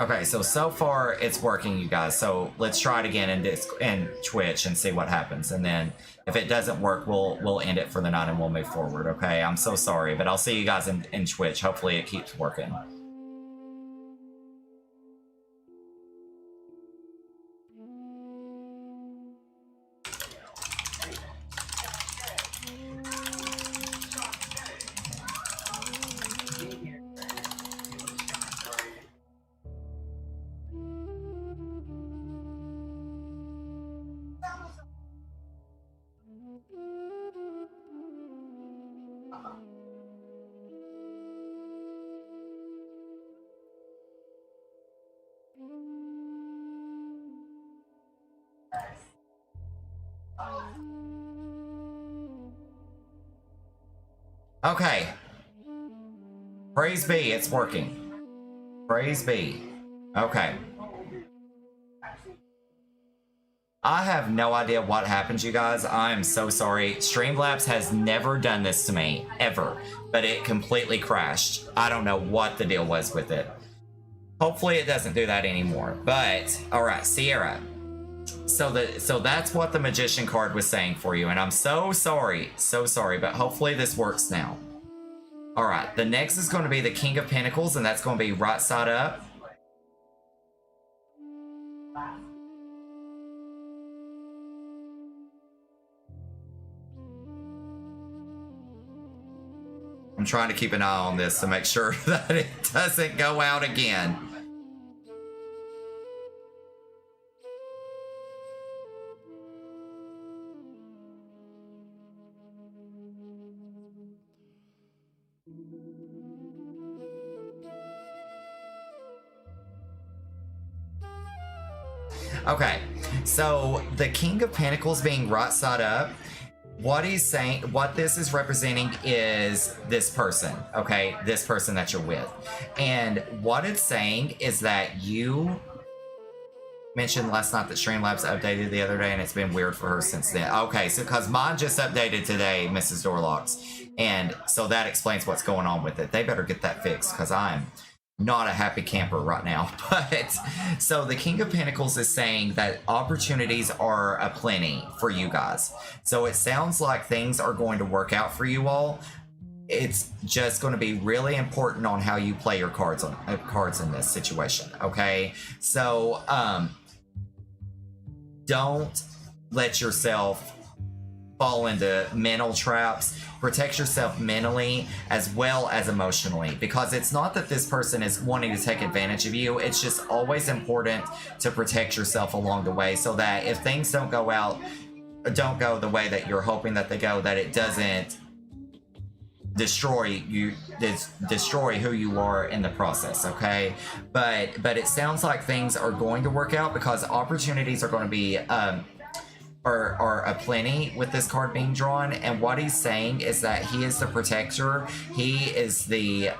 Okay, so far it's working, you guys. So let's try it again in Twitch and see what happens. And then if it doesn't work, we'll end it for the night and we'll move forward. Okay, I'm so sorry, but I'll see you guys in Twitch. Hopefully it keeps working. Okay. Praise be, it's working. Praise be. Okay. I have no idea what happened, you guys. I am so sorry. Streamlabs has never done this to me, ever. But it completely crashed. I don't know what the deal was with it. Hopefully it doesn't do that anymore. But, alright, Sierra. So that's what the Magician card was saying for you. And I'm so sorry, but hopefully this works now. Alright, the next is going to be the King of Pentacles, and that's going to be right side up. I'm trying to keep an eye on this to make sure that it doesn't go out again. Okay, so the King of Pentacles being right side up, what he's saying, what this is representing is this person, okay? This person that you're with. And what it's saying is that you mentioned last night that Streamlabs updated the other day and it's been weird for her since then. Okay, so because mine just updated today, Mrs. Dorlocks. And so that explains what's going on with it. They better get that fixed because I'm not a happy camper right now. But so the King of Pentacles is saying that opportunities are aplenty for you guys. So it sounds like things are going to work out for you all. It's just going to be really important on how you play your cards in this situation. Okay, so don't let yourself fall into mental traps. Protect yourself mentally as well as emotionally, because it's not that this person is wanting to take advantage of you. It's just always important to protect yourself along the way, so that if things don't go the way that you're hoping that they go, that it doesn't destroy who you are in the process. Okay, but it sounds like things are going to work out because opportunities are going to be are aplenty with this card being drawn. And what he's saying is that he is the protector. He is the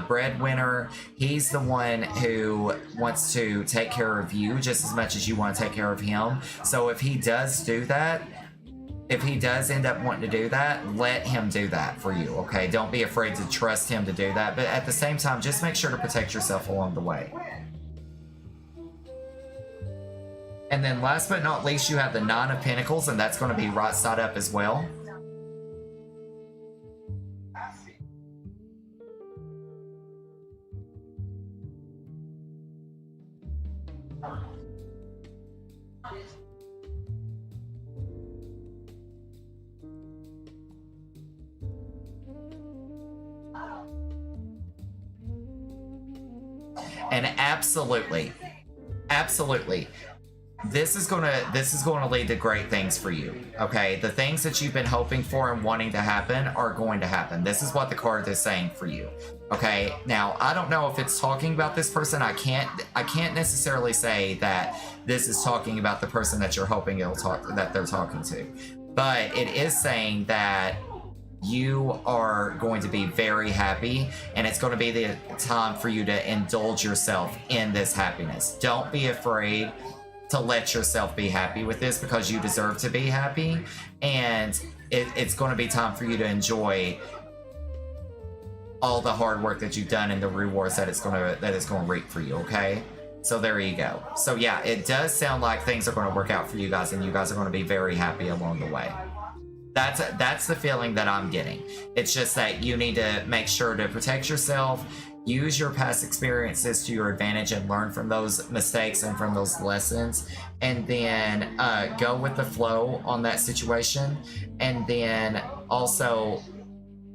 breadwinner. He's the one who wants to take care of you just as much as you want to take care of him. So if he does do that, if he does end up wanting to do that, let him do that for you, okay? Don't be afraid to trust him to do that. But at the same time, just make sure to protect yourself along the way. And then last but not least, you have the Nine of Pentacles, and that's going to be right side up as well. And absolutely, this is gonna lead to great things for you. Okay, the things that you've been hoping for and wanting to happen are going to happen. This is what the card is saying for you. Okay, now I don't know if it's talking about this person. I can't necessarily say that this is talking about the person that you're hoping that they're talking to. but it is saying that you are going to be very happy, and it's going to be the time for you to indulge yourself in this happiness. Don't be afraid to let yourself be happy with this, because you deserve to be happy, and it's going to be time for you to enjoy all the hard work that you've done and the rewards that it's going to reap for you. Okay, so there you go. So yeah, it does sound like things are going to work out for you guys, and you guys are going to be very happy along the way. That's the feeling that I'm getting. It's just that you need to make sure to protect yourself, use your past experiences to your advantage, and learn from those mistakes and from those lessons, and then go with the flow on that situation, and then also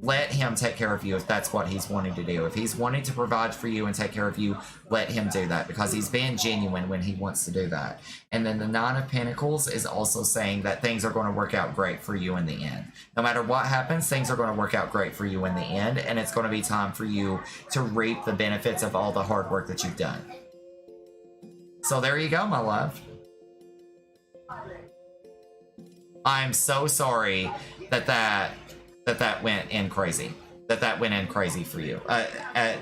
let him take care of you if that's what he's wanting to do. If he's wanting to provide for you and take care of you, let him do that, because he's being genuine when he wants to do that. And then the Nine of Pentacles is also saying that things are going to work out great for you in the end. No matter what happens, things are going to work out great for you in the end, and it's going to be time for you to reap the benefits of all the hard work that you've done. So there you go, my love. I'm so sorry that went in crazy. That went in crazy for you. I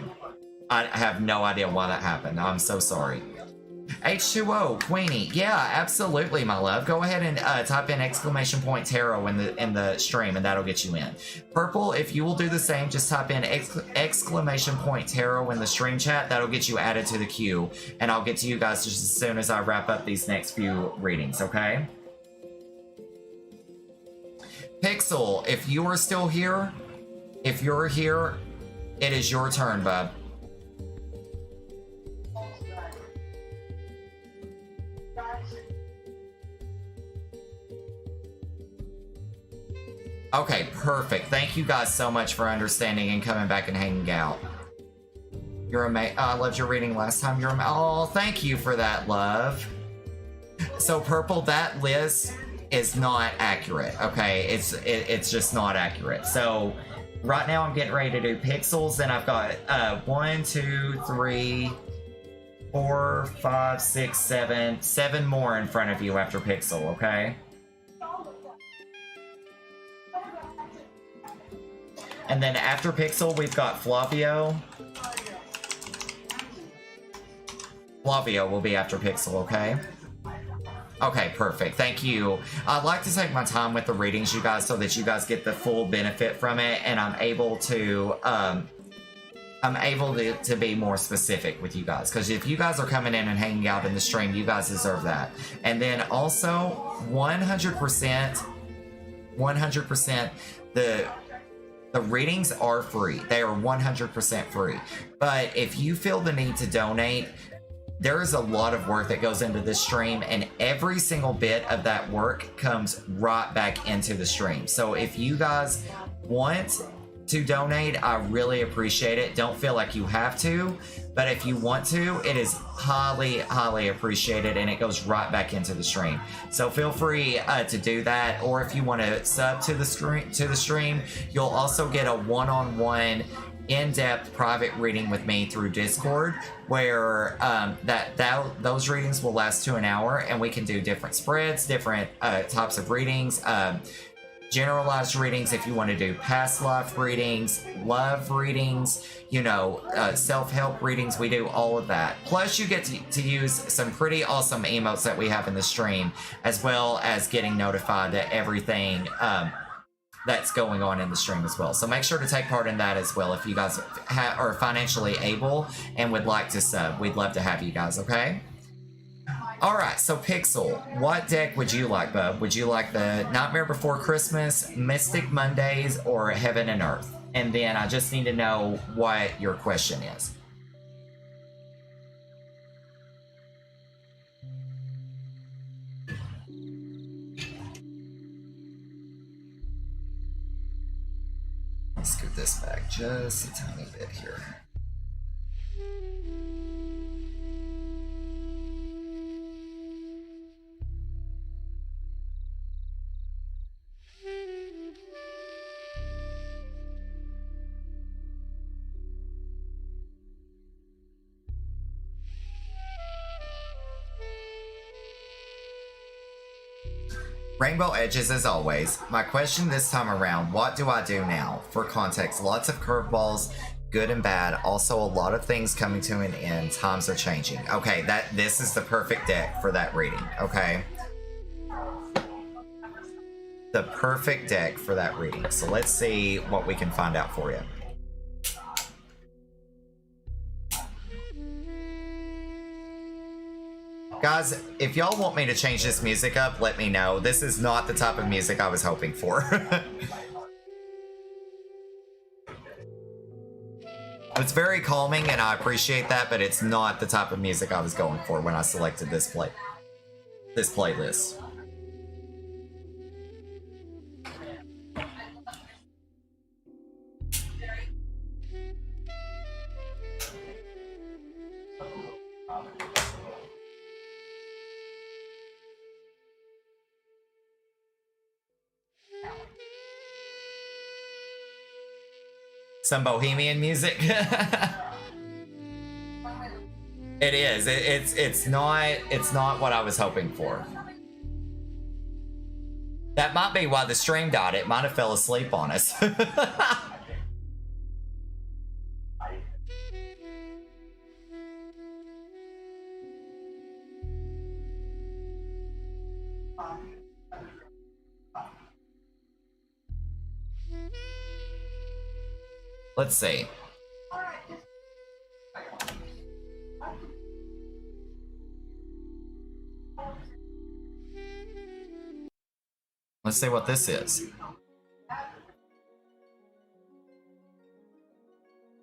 have no idea why that happened. I'm so sorry. H2O, Queenie. Yeah, absolutely, my love. Go ahead and type in ! tarot in the stream, and that'll get you in. Purple, if you will do the same, just type in ! tarot in the stream chat. That'll get you added to the queue, and I'll get to you guys just as soon as I wrap up these next few readings, okay? Pixel, if you are still here, if you're here, it is your turn, bub. Okay, perfect. Thank you guys so much for understanding and coming back and hanging out. You're amazing. I loved your reading last time. You're amazing. Oh, thank you for that, love. So, Purple, that list is not accurate, okay? It's just not accurate. So right now I'm getting ready to do pixels, and I've got 1, 2, 3, 4, 5, 6, 7 more in front of you after pixel, okay? And then after pixel we've got Flavio. Flavio will be after pixel, okay? Okay, perfect. Thank you. I'd like to take my time with the readings, you guys, so that you guys get the full benefit from it, and I'm able to be more specific with you guys, because if you guys are coming in and hanging out in the stream, you guys deserve that. And then also 100%, the readings are free. They are 100% free. But if you feel the need to donate, there is a lot of work that goes into this stream, and every single bit of that work comes right back into the stream. So if you guys want to donate, I really appreciate it. Don't feel like you have to, but if you want to, it is highly, highly appreciated, and it goes right back into the stream. So feel free to do that, or if you want to sub to the stream, you'll also get a one-on-one in-depth private reading with me through Discord, where those readings will last to an hour, and we can do different spreads, different types of readings, generalized readings if you want to do past life readings, love readings, you know, self-help readings. We do all of that. Plus you get to use some pretty awesome emotes that we have in the stream, as well as getting notified that everything that's going on in the stream as well. So make sure to take part in that as well if you guys are financially able and would like to sub. We'd love to have you guys, okay? All right, so Pixel, what deck would you like, bub? Would you like the Nightmare Before Christmas, Mystic Mondays, or Heaven and Earth? And then I just need to know what your question is. Let's scoot this back just a tiny bit here. Rainbow edges as always. My question this time around, what do I do now? For context, lots of curveballs, good and bad. Also a lot of things coming to an end. Times are changing. Okay, this is the perfect deck for that reading, okay? The perfect deck for that reading. So let's see what we can find out for you. Guys, if y'all want me to change this music up, let me know. This is not the type of music I was hoping for. It's very calming and I appreciate that, but it's not the type of music I was going for when I selected this playlist. Some bohemian music. It is. It's not what I was hoping for. That might be why the stream died. It might have fell asleep on us. Let's see. Let's see what this is.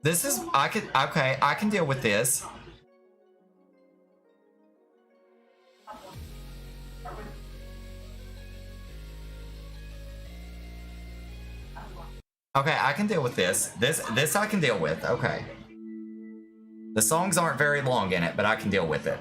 This is, okay, I can deal with this. Okay, I can deal with this. This I can deal with. Okay. The songs aren't very long in it, but I can deal with it.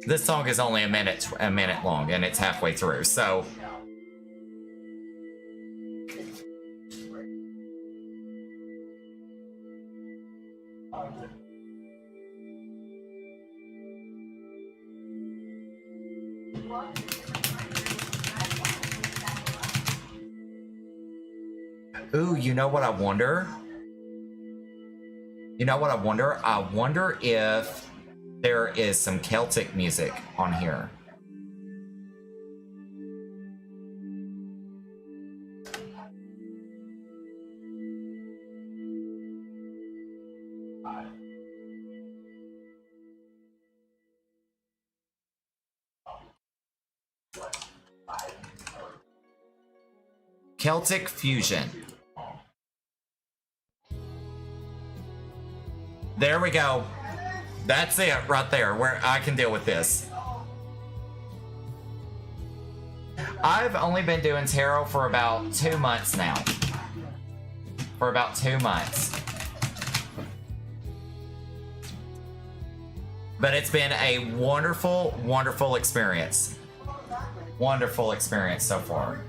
This song is only a minute long, and it's halfway through, so... Ooh, you know what I wonder? You know what I wonder? I wonder if there is some Celtic music on here. Celtic fusion. There we go. That's it right there, where I can deal with this. I've only been doing tarot for about 2 months now. For about 2 months. But it's been a wonderful, wonderful experience. Wonderful experience so far.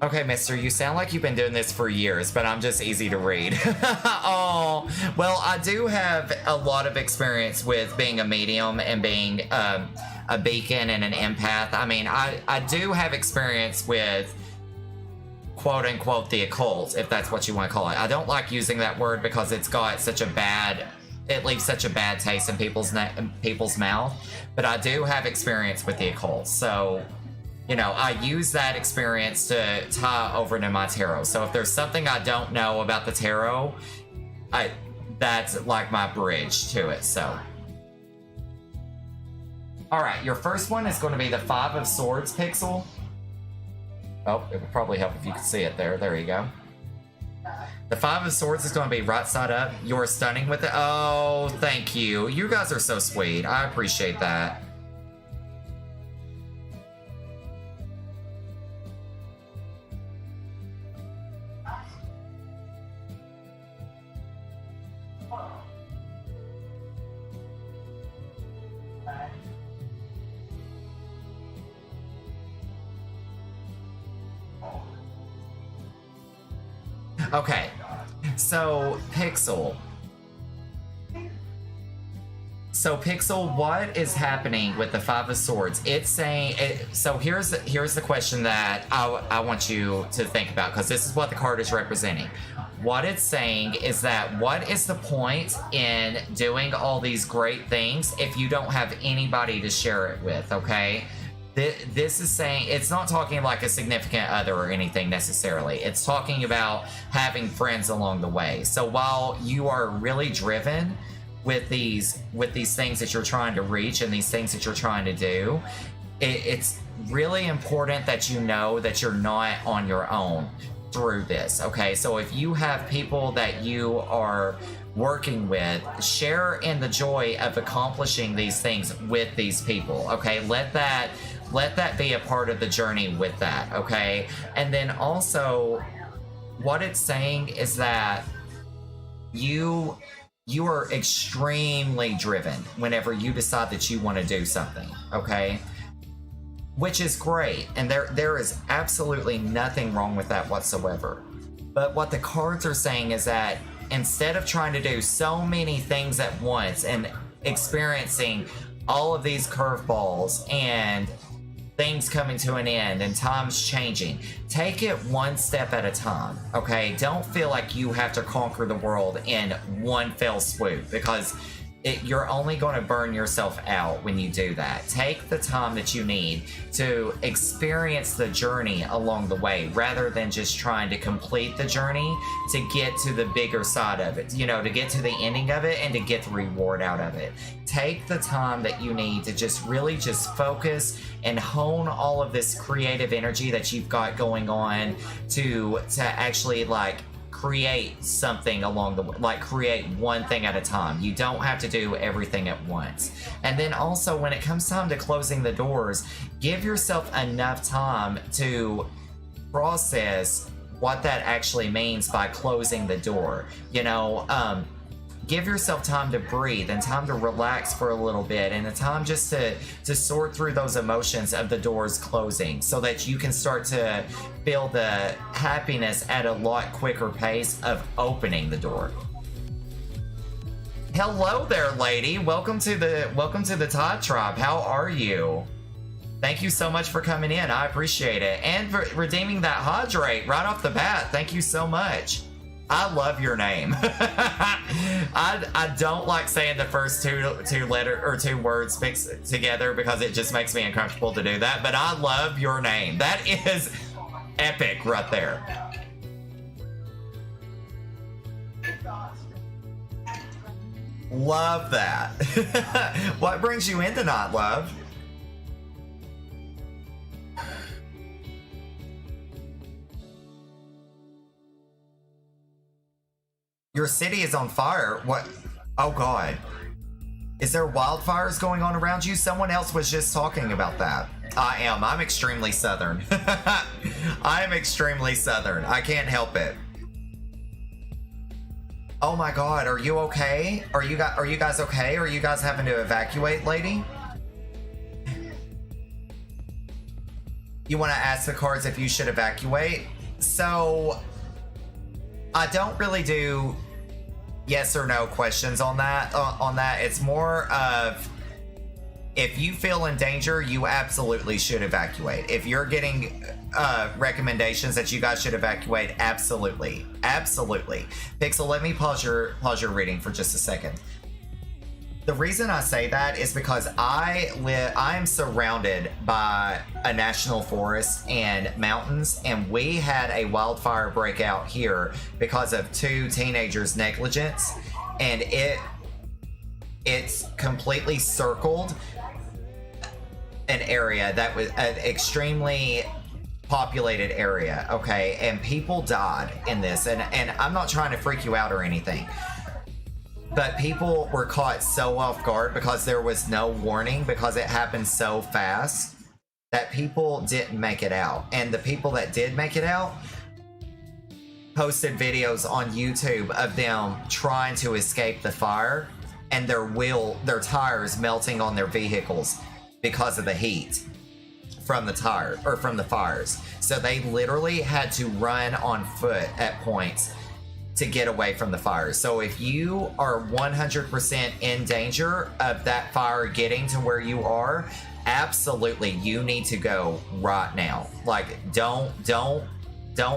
Okay, mister, you sound like you've been doing this for years, but I'm just easy to read. Oh, well, I do have a lot of experience with being a medium and being a beacon and an empath. I mean, I do have experience with quote-unquote the occult, if that's what you want to call it. I don't like using that word because it's got such a bad... It leaves such a bad taste in people's mouth. But I do have experience with the occult, so... You know, I use that experience to tie over to my tarot. So if there's something I don't know about the tarot, that's like my bridge to it, so. All right, your first one is going to be the Five of Swords pixel. Oh, it would probably help if you could see it there. There you go. The Five of Swords is going to be right side up. You're stunning with it. Oh, thank you. You guys are so sweet. I appreciate that. Okay, so Pixel. So Pixel, what is happening with the Five of Swords? It's saying, so here's the question that I want you to think about, because this is what the card is representing. What it's saying is that what is the point in doing all these great things if you don't have anybody to share it with, okay? This is saying, it's not talking like a significant other or anything necessarily. It's talking about having friends along the way. So while you are really driven with these things that you're trying to reach and these things that you're trying to do, it's really important that you know that you're not on your own through this, okay? So if you have people that you are working with, share in the joy of accomplishing these things with these people, okay? Let that be a part of the journey with that, okay? And then also, what it's saying is that you are extremely driven whenever you decide that you want to do something, okay? Which is great, and there is absolutely nothing wrong with that whatsoever. But what the cards are saying is that instead of trying to do so many things at once and experiencing all of these curveballs and things coming to an end and times changing, take it one step at a time, okay? Don't feel like you have to conquer the world in one fell swoop, because you're only going to burn yourself out when you do that. Take the time that you need to experience the journey along the way, rather than just trying to complete the journey to get to the bigger side of it, you know, to get to the ending of it and to get the reward out of it. Take the time that you need to just really just focus and hone all of this creative energy that you've got going on to actually like create something along the way, like create one thing at a time. You don't have to do everything at once. And then also, when it comes time to closing the doors, give yourself enough time to process what that actually means by closing the door. You know, give yourself time to breathe and time to relax for a little bit, and a time just to sort through those emotions of the doors closing, so that you can start to feel the happiness at a lot quicker pace of opening the door. Hello there, lady. Welcome to the Todd Tribe. How are you? Thank you so much for coming in. I appreciate it. And for redeeming that hydrate right off the bat. Thank you so much. I love your name. I don't like saying the first two words mixed together, because it just makes me uncomfortable to do that. But I love your name. That is epic right there. Love that. What brings you in tonight, love? Your city is on fire. What? Oh God. Is there wildfires going on around you? Someone else was just talking about that. I am. I'm extremely southern. I am extremely southern. I can't help it. Oh my God. Are you okay? Are you guys okay? Are you guys having to evacuate, lady? You want to ask the cards if you should evacuate? So I don't really do yes or no questions on that. It's more of, if you feel in danger, you absolutely should evacuate. If you're getting recommendations that you guys should evacuate, absolutely. Pixel, let me pause your reading for just a second. The reason I say that is because I am surrounded by a national forest and mountains, and we had a wildfire breakout here because of two teenagers' negligence, and it's completely circled an area that was an extremely populated area, okay, and people died in this, and I'm not trying to freak you out or anything, but people were caught so off guard because there was no warning, because it happened so fast that people didn't make it out. And the people that did make it out posted videos on YouTube of them trying to escape the fire and their tires melting on their vehicles because of the heat from the tire or from the fires. So they literally had to run on foot at points to get away from the fires. So if you are 100% in danger of that fire getting to where you are, absolutely you need to go right now. Like, don't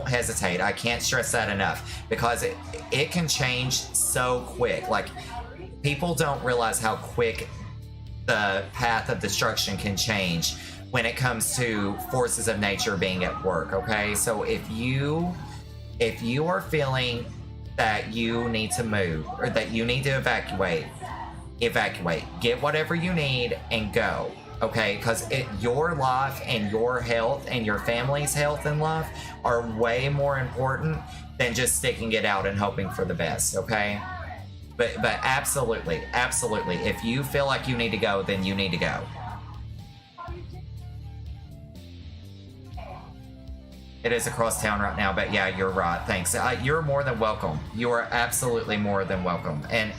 hesitate. I can't stress that enough, because it can change so quick. Like, people don't realize how quick the path of destruction can change when it comes to forces of nature being at work, okay? So if you are feeling that you need to move or that you need to evacuate. Get whatever you need and go, okay? Because your life and your health and your family's health and life are way more important than just sticking it out and hoping for the best, okay? But absolutely, if you feel like you need to go, then you need to go. It is across town right now, but yeah, you're right. Thanks. You're more than welcome. You are absolutely more than welcome. And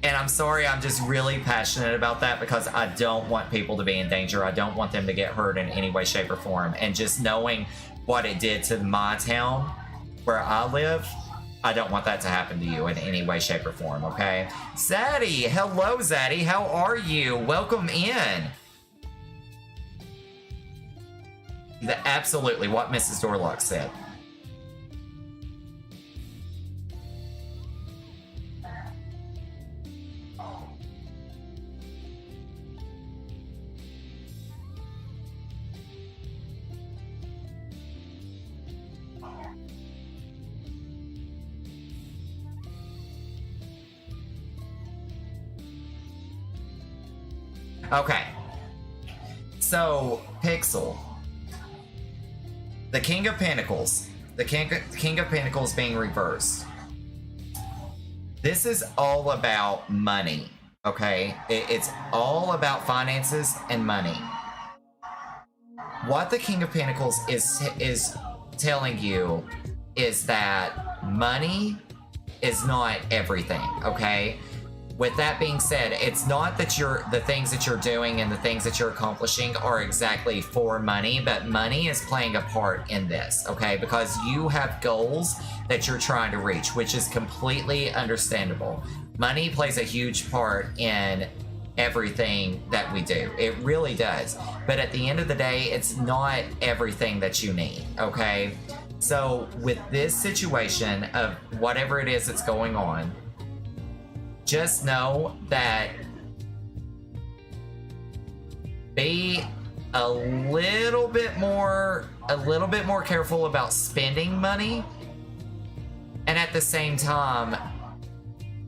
I'm sorry, I'm just really passionate about that, because I don't want people to be in danger. I don't want them to get hurt in any way, shape, or form. And just knowing what it did to my town where I live, I don't want that to happen to you in any way, shape, or form, okay? Zaddy! Hello, Zaddy. How are you? Welcome in. Absolutely, what Mrs. Dorlock said. Okay. So, Pixel. The King of Pentacles. The King of Pentacles being reversed. This is all about money, okay? It's all about finances and money. What the King of Pentacles is telling you is that money is not everything, okay? With that being said, it's not that the things that you're doing and the things that you're accomplishing are exactly for money, but money is playing a part in this, okay? Because you have goals that you're trying to reach, which is completely understandable. Money plays a huge part in everything that we do. It really does. But at the end of the day, it's not everything that you need, okay? So with this situation of whatever it is that's going on, just know that be a little bit more careful about spending money, and at the same time,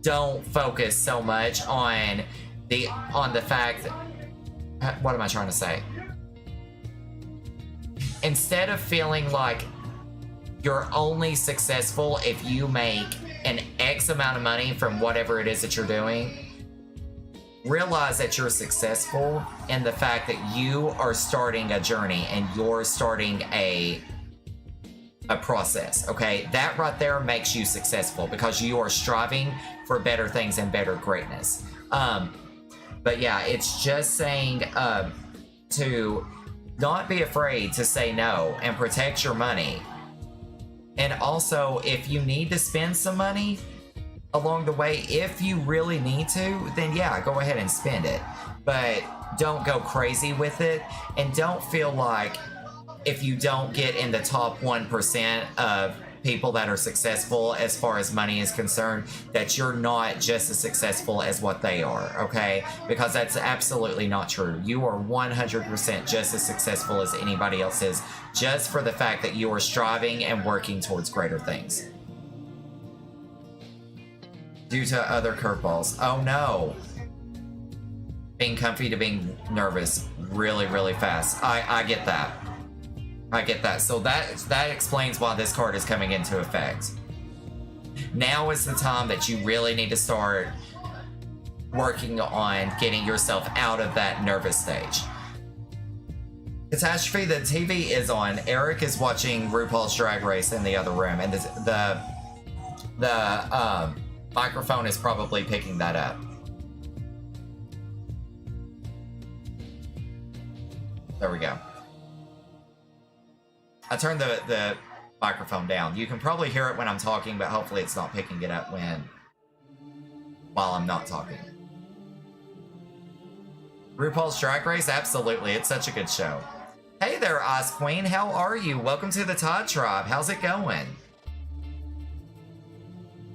don't focus so much on the fact that, what am I trying to say? Instead of feeling like you're only successful if you make an X amount of money from whatever it is that you're doing, realize that you're successful in the fact that you are starting a journey and you're starting a process, okay? That right there makes you successful because you are striving for better things and better greatness. But yeah, it's just saying to not be afraid to say no and protect your money. And also, if you need to spend some money along the way, if you really need to, then yeah, go ahead and spend it. But don't go crazy with it, and don't feel like if you don't get in the top 1% of people that are successful as far as money is concerned, that you're not just as successful as what they are, okay? Because that's absolutely not true. You are 100% just as successful as anybody else is, just for the fact that you are striving and working towards greater things. Due to other curveballs. Oh no. being comfy to being nervous really, really fast. I get that. I get that. So that explains why this card is coming into effect. Now is the time that you really need to start working on getting yourself out of that nervous stage. Catastrophe, the TV is on. Eric is watching RuPaul's Drag Race in the other room, and the microphone is probably picking that up. There we go. I turned the microphone down. You can probably hear it when I'm talking, but hopefully it's not picking it up while I'm not talking. RuPaul's Drag Race? Absolutely. It's such a good show. Hey there, Ice Queen. How are you? Welcome to the Todd Tribe. How's it going?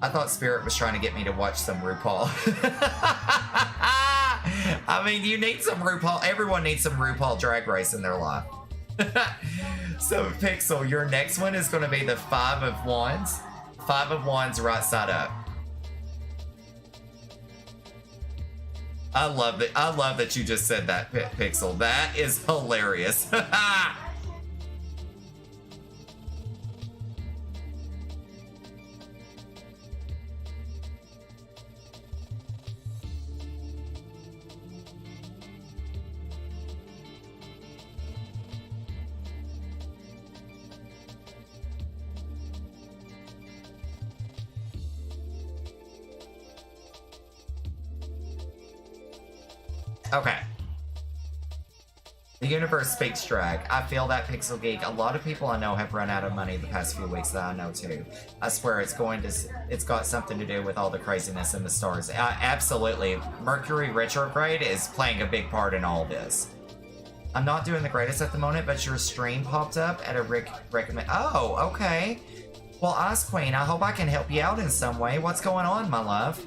I thought Spirit was trying to get me to watch some RuPaul. I mean, you need some RuPaul. Everyone needs some RuPaul Drag Race in their life. So, Pixel, your next one is going to be the Five of Wands. Five of Wands right side up. I love it. I love that you just said that, Pixel. That is hilarious. Okay. The universe speaks drag. I feel that, Pixel Geek. A lot of people I know have run out of money the past few weeks that I know too. I swear it's got something to do with all the craziness in the stars. Absolutely. Mercury retrograde is playing a big part in all this. I'm not doing the greatest at the moment, but your stream popped up at a recommend. Oh, okay. Well, Ice Queen, I hope I can help you out in some way. What's going on, my love?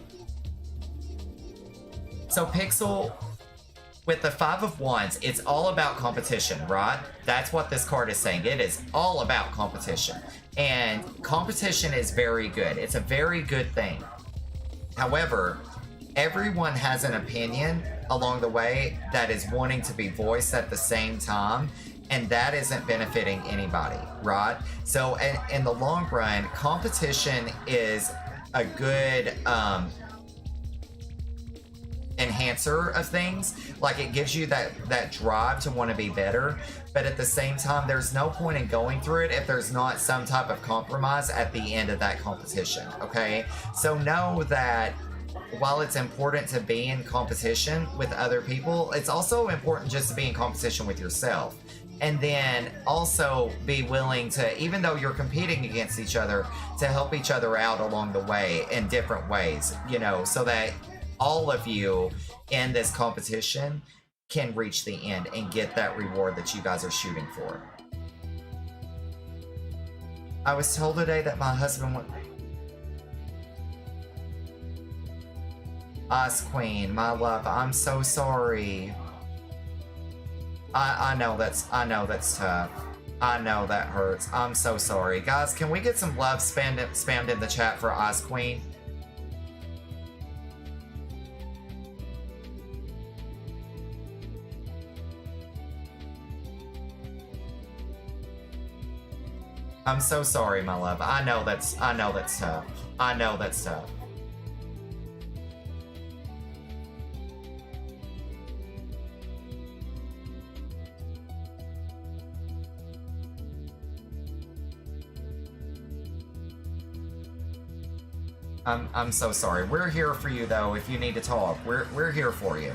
So, Pixel, with the Five of Wands, it's all about competition, right? That's what this card is saying. It is all about competition. And competition is very good. It's a very good thing. However, everyone has an opinion along the way that is wanting to be voiced at the same time, and that isn't benefiting anybody, right? So in the long run, competition is a good enhancer of things. Like, it gives you that drive to want to be better, but at the same time, there's no point in going through it if there's not some type of compromise at the end of that competition. Okay, so know that while it's important to be in competition with other people, it's also important just to be in competition with yourself. And then also be willing to, even though you're competing against each other, to help each other out along the way in different ways, you know, so that all of you in this competition can reach the end and get that reward that you guys are shooting for. I was told today that my husband went... Ice Queen, my love, I'm so sorry. I know that's tough. I know that hurts. I'm so sorry. Guys, can we get some love spammed in the chat for Ice Queen? I'm so sorry, my love. I know that's tough. I know that's tough. I'm so sorry. We're here for you though. If you need to talk, we're here for you.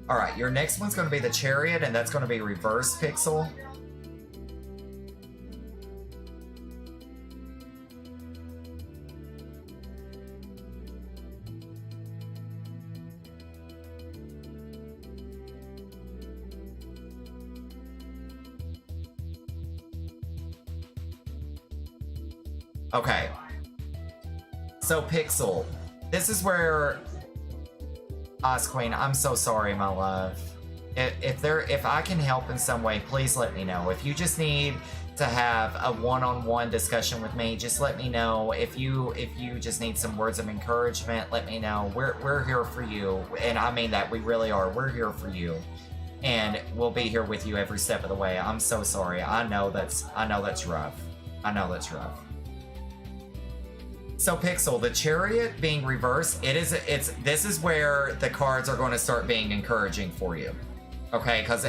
All right, your next one's going to be the Chariot, and that's going to be reverse, Pixel. Okay. So, Pixel, this is where... Ice Queen, I'm so sorry, my love. If I can help in some way, please let me know. If you just need to have a one-on-one discussion with me, just let me know. If you just need some words of encouragement, let me know. We're here for you, and I mean that, we really are. We're here for you, and we'll be here with you every step of the way. I'm so sorry. I know that's rough. I know that's rough. So Pixel, the Chariot being reversed, this is where the cards are going to start being encouraging for you. Okay, because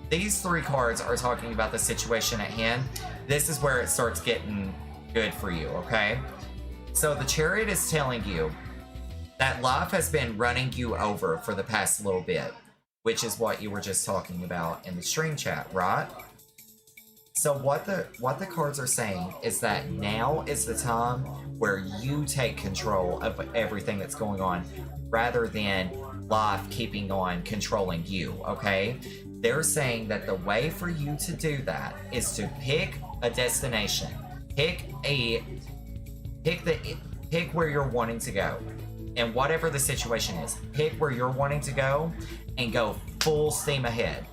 these three cards are talking about the situation at hand. This is where it starts getting good for you, okay? So the Chariot is telling you that life has been running you over for the past little bit, which is what you were just talking about in the stream chat, right? So what the cards are saying is that now is the time where you take control of everything that's going on, rather than life keeping on controlling you, okay? They're saying that the way for you to do that is to pick a destination. Pick where you're wanting to go. And whatever the situation is, pick where you're wanting to go and go full steam ahead.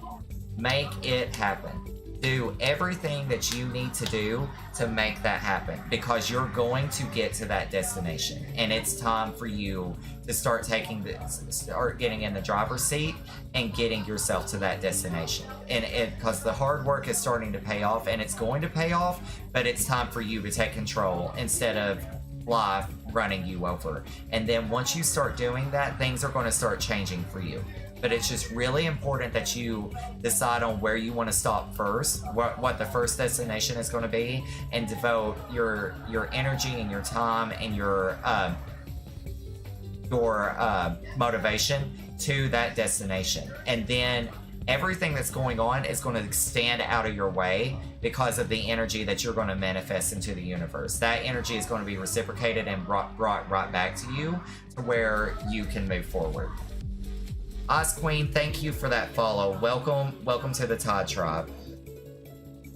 Make it happen. Do everything that you need to do to make that happen, because you're going to get to that destination, and it's time for you to start getting in the driver's seat and getting yourself to that destination. And because the hard work is starting to pay off, and it's going to pay off, but it's time for you to take control instead of life running you over. And then once you start doing that, things are going to start changing for you. But it's just really important that you decide on where you want to stop first, what the first destination is going to be, and devote your energy and your time and your motivation to that destination. And then everything that's going on is going to stand out of your way because of the energy that you're going to manifest into the universe. That energy is going to be reciprocated and brought right back to you, to where you can move forward. Oz Queen, thank you for that follow. Welcome to the Todd Tribe.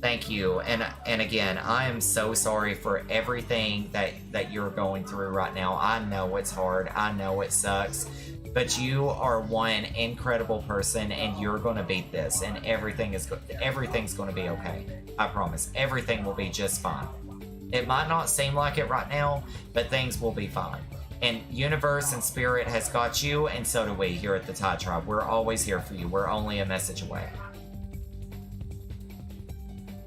Thank you. And again, I am so sorry for everything that you're going through right now. I know it's hard. I know it sucks. But you are one incredible person, and you're going to beat this, and everything's going to be okay. I promise. Everything will be just fine. It might not seem like it right now, but things will be fine. And universe and spirit has got you, and so do we here at the Tide Tribe. We're always here for you. We're only a message away.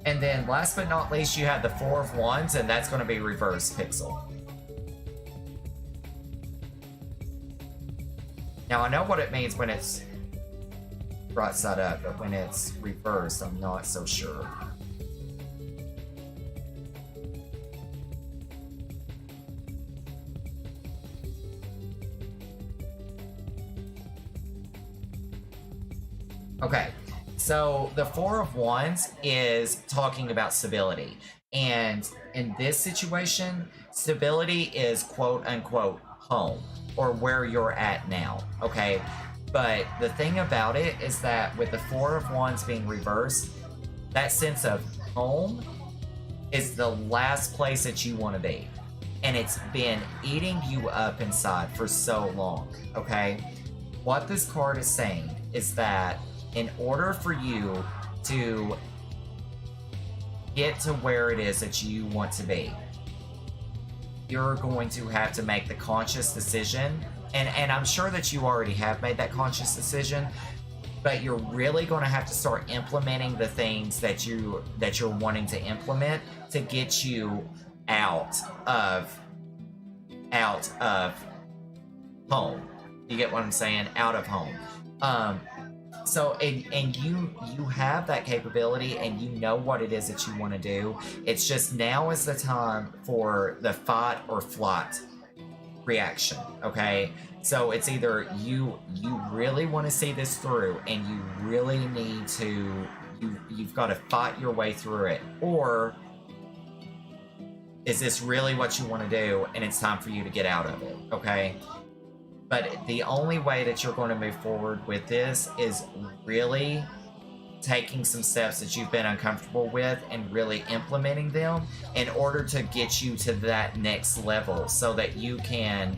And then last but not least, you have the Four of Wands, and that's going to be reverse, Pixel. Now, I know what it means when it's right side up, but when it's reversed, I'm not so sure. Okay, so the Four of Wands is talking about stability. And in this situation, stability is quote unquote home, or where you're at now, okay? But the thing about it is that with the Four of Wands being reversed, that sense of home is the last place that you want to be. And it's been eating you up inside for so long, okay? What this card is saying is that in order for you to get to where it is that you want to be, you're going to have to make the conscious decision, and I'm sure that you already have made that conscious decision, but you're really going to have to start implementing the things that you're wanting to implement to get you out of home. You get what I'm saying? Out of home. So, and you have that capability, and you know what it is that you want to do. It's just now is the time for the fight or flight reaction, okay? So it's either you really want to see this through, and you really need to, you've got to fight your way through it, or is this really what you want to do, and it's time for you to get out of it, okay? But the only way that you're going to move forward with this is really taking some steps that you've been uncomfortable with and really implementing them in order to get you to that next level, so that you can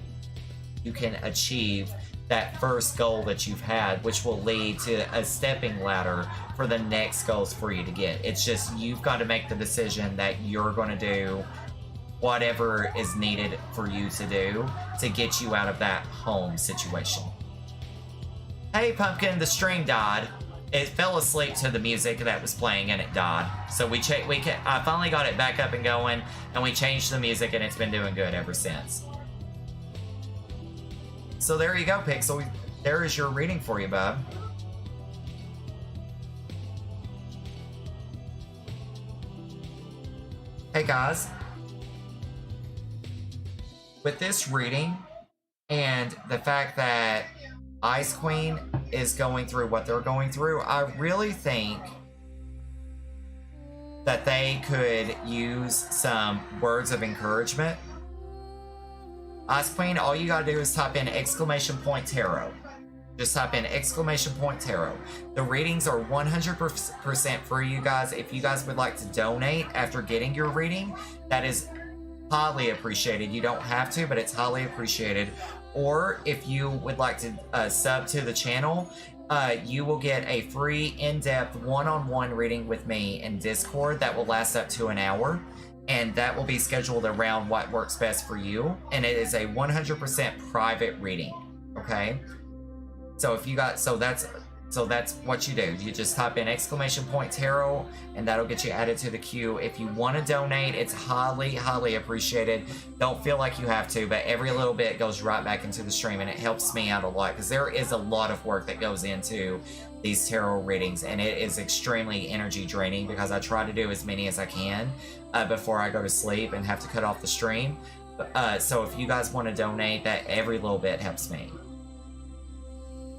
achieve that first goal that you've had, which will lead to a stepping ladder for the next goals for you to get. It's just you've got to make the decision that you're going to do whatever is needed for you to do to get you out of that home situation. Hey Pumpkin, the stream died. It fell asleep to the music that was playing and it died. So I finally got it back up and going, and we changed the music and it's been doing good ever since. So there you go, Pixel. There is your reading for you, bub. Hey guys. With this reading and the fact that Ice Queen is going through what they're going through, I really think that they could use some words of encouragement. Ice Queen, all you gotta do is type in !tarot. Just type in !tarot. The readings are 100% free, you guys. If you guys would like to donate after getting your reading, that is highly appreciated. You don't have to, but it's highly appreciated. Or if you would like to sub to the channel, you will get a free in-depth one-on-one reading with me in Discord that will last up to an hour. And that will be scheduled around what works best for you. And it is a 100% private reading, okay? So if you got, so that's what you do. You just type in !tarot and that'll get you added to the queue. If you want to donate, it's highly, highly appreciated. Don't feel like you have to, but every little bit goes right back into the stream and it helps me out a lot because there is a lot of work that goes into these tarot readings and it is extremely energy draining because I try to do as many as I can before I go to sleep and have to cut off the stream. So if you guys want to donate, that every little bit helps me.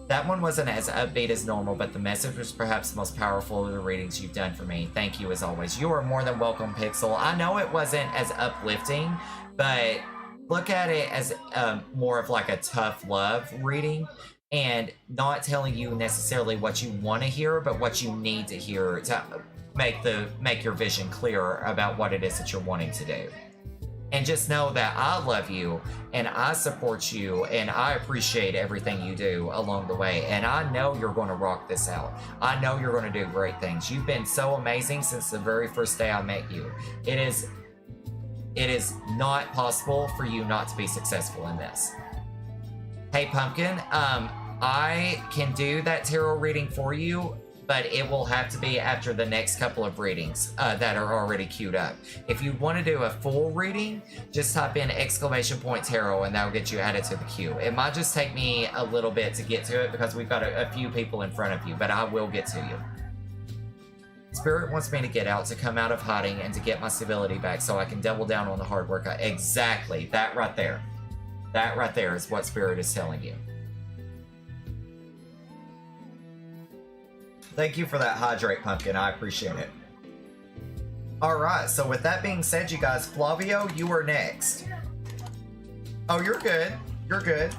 That one wasn't as upbeat as normal, but the message was perhaps the most powerful of the readings you've done for me. Thank you as always. You are more than welcome, Pixel. I know it wasn't as uplifting, but look at it as more of like a tough love reading and not telling you necessarily what you want to hear, but what you need to hear to make your vision clearer about what it is that you're wanting to do. And just know that I love you and I support you and I appreciate everything you do along the way. And I know you're going to rock this out. I know you're going to do great things. You've been so amazing since the very first day I met you. It is not possible for you not to be successful in this. Hey Pumpkin, I can do that tarot reading for you, but it will have to be after the next couple of readings that are already queued up. If you want to do a full reading, just type in !tarot and that'll get you added to the queue. It might just take me a little bit to get to it because we've got a few people in front of you, but I will get to you. Spirit wants me to get out, to come out of hiding, and to get my stability back so I can double down on the hard work. Exactly, that right there. That right there is what Spirit is telling you. Thank you for that hydrate, Pumpkin. I appreciate it. Alright, so with that being said, you guys, Flavio, you are next. Oh, you're good. You're good.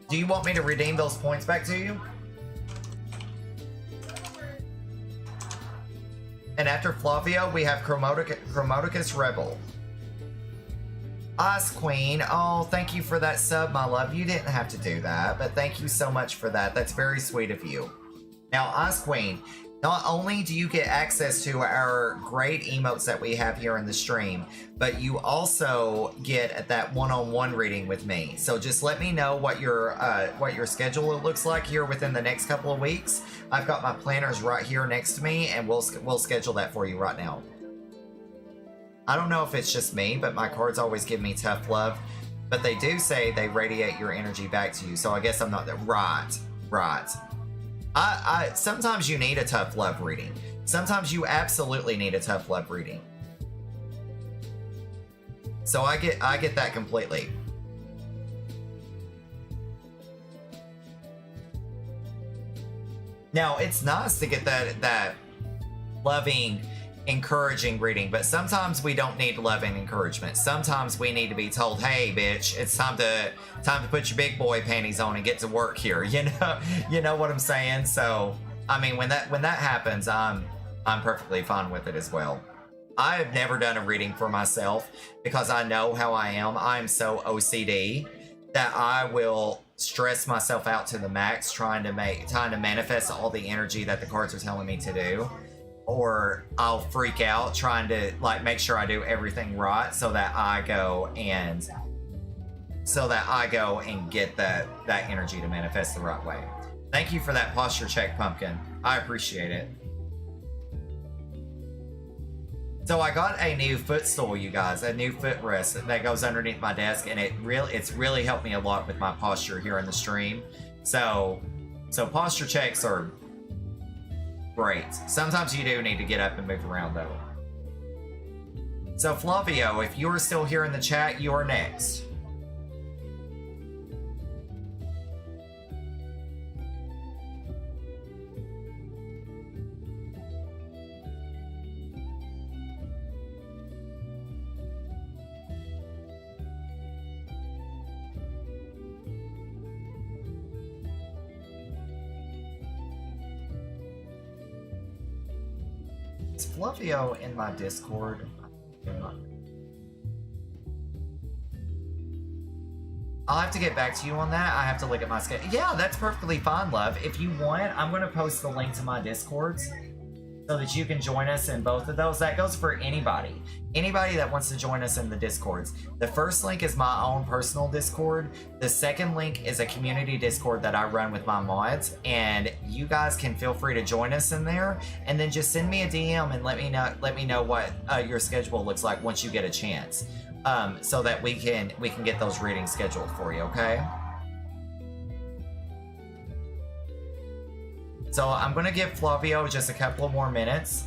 Do you want me to redeem those points back to you? And after Flavio, we have Chromaticus Rebel. Ice Queen, oh, thank you for that sub, my love. You didn't have to do that, but thank you so much for that. That's very sweet of you. Now, Ice Queen, not only do you get access to our great emotes that we have here in the stream, but you also get that one-on-one reading with me. So just let me know what your schedule looks like here within the next couple of weeks. I've got my planners right here next to me, and we'll schedule that for you right now. I don't know if it's just me, but my cards always give me tough love. But they do say they radiate your energy back to you, so I guess I'm not that. Right. Sometimes you need a tough love reading. Sometimes you absolutely need a tough love reading. So I get that completely. Now, it's nice to get that loving, encouraging reading, but sometimes we don't need love and encouragement. Sometimes we need to be told, hey bitch, it's time to put your big boy panties on and get to work here. You know what I'm saying? So I mean, when that happens, I'm perfectly fine with it as well. I have never done a reading for myself because I know how I am. I'm so OCD that I will stress myself out to the max trying to manifest all the energy that the cards are telling me to do, or I'll freak out trying to like make sure I do everything right so that I go and get that energy to manifest the right way. Thank you for that posture check, Pumpkin. I appreciate it. So I got a new footstool, you guys, a new footrest that goes underneath my desk, and it's really helped me a lot with my posture here in the stream. So posture checks are great. Sometimes you do need to get up and move around though. So Flavio, if you are still here in the chat, you are next. Is Flavio in my Discord? I'll have to get back to you on that. I have to look at my schedule. Yeah, that's perfectly fine, love. If you want, I'm going to post the link to my Discords so that you can join us in both of those. That goes for anybody. Anybody that wants to join us in the Discords. The first link is my own personal Discord. The second link is a community Discord that I run with my mods, and you guys can feel free to join us in there, and then just send me a DM and let me know what your schedule looks like once you get a chance, so that we can get those readings scheduled for you. Okay. So I'm gonna give Flavio just a couple of more minutes,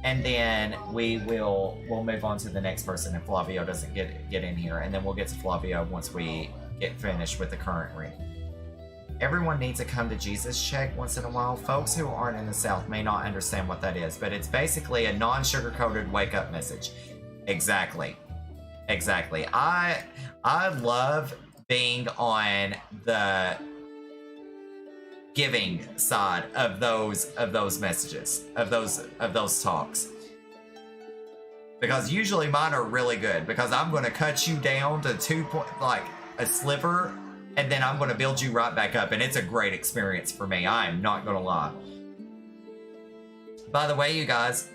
and then we'll move on to the next person if Flavio doesn't get in here, and then we'll get to Flavio once we get finished with the current reading. Everyone needs a come to Jesus check once in a while. Folks who aren't in the South may not understand what that is, but it's basically a non-sugar-coated wake-up message. Exactly. I love being on the giving side of those messages, of those talks, because usually mine are really good, because I'm going to cut you down to like a sliver, and then I'm going to build you right back up, and it's a great experience for me. I am not going to lie. By the way, you guys,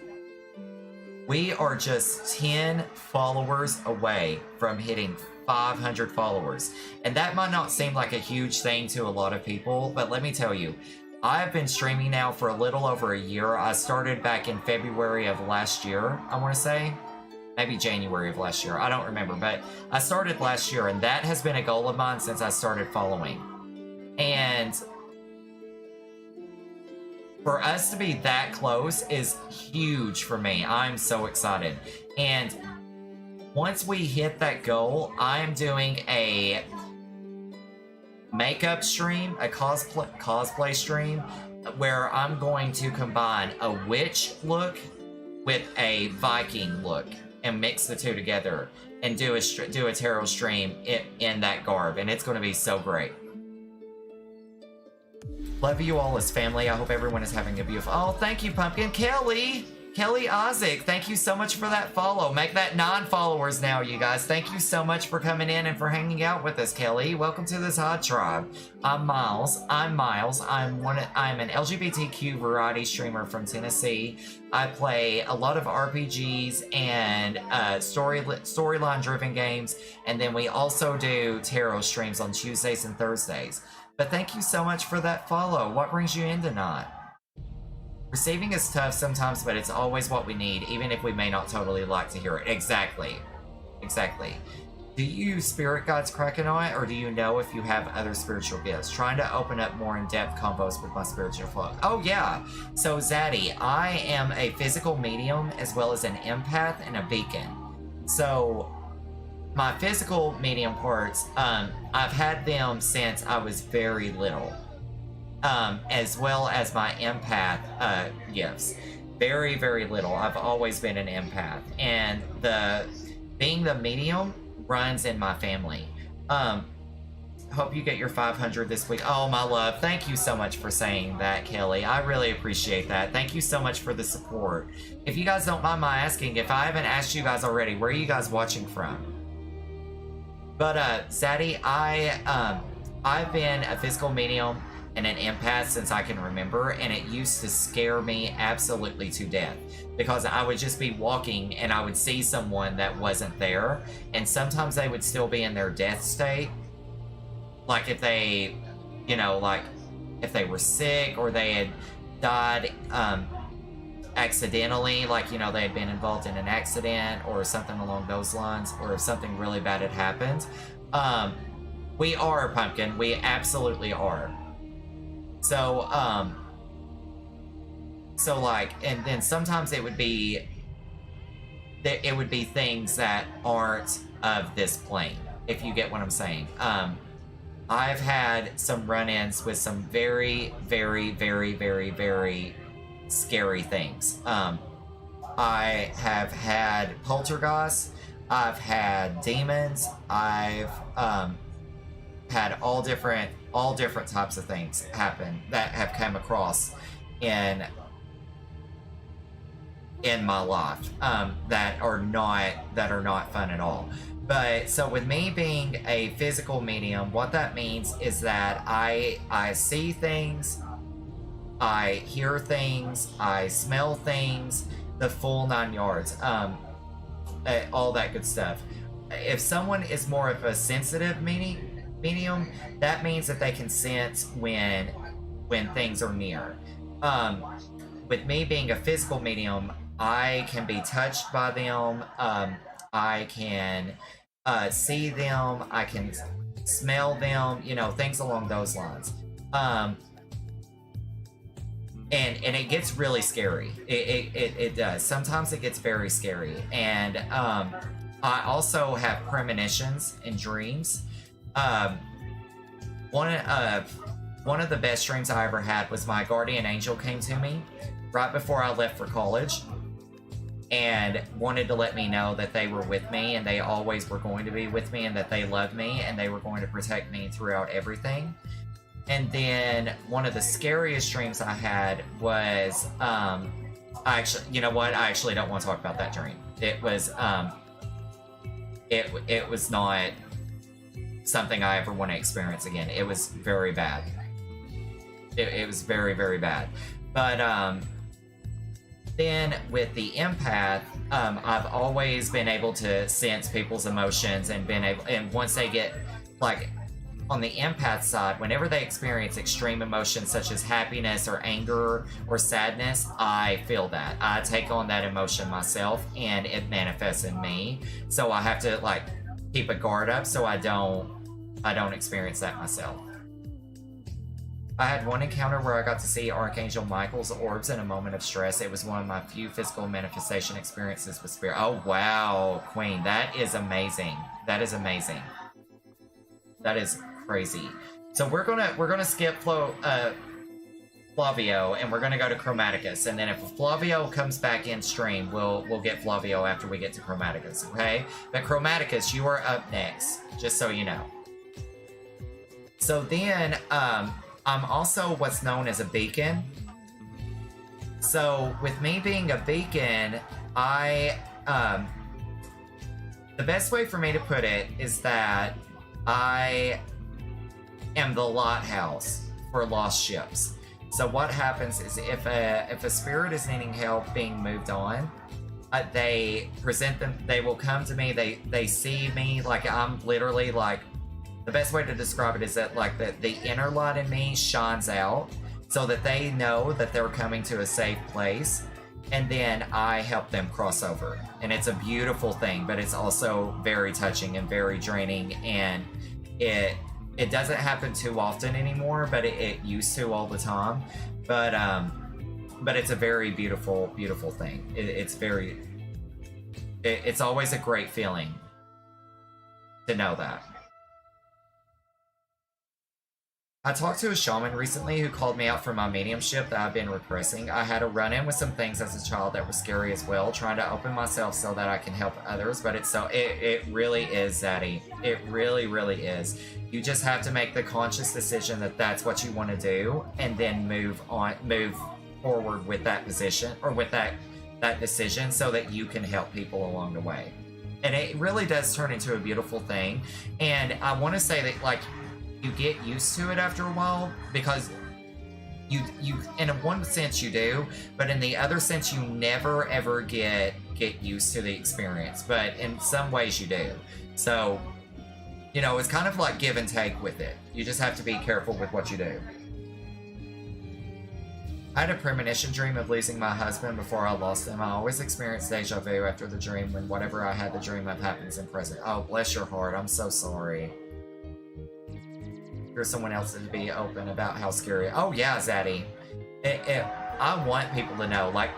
we are just 10 followers away from hitting 500 followers. And that might not seem like a huge thing to a lot of people, but let me tell you, I've been streaming now for a little over a year. I started back in February of last year, I want to say. Maybe January of last year. I don't remember, but I started last year, and that has been a goal of mine since I started following. And for us to be that close is huge for me. I'm so excited. And once we hit that goal, I am doing a makeup stream, a cosplay stream, where I'm going to combine a witch look with a Viking look and mix the two together and do a tarot stream in that garb, and it's going to be so great. Love you all as family. I hope everyone is having a beautiful... Oh, thank you, Pumpkin. Kelly Isaac, thank you so much for that follow. Make that 9 followers now, you guys. Thank you so much for coming in and for hanging out with us, Kelly. Welcome to this hot tribe. I'm Miles. I'm an LGBTQ variety streamer from Tennessee. I play a lot of RPGs and storyline-driven games, and then we also do tarot streams on Tuesdays and Thursdays. But thank you so much for that follow. What brings you in tonight? Receiving is tough sometimes, but it's always what we need, even if we may not totally like to hear it. Exactly. Do you use spirit guides, Krakenite, or do you know if you have other spiritual gifts? Trying to open up more in-depth combos with my spiritual flow. Oh yeah. So Zaddy, I am a physical medium as well as an empath and a beacon. So my physical medium parts, I've had them since I was very little. As well as my empath gifts. Very, very little. I've always been an empath. And being the medium runs in my family. Hope you get your 500 this week. Oh, my love. Thank you so much for saying that, Kelly. I really appreciate that. Thank you so much for the support. If you guys don't mind my asking, if I haven't asked you guys already, where are you guys watching from? But, Zaddy, I I've been a physical medium and an empath since I can remember, and it used to scare me absolutely to death because I would just be walking and I would see someone that wasn't there, and sometimes they would still be in their death state. Like if they, like if they were sick or they had died accidentally, like, they had been involved in an accident or something along those lines, or if something really bad had happened. We are, Pumpkin. We absolutely are. So, and then sometimes it would be things that aren't of this plane, if you get what I'm saying. I've had some run-ins with some very, very, very, very, very scary things. I have had poltergeists. I've had demons. I've had all different types of things happen that have come across in my life that are not fun at all. But so with me being a physical medium, what that means is that I see things, I hear things, I smell things, the full 9 yards, all that good stuff. If someone is more of a sensitive medium, that means that they can sense when things are near. With me being a physical medium, I can be touched by them. I can see them. I can smell them. Things along those lines. And it gets really scary. It does. Sometimes it gets very scary. And I also have premonitions and dreams. One of the best dreams I ever had was my guardian angel came to me right before I left for college and wanted to let me know that they were with me and they always were going to be with me and that they loved me and they were going to protect me throughout everything. And then one of the scariest dreams I had was, I actually don't want to talk about that dream. It was, it was not something I ever want to experience again. It was very bad. It was very, very bad. But, then with the empath, I've always been able to sense people's emotions and once they get, like, on the empath side, whenever they experience extreme emotions such as happiness or anger or sadness, I feel that. I take on that emotion myself and it manifests in me. So I have to, like, keep a guard up so I don't experience that myself. I had one encounter where I got to see Archangel Michael's orbs in a moment of stress. It was one of my few physical manifestation experiences with spirit. Oh, wow, Queen. That is amazing. That is amazing. That is crazy. So we're gonna skip Flavio and we're gonna go to Chromaticus. And then if Flavio comes back in stream, we'll get Flavio after we get to Chromaticus, okay? But Chromaticus, you are up next, just so you know. So then, I'm also what's known as a beacon. So with me being a beacon, the best way for me to put it is that I am the lighthouse for lost ships. So what happens is if a spirit is needing help being moved on, they will come to me, they see me, like I'm literally like, the best way to describe it is that like the inner light in me shines out so that they know that they're coming to a safe place, and then I help them cross over. And it's a beautiful thing, but it's also very touching and very draining, and it doesn't happen too often anymore, but it used to all the time. But it's a very beautiful, beautiful thing. It's always a great feeling to know that. I talked to a shaman recently who called me out for my mediumship that I've been repressing. I had a run-in with some things as a child that were scary as well, trying to open myself so that I can help others, but it really is, Zaddy. It really, really is. You just have to make the conscious decision that that's what you want to do, and then move forward with that position, or with that decision, so that you can help people along the way. And it really does turn into a beautiful thing. And I want to say that, like, you get used to it after a while, because you in one sense you do, but in the other sense you never ever get used to the experience, but in some ways you do. So, you know, it's kind of like give and take with it. You just have to be careful with what you do. I had a premonition dream of losing my husband before I lost him. I always experience deja vu after the dream when whatever I had the dream of happens in present. Oh, bless your heart. I'm so sorry. Here's someone else to be open about how scary. Oh yeah, Zaddy. I want people to know, like,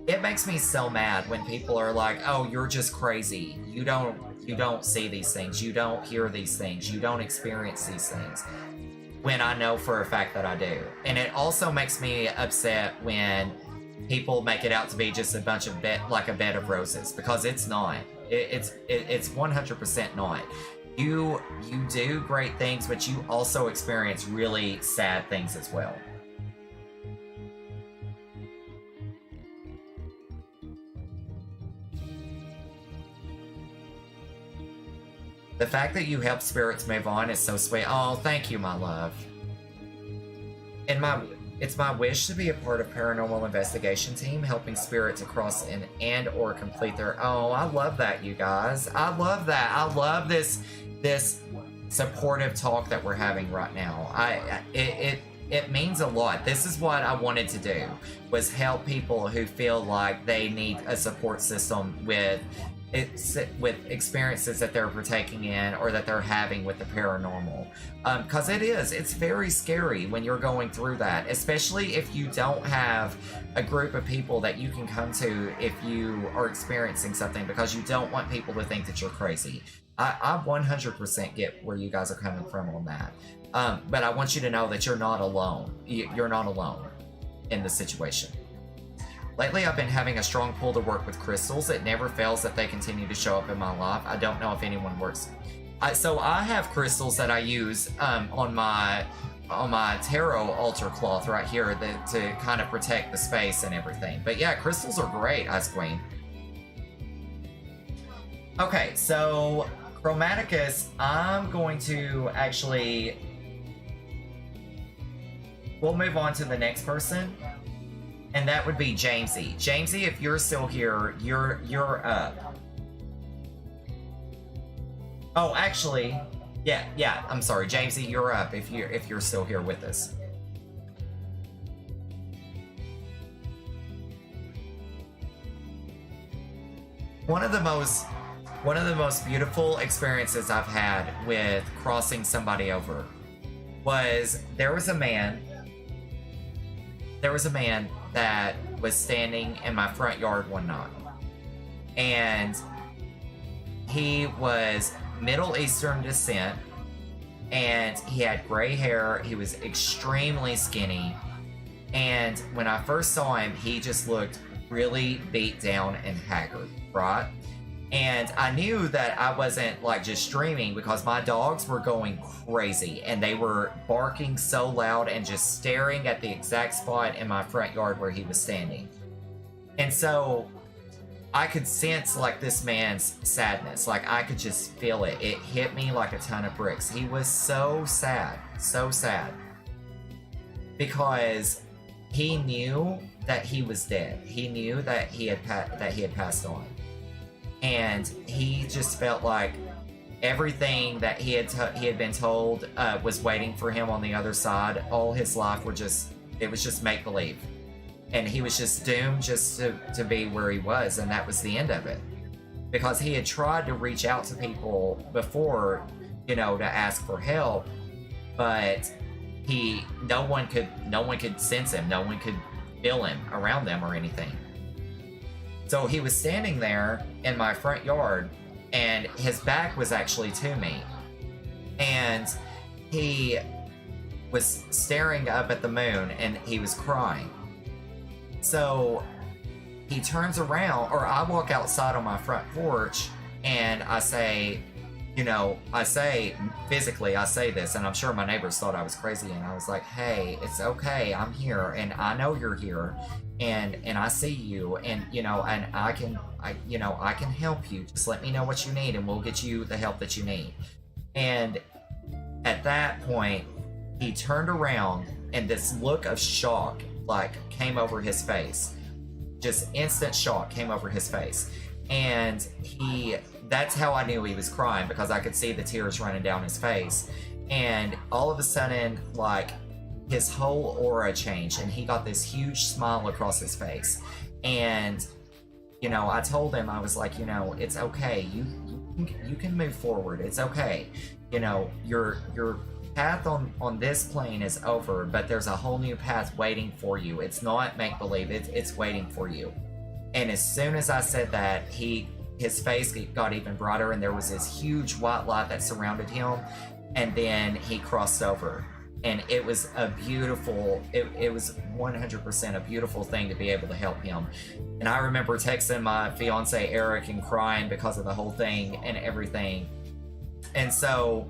it makes me so mad when people are like, oh, you're just crazy. You don't see these things. You don't hear these things. You don't experience these things. When I know for a fact that I do. And it also makes me upset when people make it out to be just a bunch of like a bed of roses, because it's not. It's 100% not. You do great things, but you also experience really sad things as well. The fact that you help spirits move on is so sweet. Oh, thank you, my love. And it's my wish to be a part of paranormal investigation team, helping spirits across and or complete their. Oh, I love that, you guys. I love that. I love this supportive talk that we're having right now. It means a lot. This is what I wanted to do, was help people who feel like they need a support system with experiences that they're partaking in or that they're having with the paranormal. Because it's very scary when you're going through that, especially if you don't have a group of people that you can come to if you are experiencing something, because you don't want people to think that you're crazy. I 100% get where you guys are coming from on that. But I want you to know that you're not alone. You're not alone in the situation. Lately, I've been having a strong pull to work with crystals. It never fails that they continue to show up in my life. I don't know if anyone works. So I have crystals that I use on my tarot altar cloth right here to kind of protect the space and everything. But yeah, crystals are great, Ice Queen. Okay, so Chromaticus, I'm going to actually... We'll move on to the next person. And that would be Jamesy. Jamesy, if you're still here, you're up. Oh, actually, yeah. I'm sorry, Jamesy, you're up if you're still here with us. One of the most beautiful experiences I've had with crossing somebody over was there was a man that was standing in my front yard one night, and he was Middle Eastern descent, and he had gray hair. He was extremely skinny, and when I first saw him, he just looked really beat down and haggard, right? And I knew that I wasn't like just dreaming, because my dogs were going crazy and they were barking so loud and just staring at the exact spot in my front yard where he was standing. And so I could sense like this man's sadness. Like I could just feel it. It hit me like a ton of bricks. He was so sad, because he knew that he was dead. He knew that he had passed on. And he just felt like everything that he had been told was waiting for him on the other side all his life was just make-believe. And he was just doomed just to be where he was, and that was the end of it. Because he had tried to reach out to people before, to ask for help, but no one could sense him, no one could feel him around them or anything. So he was standing there in my front yard, and his back was actually to me. And he was staring up at the moon, and he was crying. So he turns around, or I walk outside on my front porch, and I say, physically, I say this, and I'm sure my neighbors thought I was crazy, and I was like, hey, it's okay, I'm here, and I know you're here. And I see you, and and I can help you. Just let me know what you need, and we'll get you the help that you need. And At that point, he turned around and this look of shock like came over his face. Just instant shock came over his face. And that's how I knew he was crying, because I could see the tears running down his face. And all of a sudden, like, his whole aura changed and he got this huge smile across his face. And, you know, I told him, I was like, you know, it's okay. You can move forward. It's okay. You know, your path on this plane is over, but there's a whole new path waiting for you. It's not make-believe. It's waiting for you. And as soon as I said that, his face got even brighter, and there was this huge white light that surrounded him. And then he crossed over, and it was a beautiful, it was 100% a beautiful thing to be able to help him. And I remember texting my fiance Eric and crying because of the whole thing and everything. And so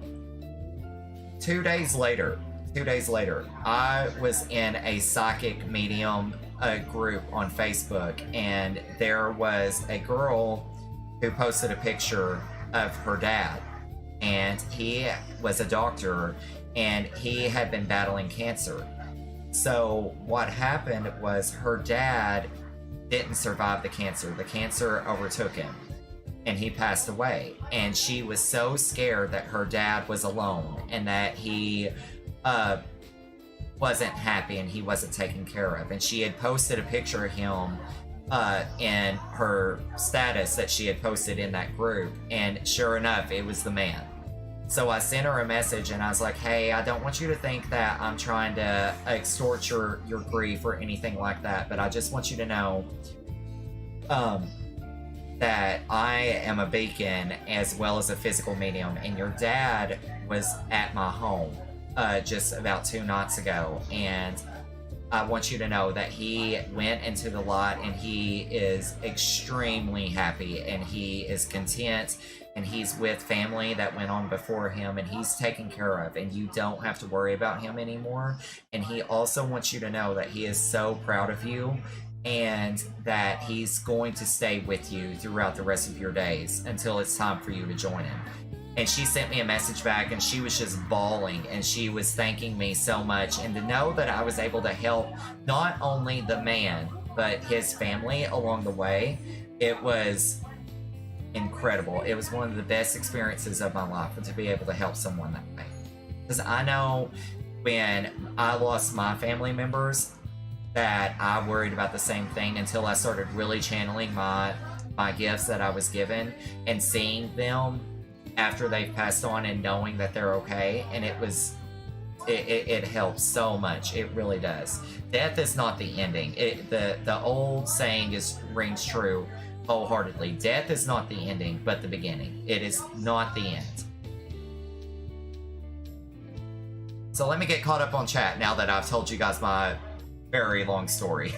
2 days later, I was in a psychic medium group on Facebook, and there was a girl who posted a picture of her dad. And he was a doctor, and he had been battling cancer. So what happened was her dad didn't survive the cancer. The cancer overtook him, and he passed away. And she was so scared that her dad was alone and that he wasn't happy and he wasn't taken care of. And she had posted a picture of him in her status that she had posted in that group, and sure enough, it was the man. So I sent her a message and I was like, hey, I don't want you to think that I'm trying to extort your grief or anything like that, but I just want you to know that I am a beacon as well as a physical medium, and your dad was at my home just about 2 nights ago, and I want you to know that he went into the light and he is extremely happy and he is content, and he's with family that went on before him, and he's taken care of, and you don't have to worry about him anymore. And he also wants you to know that he is so proud of you, and that he's going to stay with you throughout the rest of your days until it's time for you to join him. And she sent me a message back, and she was just bawling, and she was thanking me so much. And to know that I was able to help not only the man, but his family along the way, it was incredible. It was one of the best experiences of my life, to be able to help someone that way. Because I know when I lost my family members that I worried about the same thing, until I started really channeling my gifts that I was given and seeing them after they've passed on and knowing that they're okay. And it helps so much. It really does. Death is not the ending. The old saying rings true wholeheartedly. Death is not the ending, but the beginning. It is not the end. So let me get caught up on chat now that I've told you guys my very long story.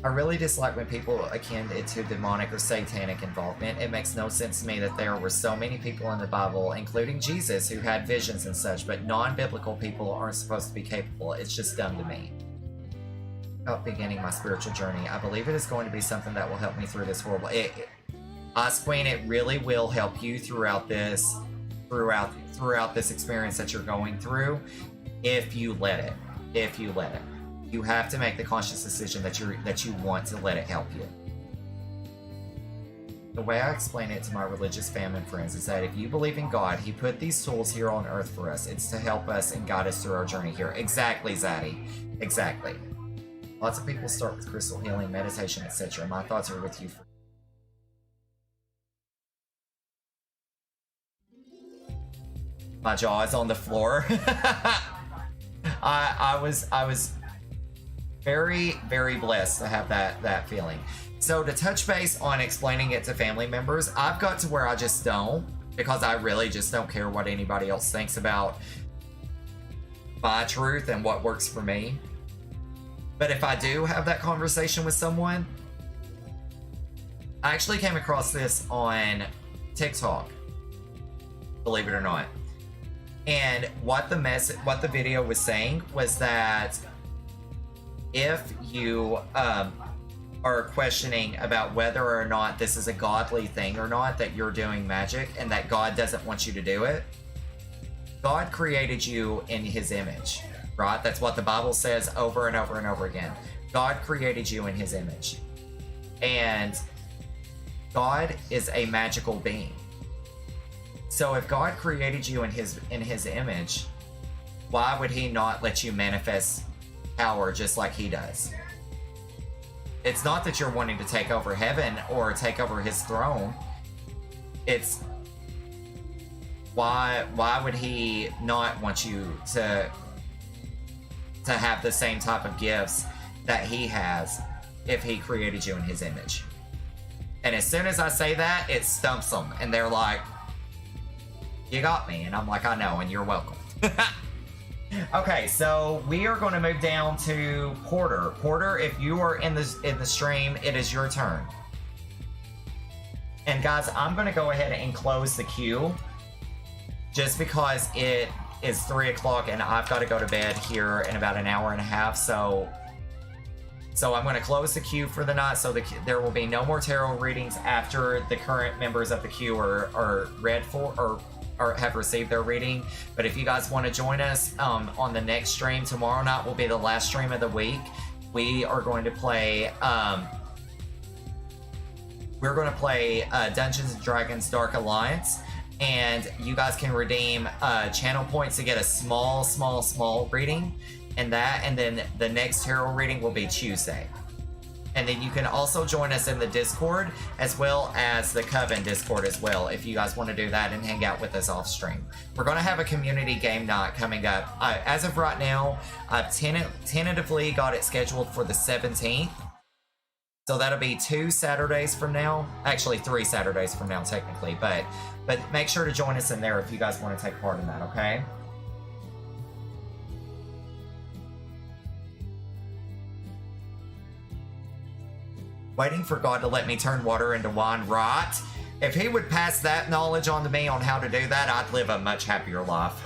I really dislike when people akin it to demonic or satanic involvement. It makes no sense to me that there were so many people in the Bible, including Jesus, who had visions and such, but non-biblical people aren't supposed to be capable. It's just dumb to me. About beginning my spiritual journey, I believe it is going to be something that will help me through this horrible... Ice Queen, it really will help you throughout this experience that you're going through, if you let it. If you let it. You have to make the conscious decision that you want to let it help you. The way I explain it to my religious family and friends is that if you believe in God, He put these tools here on earth for us. It's to help us and guide us through our journey here. Exactly, Zaddy. Exactly. Lots of people start with crystal healing, meditation, etc. My thoughts are with you. My jaw is on the floor. I was very, very blessed to have that feeling. So to touch base on explaining it to family members, I've got to where I just don't, because I really just don't care what anybody else thinks about my truth and what works for me. But if I do have that conversation with someone, I actually came across this on TikTok, believe it or not. And what the video was saying was that if you are questioning about whether or not this is a godly thing or not, that you're doing magic and that God doesn't want you to do it, God created you in his image, right? That's what the Bible says over and over and over again. God created you in his image. And God is a magical being. So if God created you in his image, why would he not let you manifest power just like he does? It's not that you're wanting to take over heaven or take over his throne. It's why would he not want you to have the same type of gifts that he has if he created you in his image? And as soon as I say that, it stumps them, and they're like, you got me. And I'm like, I know, and you're welcome. Okay, so we are going to move down to Porter. Porter, if you are in the stream, it is your turn. And guys, I'm going to go ahead and close the queue just because it is 3 o'clock and I've got to go to bed here in about an hour and a half. So I'm going to close the queue for the night, so there will be no more tarot readings after the current members of the queue are read for or have received their reading. But if you guys want to join us on the next stream, tomorrow night will be the last stream of the week. We are going to play Dungeons & Dragons Dark Alliance, and you guys can redeem channel points to get a small reading, and then the next tarot reading will be Tuesday. And then you can also join us in the Discord, as well as the Coven Discord as well, if you guys want to do that and hang out with us off stream. We're going to have a community game night coming up. As of right now, I've tentatively got it scheduled for the 17th. So that'll be 2 Saturdays from now. Actually, 3 Saturdays from now, technically. But make sure to join us in there if you guys want to take part in that, okay? Waiting for God to let me turn water into wine, right? If he would pass that knowledge on to me on how to do that, I'd live a much happier life.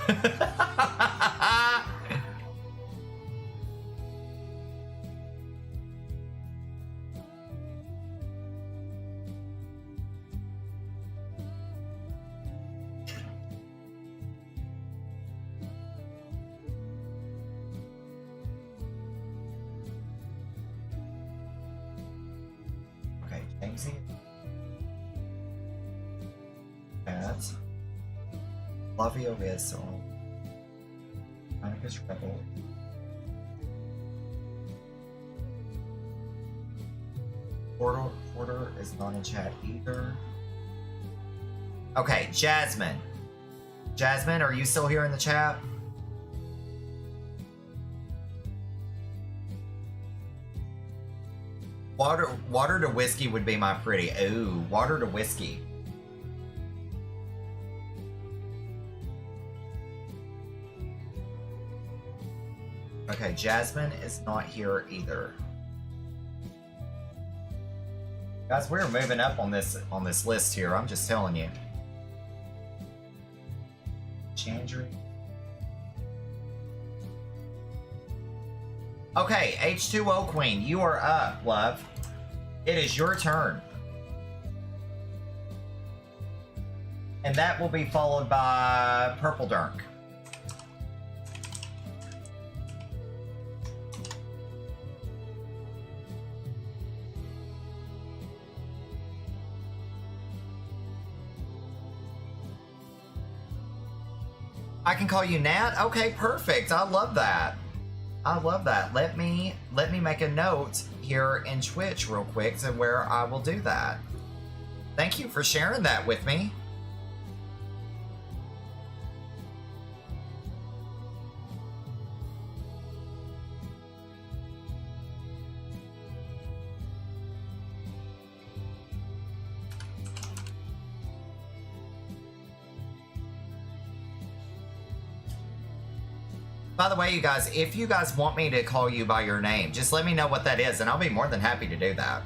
At Flavio Veso, Monica's Rebel. Porter is not in chat either. Okay, Jasmine. Jasmine, are you still here in the chat? Water to whiskey would be my pretty. Ooh, water to whiskey. Okay, Jasmine is not here either. Guys, we're moving up on this list here. I'm just telling you. Chandra. Okay, H2O Queen, you are up, love. It is your turn. And that will be followed by Purple Dirk. I can call you Nat? Okay, perfect. I love that. I love that. Let me make a note here in Twitch real quick to where I will do that. Thank you for sharing that with me. By the way, you guys, if you guys want me to call you by your name, just let me know what that is, and I'll be more than happy to do that.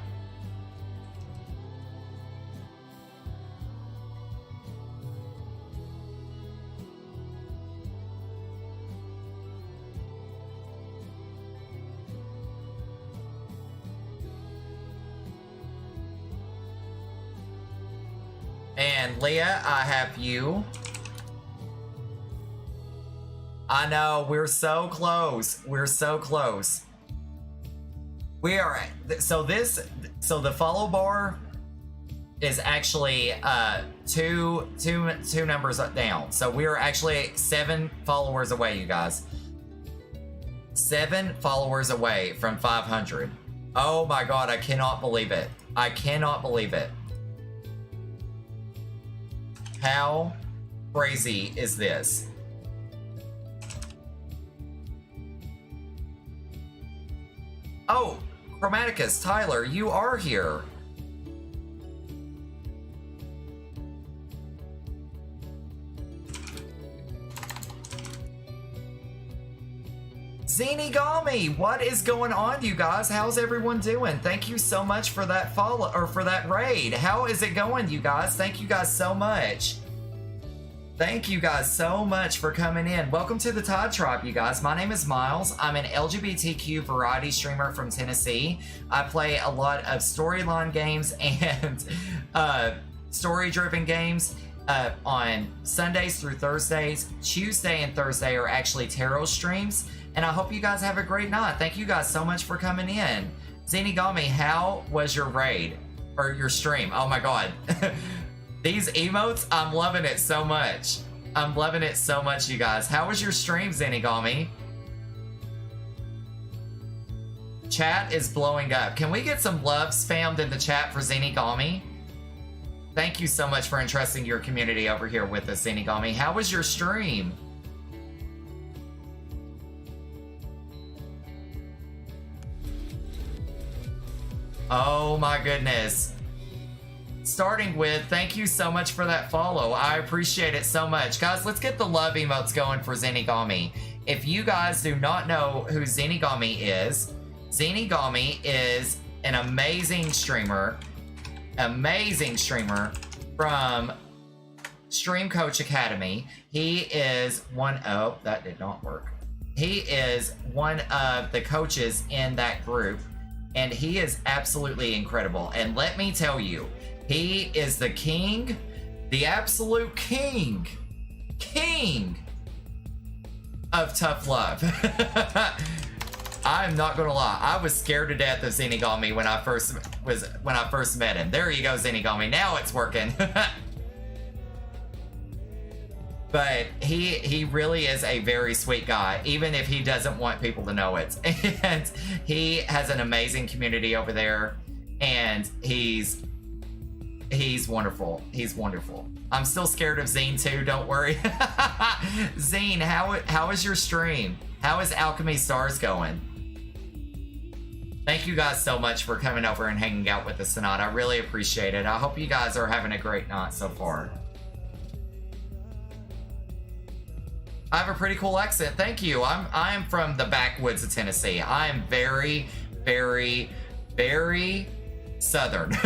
And Leah, I have you. I know, we're so close. We're so close. We are so the follow bar is actually two numbers down. So we are actually 7 followers away, you guys. 7 followers away from 500. Oh my god, I cannot believe it. I cannot believe it. How crazy is this? Oh, Chromaticus, Tyler, you are here. Zenigami, what is going on, you guys? How's everyone doing? Thank you so much for that follow or for that raid. How is it going, you guys? Thank you guys so much. Thank you guys so much for coming in. Welcome to the Todd Tribe, you guys. My name is Miles. I'm an LGBTQ variety streamer from Tennessee. I play a lot of storyline games and story-driven games on Sundays through Thursdays. Tuesday and Thursday are actually tarot streams. And I hope you guys have a great night. Thank you guys so much for coming in. Zenigami, how was your raid? Or your stream? Oh my god. These emotes, I'm loving it so much. I'm loving it so much, you guys. How was your stream, Zenigami? Chat is blowing up. Can we get some love spammed in the chat for Zenigami? Thank you so much for entrusting your community over here with us, Zenigami. How was your stream? Oh my goodness. Starting with, thank you so much for that follow. I appreciate it so much. Guys, let's get the love emotes going for Zenigami. If you guys do not know who Zenigami is an amazing streamer from Stream Coach Academy. He is oh, that did not work. He is one of the coaches in that group. And he is absolutely incredible. And let me tell you, he is the king, the absolute king of tough love. I'm not gonna lie, I was scared to death of Zenigami when I first met him. There you go, Zenigami. Now it's working. But he really is a very sweet guy, even if he doesn't want people to know it. And he has an amazing community over there, and he's wonderful. He's wonderful. I'm still scared of Zine too, don't worry. Zine, how is your stream? How is Alchemy Stars going? Thank you guys so much for coming over and hanging out with us tonight. I really appreciate it. I hope you guys are having a great night so far. I have a pretty cool accent. Thank you. I am from the backwoods of Tennessee. I am very, very, very southern.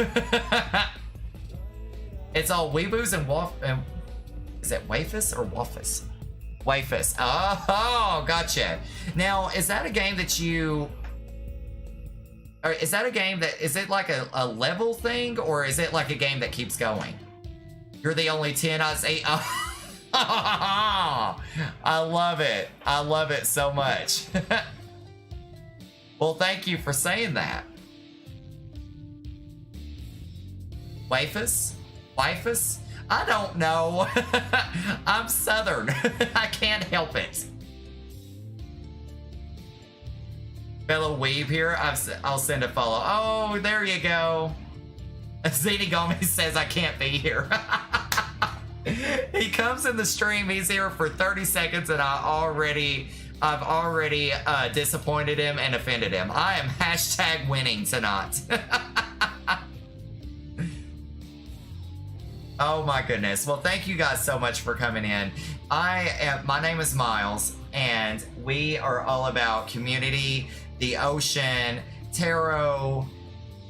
It's all weeboos and is it wafus or wafus? Wafus. Oh, gotcha. Now, is that a game that you... Or is that a game that... Is it like a level thing, or is it like a game that keeps going? You're the only 10 out of 8... Oh. I love it. I love it so much. Well, thank you for saying that. Wafus? Wifus? I don't know. I'm Southern. I can't help it. Fellow weeb here. I'll send a follow. Oh, there you go. Zenigami says I can't be here. He comes in the stream, he's here for 30 seconds, and I've already disappointed him and offended him. I am hashtag winning tonight. Oh my goodness. Well, thank you guys so much for coming in. My name is Miles, and we are all about community, the ocean, tarot,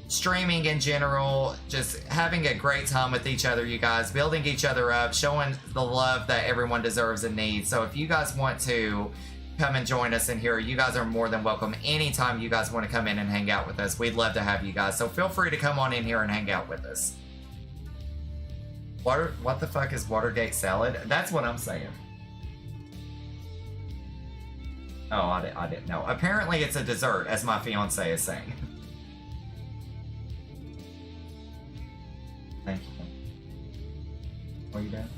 streaming in general, just having a great time with each other, you guys, building each other up, showing the love that everyone deserves and needs. So if you guys want to come and join us in here, you guys are more than welcome. Anytime you guys want to come in and hang out with us, we'd love to have you guys. So feel free to come on in here and hang out with us. What the fuck is Watergate salad? That's what I'm saying. Oh, I didn't know. Apparently it's a dessert, as my fiance is saying. Thank you. What are you doing?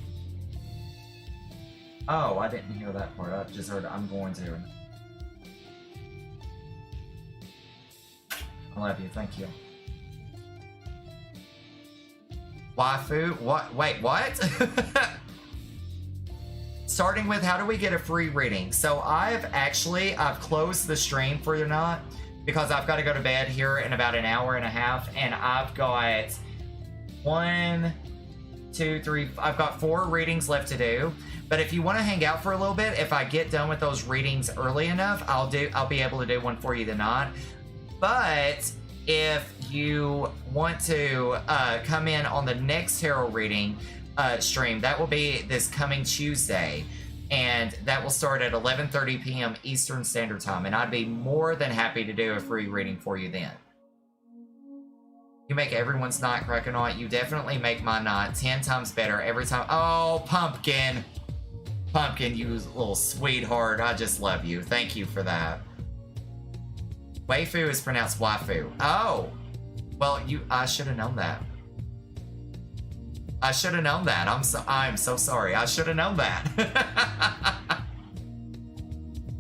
Oh, I didn't hear that part. I just heard I'm going to. I love you. Thank you. Waifu? What? Wait, what? Starting with how do we get a free reading? So I've closed the stream for you not because I've got to go to bed here in about an hour and a half, and I've got 1, 2, 3, I've got 4 readings left to do. But if you want to hang out for a little bit, if I get done with those readings early enough, I'll be able to do one for you tonight. But if you want to come in on the next tarot reading stream, that will be this coming Tuesday, and that will start at 11:30 p.m. Eastern Standard Time, and I'd be more than happy to do a free reading for you then. You make everyone's night, Krakenite. You definitely make my night 10 times better every time. Oh, Pumpkin. Pumpkin, you little sweetheart. I just love you. Thank you for that. Waifu is pronounced waifu. Oh. Well, I should have known that. I should have known that. I'm so sorry. I should have known that.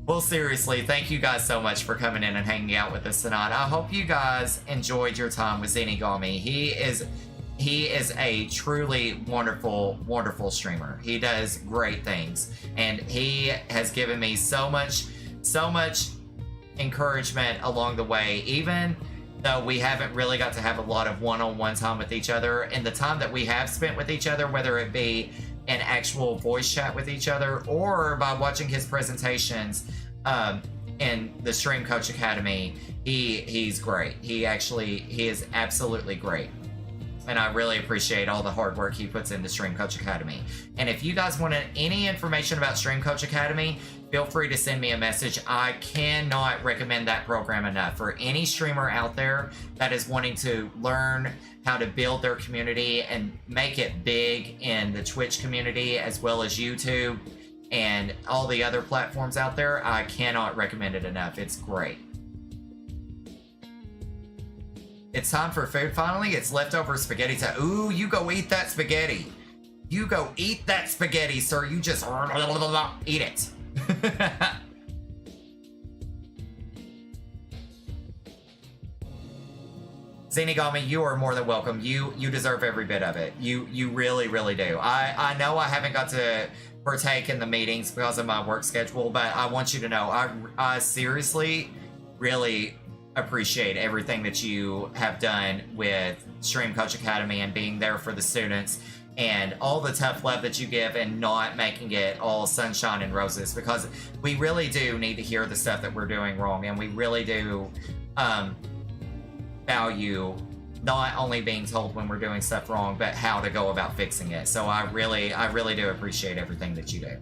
Well, seriously, thank you guys so much for coming in and hanging out with us tonight. I hope you guys enjoyed your time with Zenigami. He is a truly wonderful, wonderful streamer. He does great things, and he has given me so much encouragement along the way, even though we haven't really got to have a lot of one-on-one time with each other. And the time that we have spent with each other, whether it be an actual voice chat with each other or by watching his presentations in the Stream Coach Academy, he's great. He is absolutely great. And I really appreciate all the hard work he puts into Stream Coach Academy. And if you guys want any information about Stream Coach Academy, feel free to send me a message. I cannot recommend that program enough for any streamer out there that is wanting to learn how to build their community and make it big in the Twitch community as well as YouTube and all the other platforms out there. I cannot recommend it enough. It's great. It's time for food finally. It's leftover spaghetti time. Ooh, you go eat that spaghetti. You go eat that spaghetti, sir. You just eat it. Zenigami, you are more than welcome. You deserve every bit of it. You really, really do. I know I haven't got to partake in the meetings because of my work schedule, but I want you to know I seriously really appreciate everything that you have done with Stream Coach Academy and being there for the students and all the tough love that you give and not making it all sunshine and roses, because we really do need to hear the stuff that we're doing wrong, and we really do value not only being told when we're doing stuff wrong, but how to go about fixing it. So I really do appreciate everything that you do.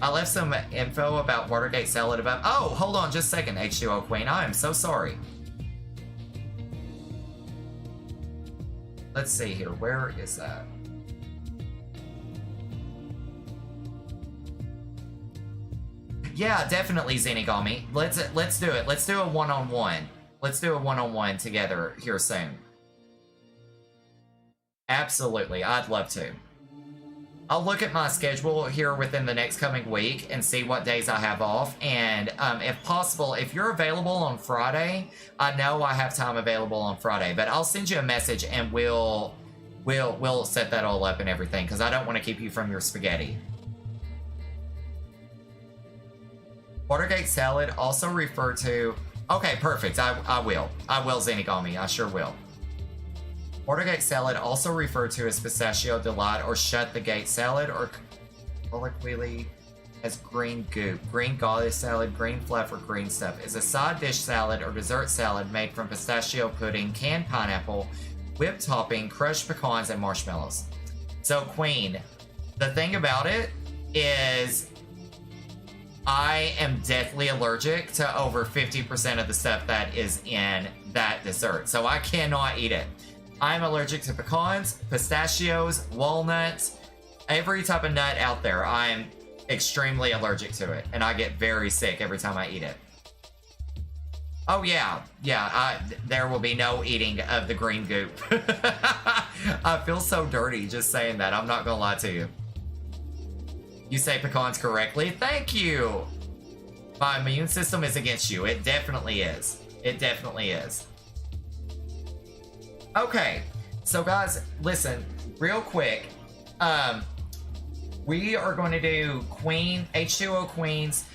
I left some info about Watergate salad above. Oh, hold on just a second, H2O Queen. I am so sorry. Let's see here. Where is that? Yeah, definitely, Zenigami. Let's do it. Let's do a one-on-one. Let's do a one-on-one together here soon. Absolutely, I'd love to. I'll look at my schedule here within the next coming week and see what days I have off. And if possible, if you're available on Friday, I know I have time available on Friday, but I'll send you a message and we'll set that all up and everything, because I don't want to keep you from your spaghetti. Watergate salad, also referred to... Okay, perfect. I will. I will, Zenigami. I sure will. Watergate salad, also referred to as pistachio delight or shut the gate salad, or colloquially as green goop, green garlic salad, green fluff, or green stuff, is a side dish salad or dessert salad made from pistachio pudding, canned pineapple, whipped topping, crushed pecans, and marshmallows. So, Queen, the thing about it is I am deathly allergic to over 50% of the stuff that is in that dessert, so I cannot eat it. I'm allergic to pecans, pistachios, walnuts, every type of nut out there. I'm extremely allergic to it, and I get very sick every time I eat it. Oh yeah, there will be no eating of the green goop. I feel so dirty just saying that. I'm not gonna lie to you. You say pecans correctly. Thank you. My immune system is against you. It definitely is. It definitely is. Okay, so guys, listen, real quick. We are going to do Queen H2O Queen's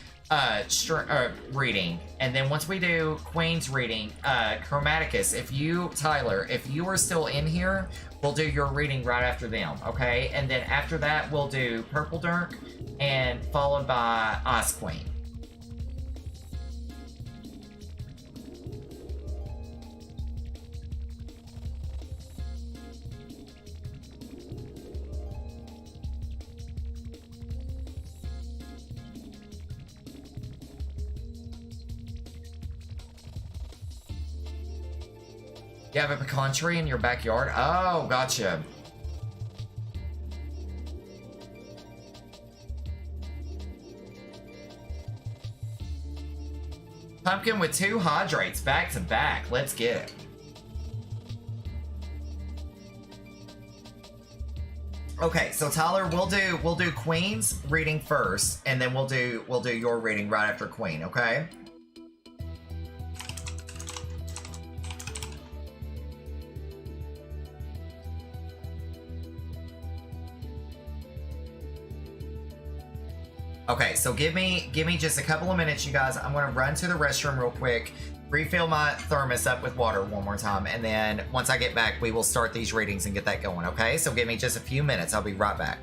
reading, and then once we do Queen's reading, Chromaticus, Tyler, if you are still in here, we'll do your reading right after them, okay? And then after that, we'll do Purple Dirk, and followed by Ice Queen. You have a pecan tree in your backyard? Oh, gotcha. Pumpkin with 2 hydrates back to back. Let's get it. Okay, so Tyler, we'll do Queen's reading first, and then we'll do your reading right after Queen, okay? Okay, so give me just a couple of minutes, you guys. I'm gonna run to the restroom real quick, refill my thermos up with water one more time, and then once I get back, we will start these readings and get that going, okay? So give me just a few minutes. I'll be right back.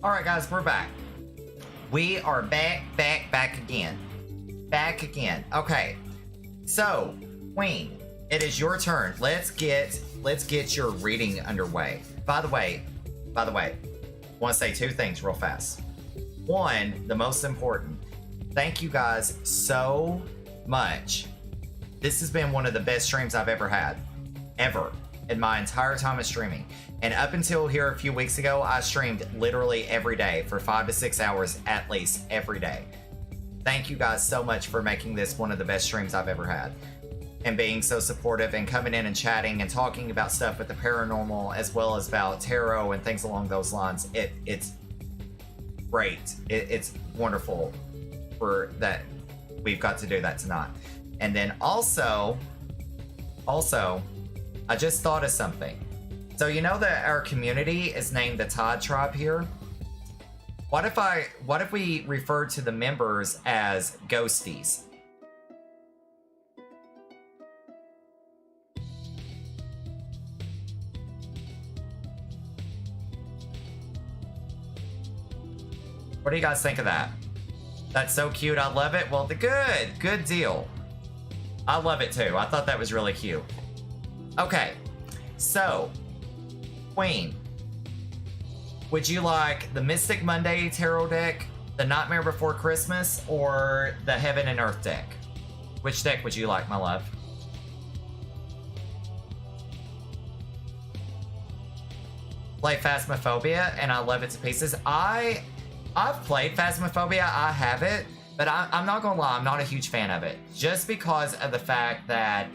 Alright guys, we're back. We are back again. Back again. Okay. So, Queen, it is your turn. Let's get your reading underway. By the way, I want to say two things real fast. One, the most important. Thank you guys so much. This has been one of the best streams I've ever had. Ever. In my entire time of streaming. And up until here a few weeks ago, I streamed literally every day for 5 to 6 hours at least every day. Thank you guys so much for making this one of the best streams I've ever had. And being so supportive and coming in and chatting and talking about stuff with the paranormal as well as about tarot and things along those lines. It's great. It's wonderful for that we've got to do that tonight. And then also, I just thought of something. So you know that our community is named the Todd Tribe here? What if we refer to the members as ghosties? What do you guys think of that? That's so cute. I love it. Well, good deal. I love it too. I thought that was really cute. Okay, so Queen, would you like the Mystic Monday Tarot deck, the Nightmare Before Christmas, or the Heaven and Earth deck? Which deck would you like, my love? Play Phasmophobia, and I love it to pieces. I've played Phasmophobia, I have it, but I'm not gonna lie, I'm not a huge fan of it. Just because of the fact that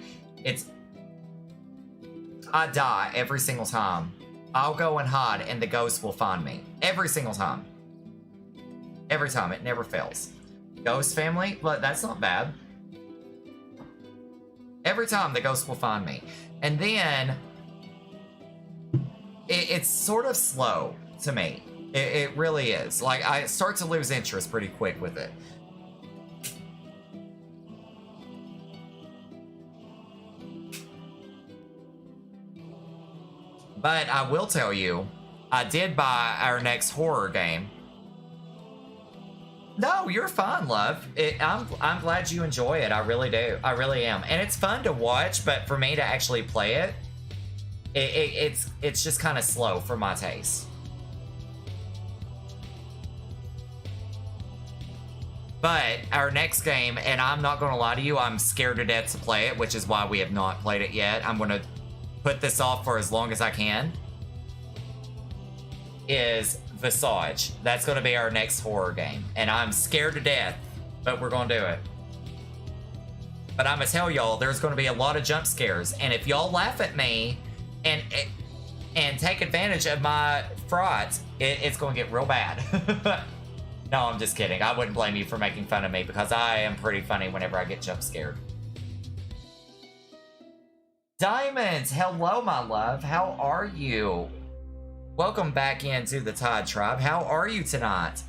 I die every single time. I'll go and hide and the ghost will find me. Every single time. Every time, it never fails. Ghost family, well, that's not bad. Every time the ghost will find me. And then, it's sort of slow to me. It really is. Like, I start to lose interest pretty quick with it. But I will tell you, I did buy our next horror game. No, you're fine, love. I'm glad you enjoy it. I really do. I really am. And it's fun to watch, but for me to actually play it, it's just kind of slow for my taste. But our next game, and I'm not going to lie to you, I'm scared to death to play it, which is why we have not played it yet. I'm going to put this off for as long as I can, is Visage. That's going to be our next horror game. And I'm scared to death, but we're going to do it. But I'm going to tell y'all, there's going to be a lot of jump scares. And if y'all laugh at me and take advantage of my fright, it's going to get real bad. No, I'm just kidding. I wouldn't blame you for making fun of me because I am pretty funny whenever I get jump scared. Diamonds, hello, my love. How are you? Welcome back into the Todd Tribe. How are you tonight?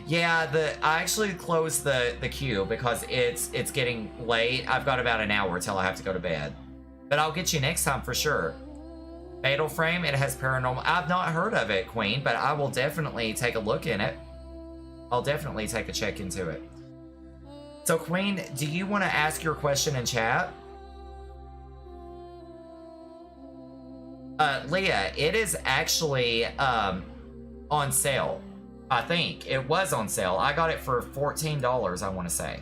Yeah, I actually closed the queue because it's getting late. I've got about an hour till I have to go to bed. But I'll get you next time for sure. Fatal Frame, it has paranormal. I've not heard of it, Queen, but I will definitely take a look in it. I'll definitely take a check into it. So, Queen, do you want to ask your question in chat? Leah, it is actually on sale. I think. It was on sale. I got it for $14, I want to say.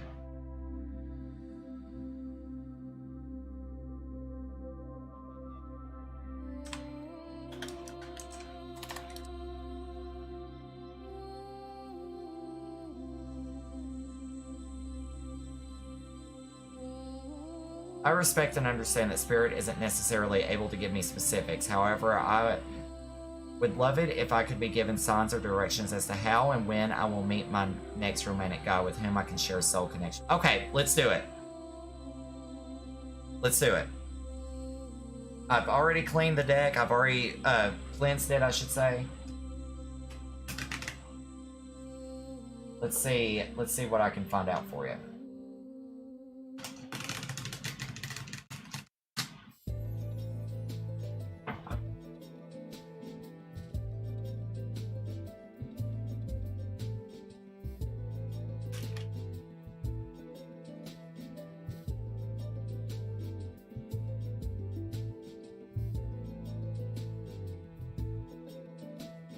I respect and understand that Spirit isn't necessarily able to give me specifics. However, I would love it if I could be given signs or directions as to how and when I will meet my next romantic guy with whom I can share soul connection. Okay, let's do it. Let's do it. I've already cleaned the deck. I've already cleansed it, I should say. Let's see what I can find out for you.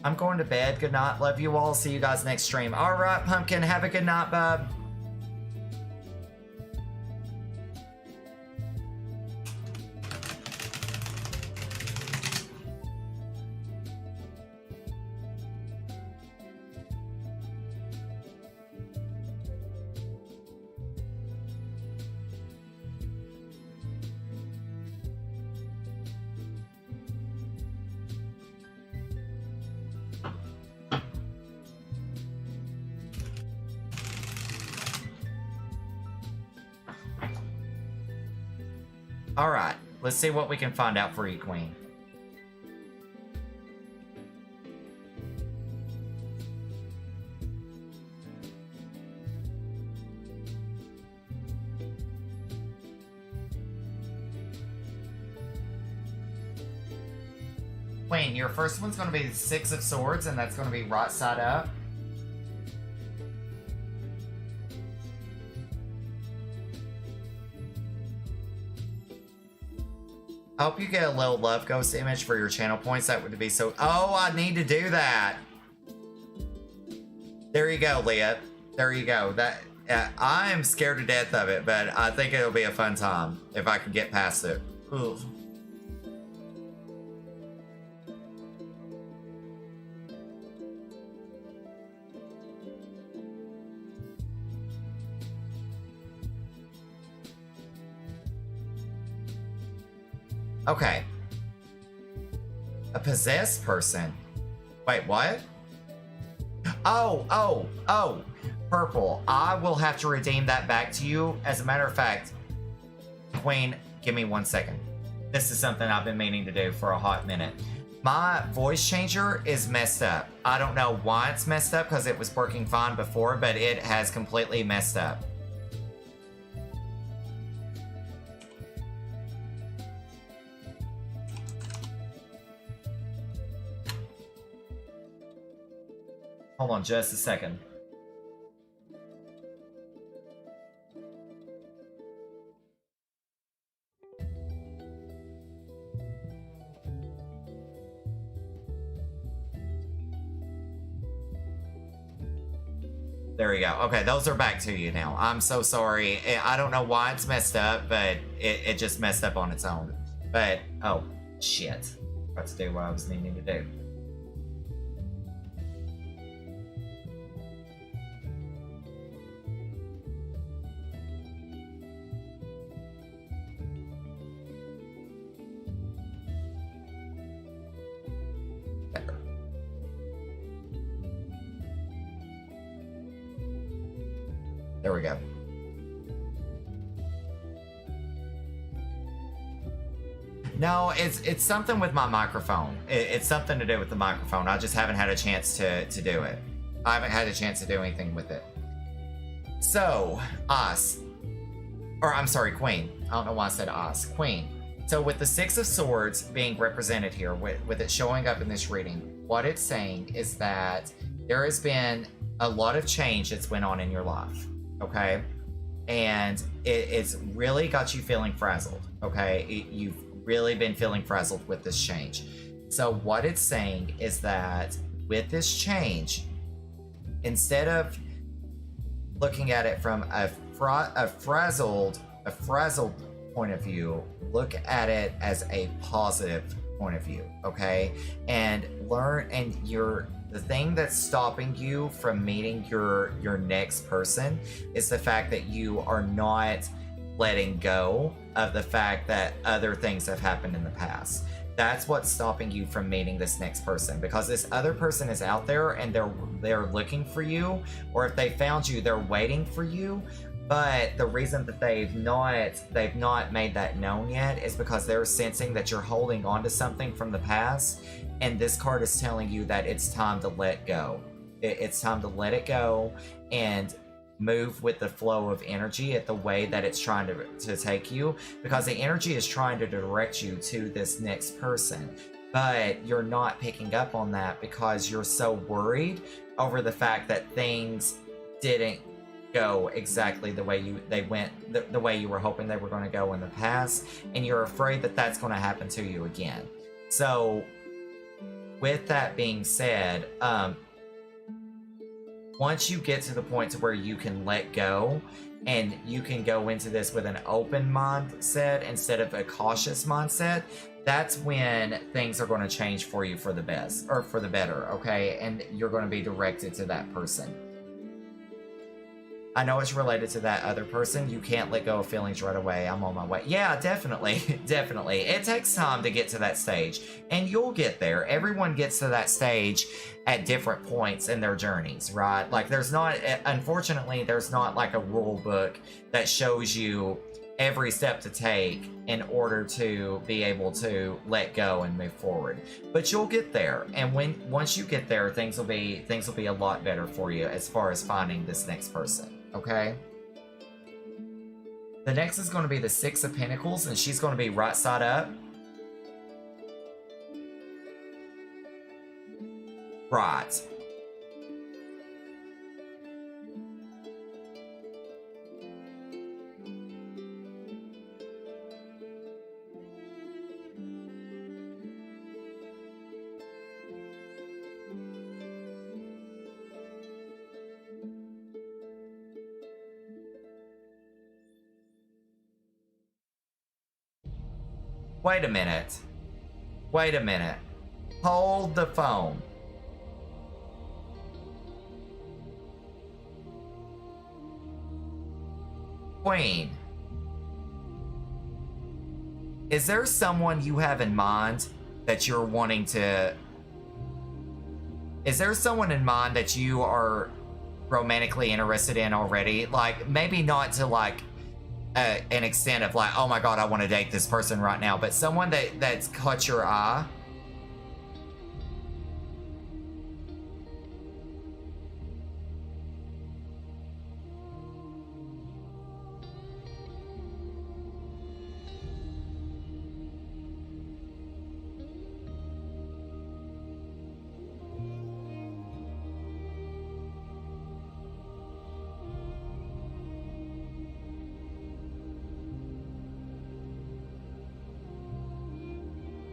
I'm going to bed. Good night. Love you all. See you guys next stream. All right, Pumpkin. Have a good night, bub. All right, let's see what we can find out for you, Queen. Queen, your first one's going to be the Six of Swords, and that's going to be right side up. I hope you get a little love ghost image for your channel points. That would be so... Oh, I need to do that. There you go, Leah. There you go. That I am scared to death of it, but I think it'll be a fun time if I can get past it. Ugh. Okay. A possessed person. Wait, what? Oh. Purple. I will have to redeem that back to you. As a matter of fact, Queen, give me 1 second. This is something I've been meaning to do for a hot minute. My voice changer is messed up. I don't know why it's messed up because it was working fine before, but it has completely messed up. Hold on just a second. There we go. Okay, those are back to you now. I'm so sorry. I don't know why it's messed up, but it just messed up on its own. But, oh, shit. About to do what I was needing to do. There we go. No, it's something with my microphone. It's something to do with the microphone. I just haven't had a chance to do it. I haven't had a chance to do anything with it. So, Queen. I don't know why I said us. Queen. So with the Six of Swords being represented here, with it showing up in this reading, what it's saying is that there has been a lot of change that's went on in your life. Okay, and it's really got you feeling frazzled. Okay, you've really been feeling frazzled with this change. So what it's saying is that with this change, instead of looking at it from a frazzled point of view, look at it as a positive point of view. Okay, and learn. And the thing that's stopping you from meeting your next person is the fact that you are not letting go of the fact that other things have happened in the past. That's what's stopping you from meeting this next person, because this other person is out there and they're looking for you, or if they found you, they're waiting for you. But the reason that they've not made that known yet is because they're sensing that you're holding on to something from the past, and this card is telling you that it's time to let go. It's time to let it go and move with the flow of energy at the way that it's trying to take you, because the energy is trying to direct you to this next person. But you're not picking up on that because you're so worried over the fact that things didn't go exactly the way they went the way you were hoping they were going to go in the past, and you're afraid that that's going to happen to you again. So with that being said, once you get to the point to where you can let go and you can go into this with an open mindset instead of a cautious mindset, that's when things are going to change for you for the best or for the better, okay? And you're going to be directed to that person. I know it's related to that other person. You can't let go of feelings right away. I'm on my way. Yeah, definitely. Definitely. It takes time to get to that stage, and you'll get there. Everyone gets to that stage at different points in their journeys, right? Like there's not, unfortunately, there's not like a rule book that shows you every step to take in order to be able to let go and move forward. But you'll get there, and once you get there, things will be a lot better for you as far as finding this next person. Okay. The next is going to be the Six of Pentacles, and she's going to be right side up. Right. Wait a minute. Wait a minute. Hold the phone. Queen. Is there someone you have in mind that you're wanting to... Is there someone in mind that you are romantically interested in already? Like, maybe not to like an extent of like, oh my god, I want to date this person right now, but someone that's caught your eye.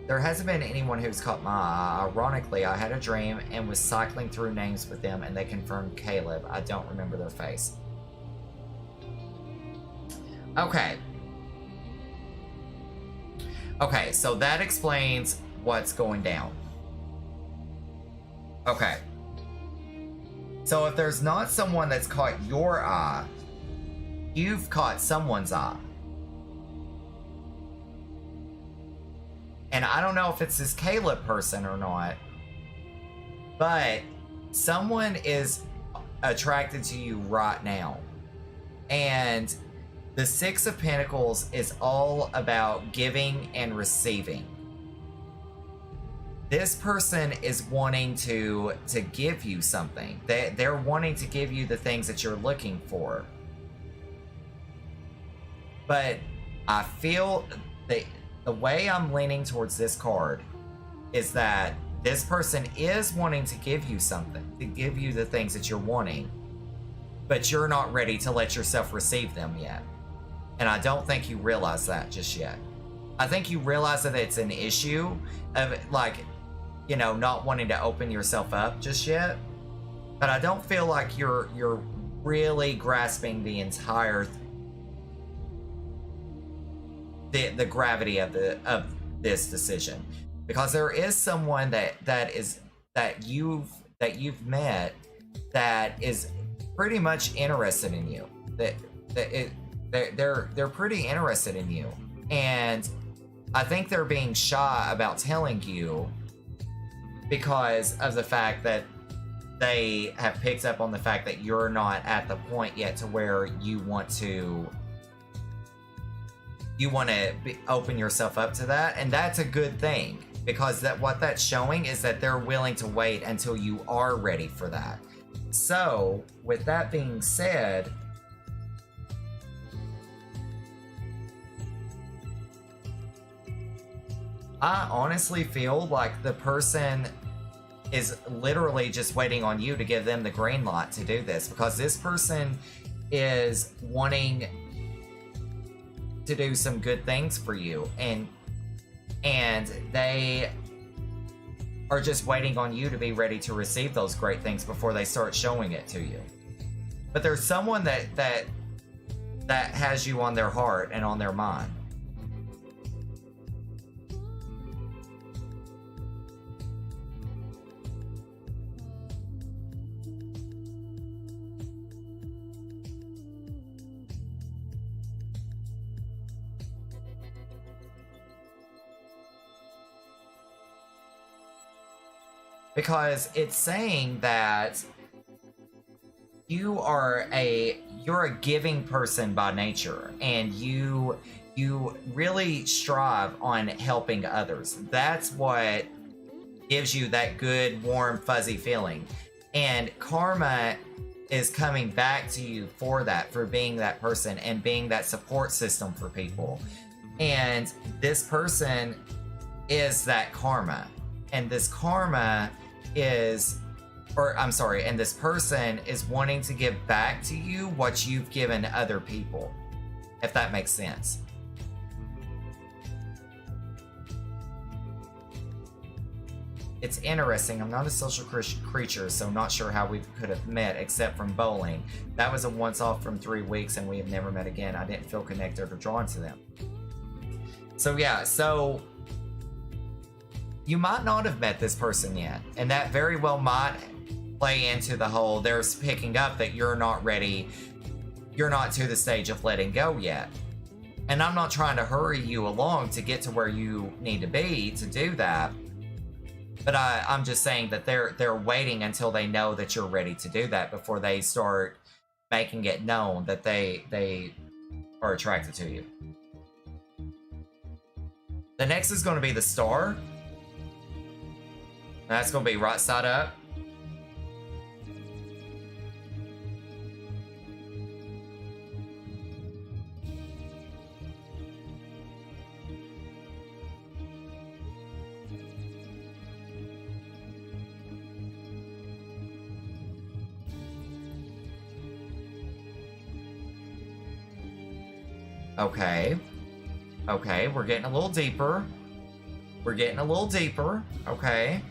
There hasn't been anyone who's caught my eye. Ironically, I had a dream and was cycling through names with them, and they confirmed Caleb. I don't remember their face. Okay. Okay, so that explains what's going down. Okay. So if there's not someone that's caught your eye, you've caught someone's eye. And I don't know if it's this Caleb person or not, but someone is attracted to you right now. And the Six of Pentacles is all about giving and receiving. This person is wanting to give you something. They're wanting to give you the things that you're looking for. But I feel that the way I'm leaning towards this card is that this person is wanting to give you something, to give you the things that you're wanting, but you're not ready to let yourself receive them yet. And I don't think you realize that just yet. I think you realize that it's an issue of, like, you know, not wanting to open yourself up just yet. But I don't feel like you're really grasping the entire the gravity of this decision, because there is someone that you've met that is pretty much interested in you. They're pretty interested in you, and I think they're being shy about telling you because of the fact that they have picked up on the fact that you're not at the point yet to where you want to open yourself up to that. And that's a good thing, because what that's showing is that they're willing to wait until you are ready for that. So with that being said, I honestly feel like the person is literally just waiting on you to give them the green light to do this, because this person is wanting to do some good things for you, and they're are just waiting on you to be ready to receive those great things before they start showing it to you. But there's someone that has you on their heart and on their mind. Because it's saying that you're a giving person by nature, and you really strive on helping others. That's what gives you that good, warm, fuzzy feeling. And karma is coming back to you for that, for being that person and being that support system for people. And this person is that karma. And this karma is, and this person is wanting to give back to you what you've given other people, if that makes sense. It's interesting. I'm not a social creature, so not sure how we could have met except from bowling. That was a once-off from 3 weeks, and we have never met again. I didn't feel connected or drawn to them. So yeah, so you might not have met this person yet, and that very well might play into the whole they're picking up that you're not ready, you're not to the stage of letting go yet. And I'm not trying to hurry you along to get to where you need to be to do that, but I'm just saying that they're waiting until they know that you're ready to do that before they start making it known that they are attracted to you. The next is going to be the Star. That's going to be right side up. Okay. Okay, we're getting a little deeper. We're getting a little deeper. Okay.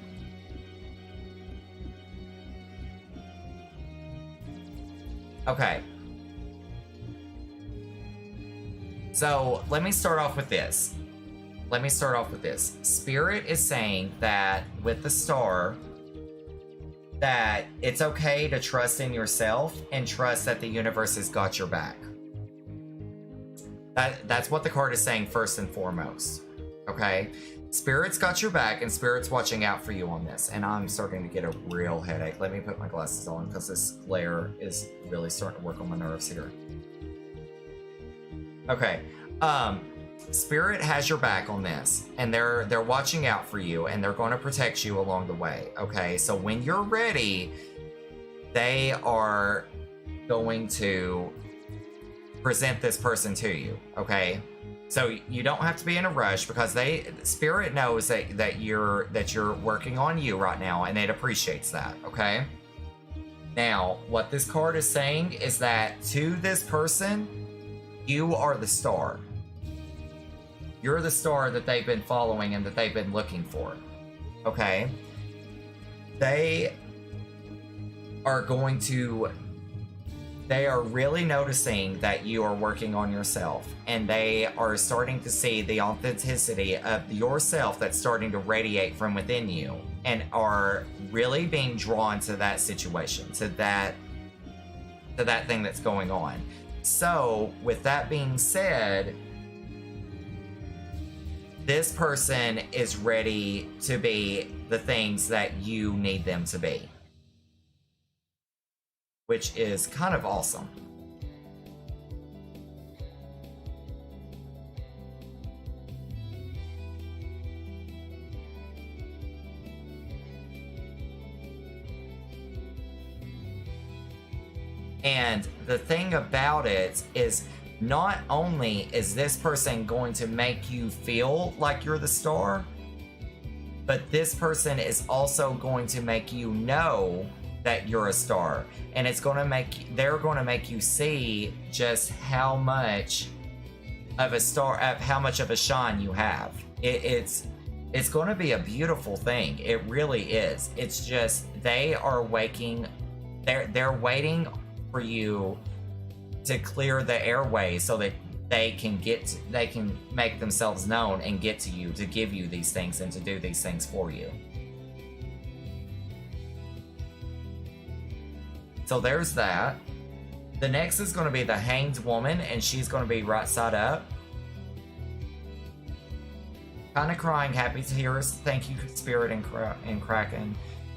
Okay. So, let me start off with this. Spirit is saying that with the Star, that it's okay to trust in yourself and trust that the universe has got your back. That's what the card is saying first and foremost. Okay? Spirit's got your back, and Spirit's watching out for you on this. And I'm starting to get a real headache. Let me put my glasses on because this glare is really starting to work on my nerves here. Okay. Spirit has your back on this, and they're watching out for you, and they're going to protect you along the way. Okay? So when you're ready, they are going to present this person to you. Okay? So you don't have to be in a rush because Spirit knows that you're working on you right now, and it appreciates that. Okay. Now, what this card is saying is that to this person, you are the star. You're the star that they've been following and that they've been looking for. Okay. They are really noticing that you are working on yourself, and they are starting to see the authenticity of yourself that's starting to radiate from within you, and are really being drawn to that situation, to that thing that's going on. So, with that being said, this person is ready to be the things that you need them to be, which is kind of awesome. And the thing about it is, not only is this person going to make you feel like you're the star, but this person is also going to make you know that you're a star, and they're going to make you see just how much of a star, how much of a shine you have. It's It's going to be a beautiful thing. It really is. It's just they are waking. They're waiting for you to clear the airways so that they can make themselves known and get to you to give you these things and to do these things for you. So there's that. The next is going to be the Hanged Woman, and she's going to be right side up. Kind of crying, happy to hear us. Thank you, Spirit and Kraken.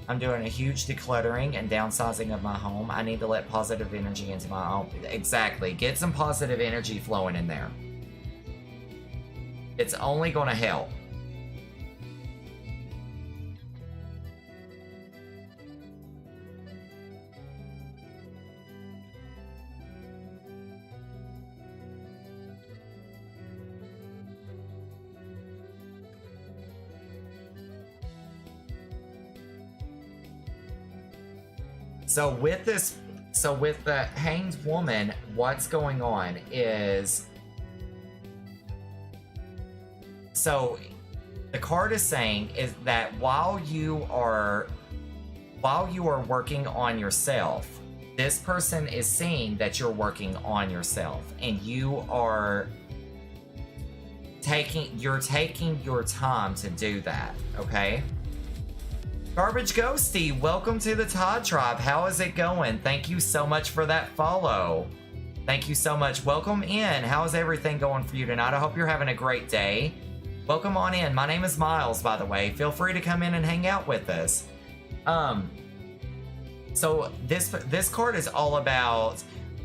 I'm doing a huge decluttering and downsizing of my home. I need to let positive energy into my home. Exactly. Get some positive energy flowing in there. It's only going to help. So with the Hanged Woman, what's going on is, so the card is saying is that while you are working on yourself, this person is seeing that you're working on yourself, and you're taking your time to do that, okay? Garbage Ghosty, welcome to the Todd Tribe. How is it going? Thank you so much for that follow. Thank you so much. Welcome in. How's everything going for you tonight? I hope you're having a great day. Welcome on in. My name is Miles, by the way. Feel free to come in and hang out with us. So this card is all about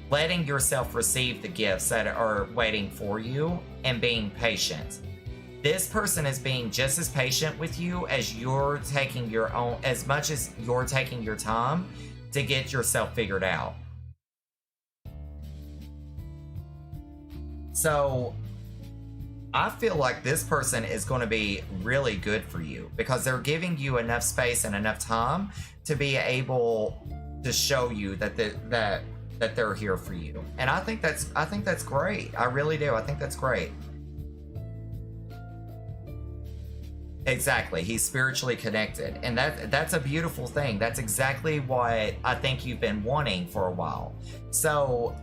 letting yourself receive the gifts that are waiting for you and being patient. This person is being just as patient with you as you're taking your own, as much as you're taking your time to get yourself figured out. So I feel like this person is going to be really good for you because they're giving you enough space and enough time to be able to show you that they're here for you. And I think that's great. I really do. I think that's great. Exactly. He's spiritually connected. And that's a beautiful thing. That's exactly what I think you've been wanting for a while. So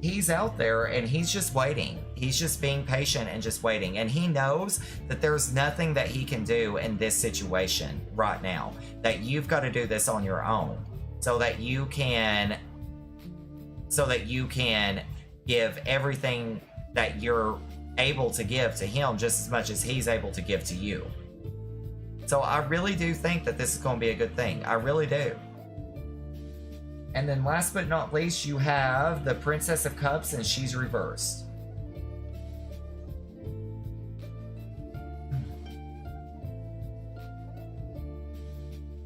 he's out there and he's just waiting. He's just being patient and just waiting. And he knows that there's nothing that he can do in this situation right now. That you've got to do this on your own. So that you can give everything that you're able to give to him just as much as he's able to give to you. So I really do think that this is going to be a good thing. I really do. And then last but not least, you have the Princess of Cups, and she's reversed.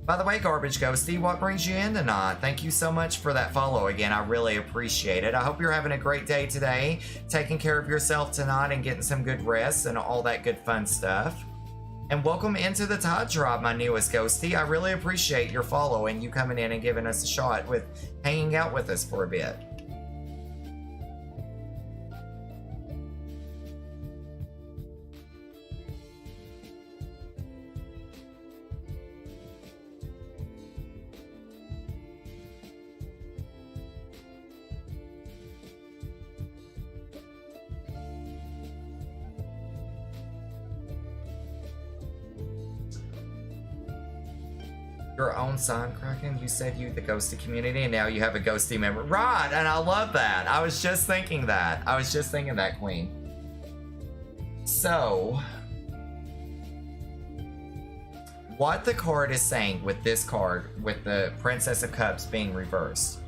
By the way, Garbage Ghosty, what brings you in tonight? Thank you so much for that follow again. I really appreciate it. I hope you're having a great day today, taking care of yourself tonight and getting some good rest and all that good fun stuff. And welcome into the Todd Tribe, my newest Ghosty. I really appreciate your follow and you coming in and giving us a shot with hanging out with us for a bit. Your own sign, Kraken? You said you the ghosty community and now you have a ghosty member. Right, and I love that. I was just thinking that. Queen. So, what the card is saying with this card, with the Princess of Cups being reversed.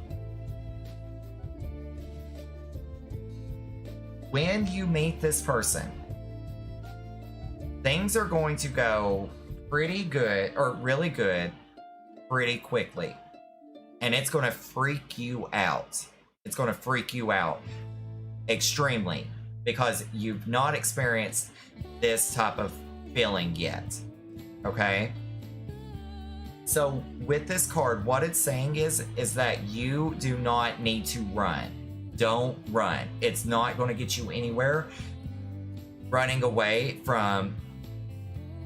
When you meet this person, things are going to go pretty good, or really good, pretty quickly. And it's going to freak you out. It's going to freak you out extremely because you've not experienced this type of feeling yet. Okay? So with this card, what it's saying is that you do not need to run. Don't run. It's not going to get you anywhere. Running away from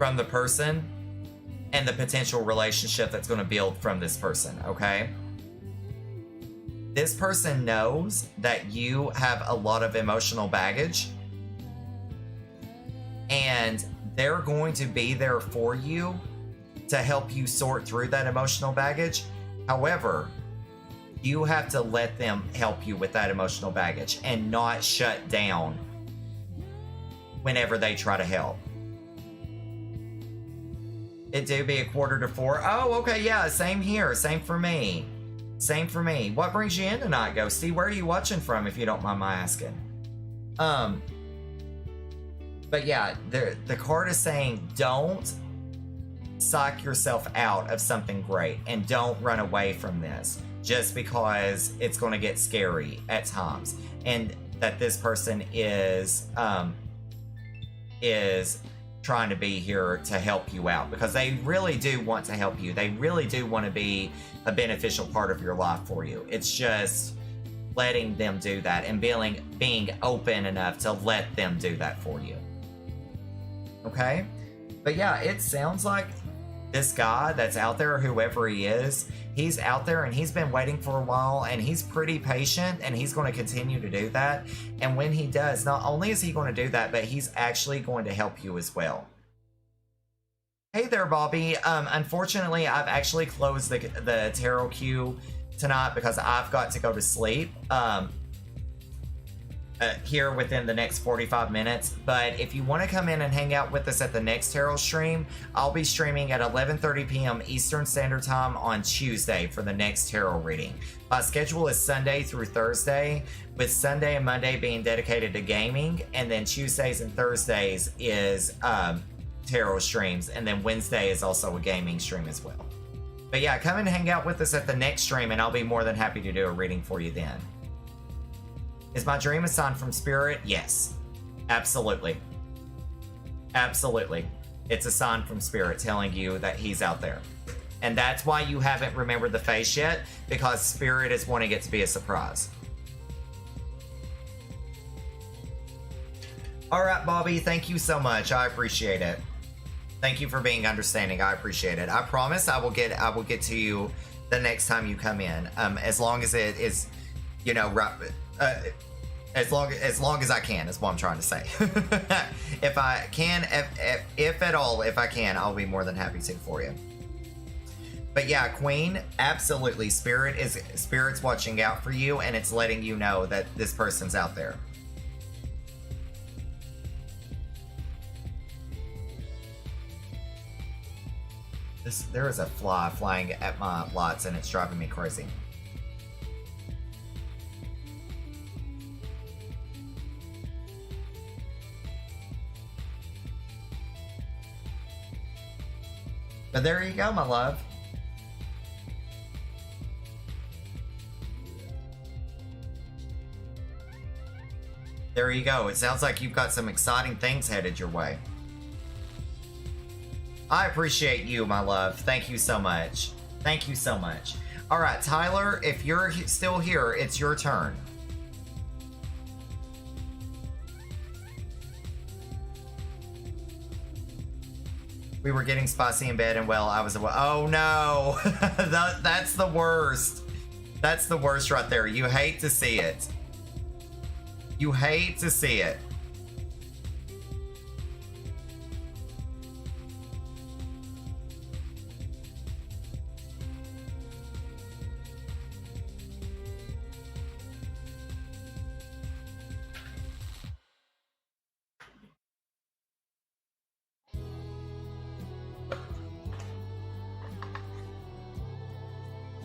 from the person and the potential relationship that's going to build from this person, okay? This person knows that you have a lot of emotional baggage, and they're going to be there for you to help you sort through that emotional baggage. However, you have to let them help you with that emotional baggage and not shut down whenever they try to help. It do be 3:45. Oh, okay, yeah, same here. Same for me. Same for me. What brings you in tonight, Ghosty? Where are you watching from, if you don't mind my asking? But yeah, the card is saying don't psych yourself out of something great and don't run away from this just because it's going to get scary at times, and that this person is trying to be here to help you out because they really do want to help you. They really do want to be a beneficial part of your life for you. It's just letting them do that and being open enough to let them do that for you. Okay? But yeah, it sounds like this guy that's out there, whoever he is, he's out there and he's been waiting for a while, and he's pretty patient, and he's going to continue to do that. And when he does, not only is he going to do that, but he's actually going to help you as well. Hey there, Bobby. Unfortunately, I've actually closed the tarot queue tonight because I've got to go to sleep here within the next 45 minutes. But if you want to come in and hang out with us at the next tarot stream, I'll be streaming at 11:30 p.m. Eastern Standard Time on Tuesday for the next tarot reading. My schedule is Sunday through Thursday, with Sunday and Monday being dedicated to gaming, and then Tuesdays and Thursdays is tarot streams, and then Wednesday is also a gaming stream as well. But yeah, come and hang out with us at the next stream, and I'll be more than happy to do a reading for you then. Is my dream a sign from Spirit? Yes. Absolutely. Absolutely. It's a sign from Spirit telling you that he's out there. And that's why you haven't remembered the face yet, because Spirit is wanting it to be a surprise. All right, Bobby, thank you so much. I appreciate it. Thank you for being understanding. I appreciate it. I promise I will get to you the next time you come in. As long as it is, you know, right. As long as I can is what I'm trying to say. If I can, if at all, if I can, I'll be more than happy to for you. But yeah, Queen, absolutely, Spirit's watching out for you, and it's letting you know that this person's out there. There is a fly flying at my lights, and it's driving me crazy. But there you go, my love. There you go. It sounds like you've got some exciting things headed your way. I appreciate you, my love. Thank you so much. Thank you so much. All right, Tyler, if you're still here, it's your turn. We were getting spicy in bed, and well, I was away. Oh no, that's the worst. That's the worst right there. You hate to see it. You hate to see it.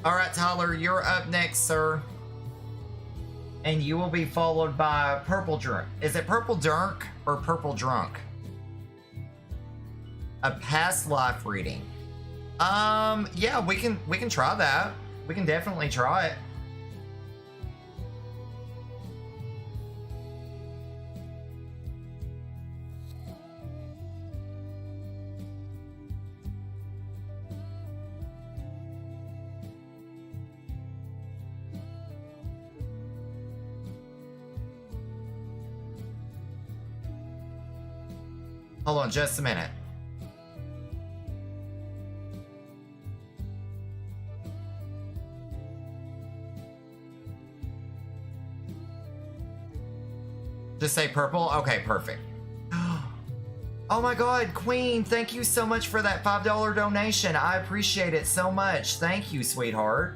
All right, Tyler, you're up next, sir. And you will be followed by Purple Drunk. Is it Purple Drunk or Purple Drunk? A past life reading. Yeah, we can try that. We can definitely try it. Hold on just a minute. Just say purple? Okay, perfect. Oh my god, Queen, thank you so much for that $5 donation. I appreciate it so much. Thank you, sweetheart.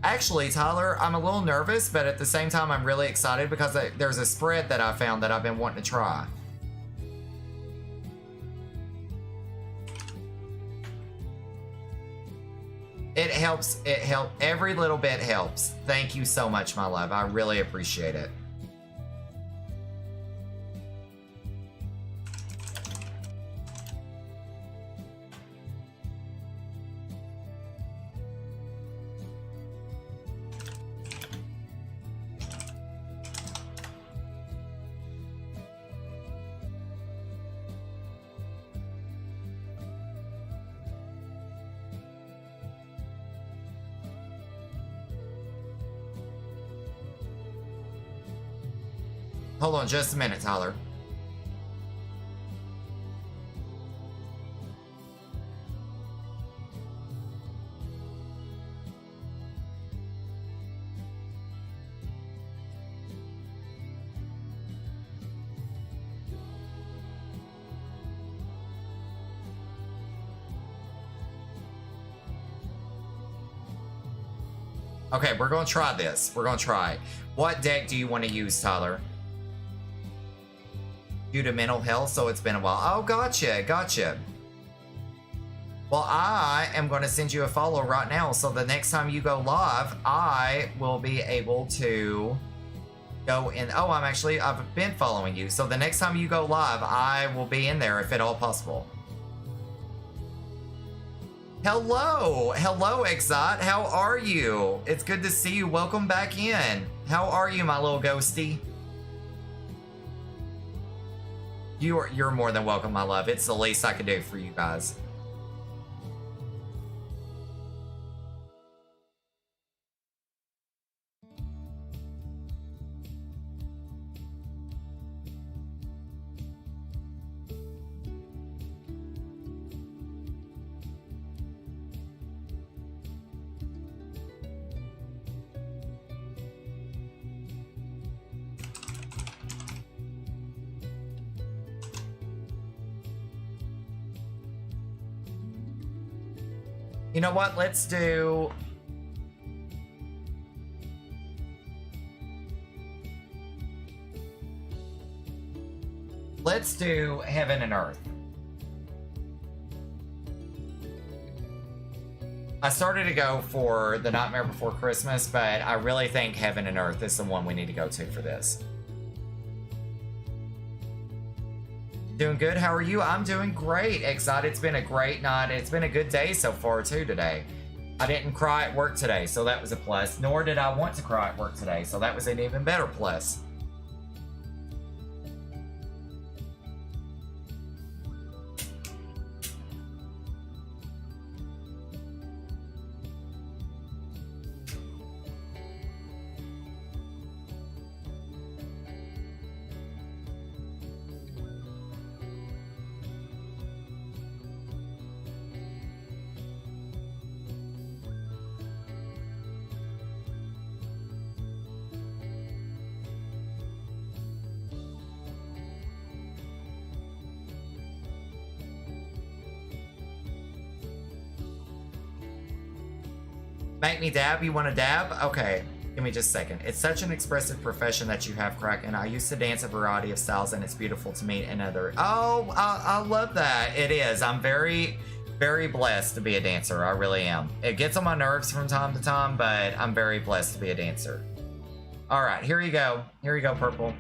Actually, Tyler, I'm a little nervous, but at the same time, I'm really excited because there's a spread that I found that I've been wanting to try. It helps. Every little bit helps. Thank you so much, my love. I really appreciate it. Hold on just a minute, Tyler. Okay, we're gonna try this. We're gonna try. What deck do you want to use, Tyler? Due to mental health, so it's been a while. Oh, gotcha, gotcha. Well, I am going to send you a follow right now, so the next time you go live, I will be able to go in. Oh, I've been following you, so the next time you go live, I will be in there if at all possible. Hello, hello, Exot. How are you? It's good to see you. Welcome back in. How are you, my little ghosty? You're more than welcome, my love. It's the least I could do for you guys. You know what? Let's do... Let's do Heaven and Earth. I started to go for The Nightmare Before Christmas, but I really think Heaven and Earth is the one we need to go to for this. Doing good. How are you? I'm doing great. Excited. It's been a great night. It's been a good day so far too today. I didn't cry at work today, so that was a plus. Nor did I want to cry at work today, so that was an even better plus. Make me dab? You want to dab? Okay, give me just a second. It's such an expressive profession that you have, Kraken. I used to dance a variety of styles, and it's beautiful to meet another. Oh, I love that. It is. I'm very, very blessed to be a dancer. I really am. It gets on my nerves from time to time, but I'm very blessed to be a dancer. All right, here you go. Here you go, Purple.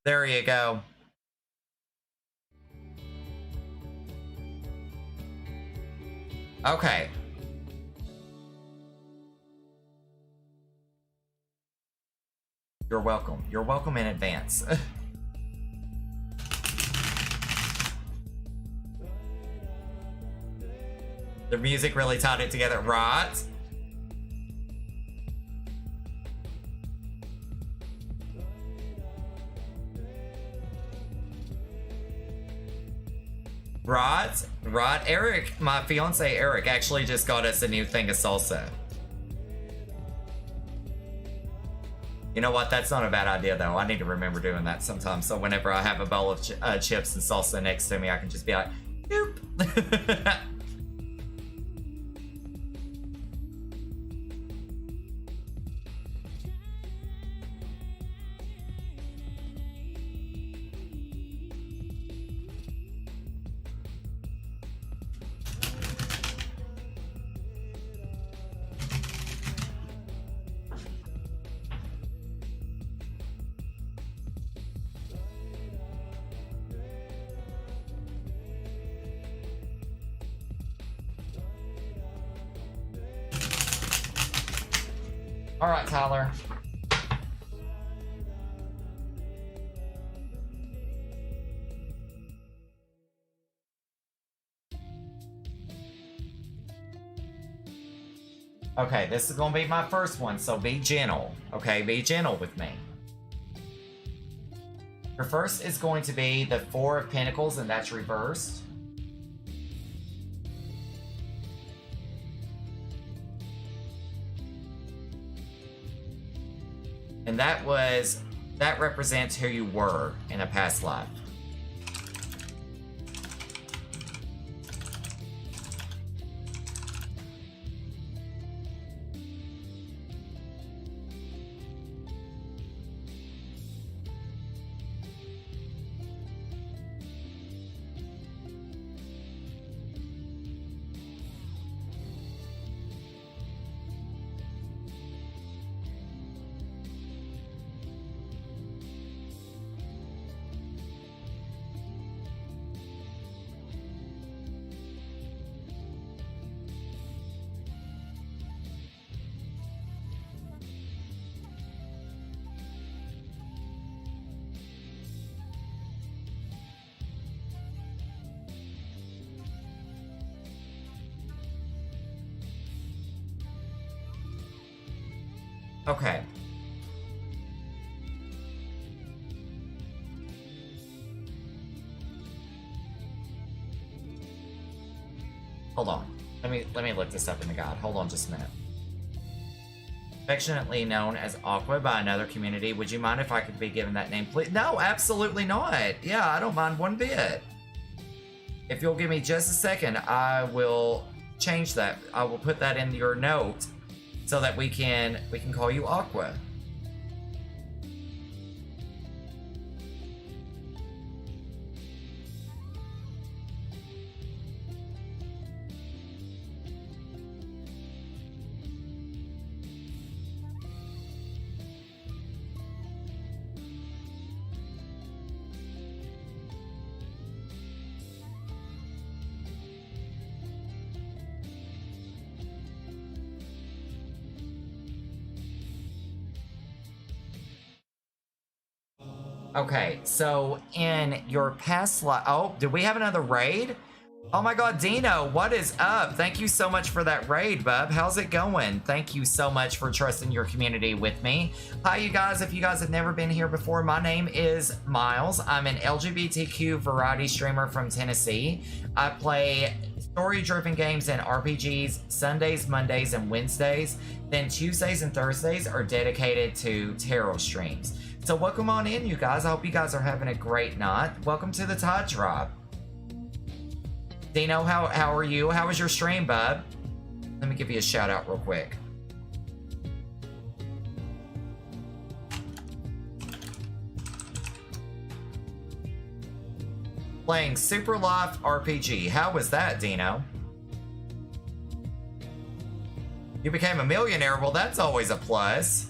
There you go. Okay. You're welcome. You're welcome in advance. The music really tied it together, right? Right, right. Eric, my fiance Eric, actually just got us a new thing of salsa. You know what? That's not a bad idea, though. I need to remember doing that sometime. So whenever I have a bowl of chips and salsa next to me, I can just be like, nope. All right, Tyler. Okay, this is gonna be my first one, so be gentle. Okay, be gentle with me. Your first is going to be the Four of Pentacles, and that's reversed. And that represents who you were in a past life. Okay. Hold on. Let me look this up in the guide. Hold on just a minute. Affectionately known as Aqua by another community. Would you mind if I could be given that name, please? No, absolutely not. Yeah, I don't mind one bit. If you'll give me just a second, I will change that. I will put that in your note so that we can call you Aqua. Okay, so in your past life... Oh, did we have another raid? Oh my god, Dino, what is up? Thank you so much for that raid, bub. How's it going? Thank you so much for trusting your community with me. Hi, you guys. If you guys have never been here before, my name is Miles. I'm an LGBTQ variety streamer from Tennessee. I play story-driven games and RPGs Sundays, Mondays, and Wednesdays. Then Tuesdays and Thursdays are dedicated to tarot streams. So welcome on in, you guys. I hope you guys are having a great night. Welcome to the Tide Tribe. Dino, how are you? How was your stream, bub? Let me give you a shout out real quick. Playing Super Life RPG. How was that, Dino? You became a millionaire. Well, that's always a plus.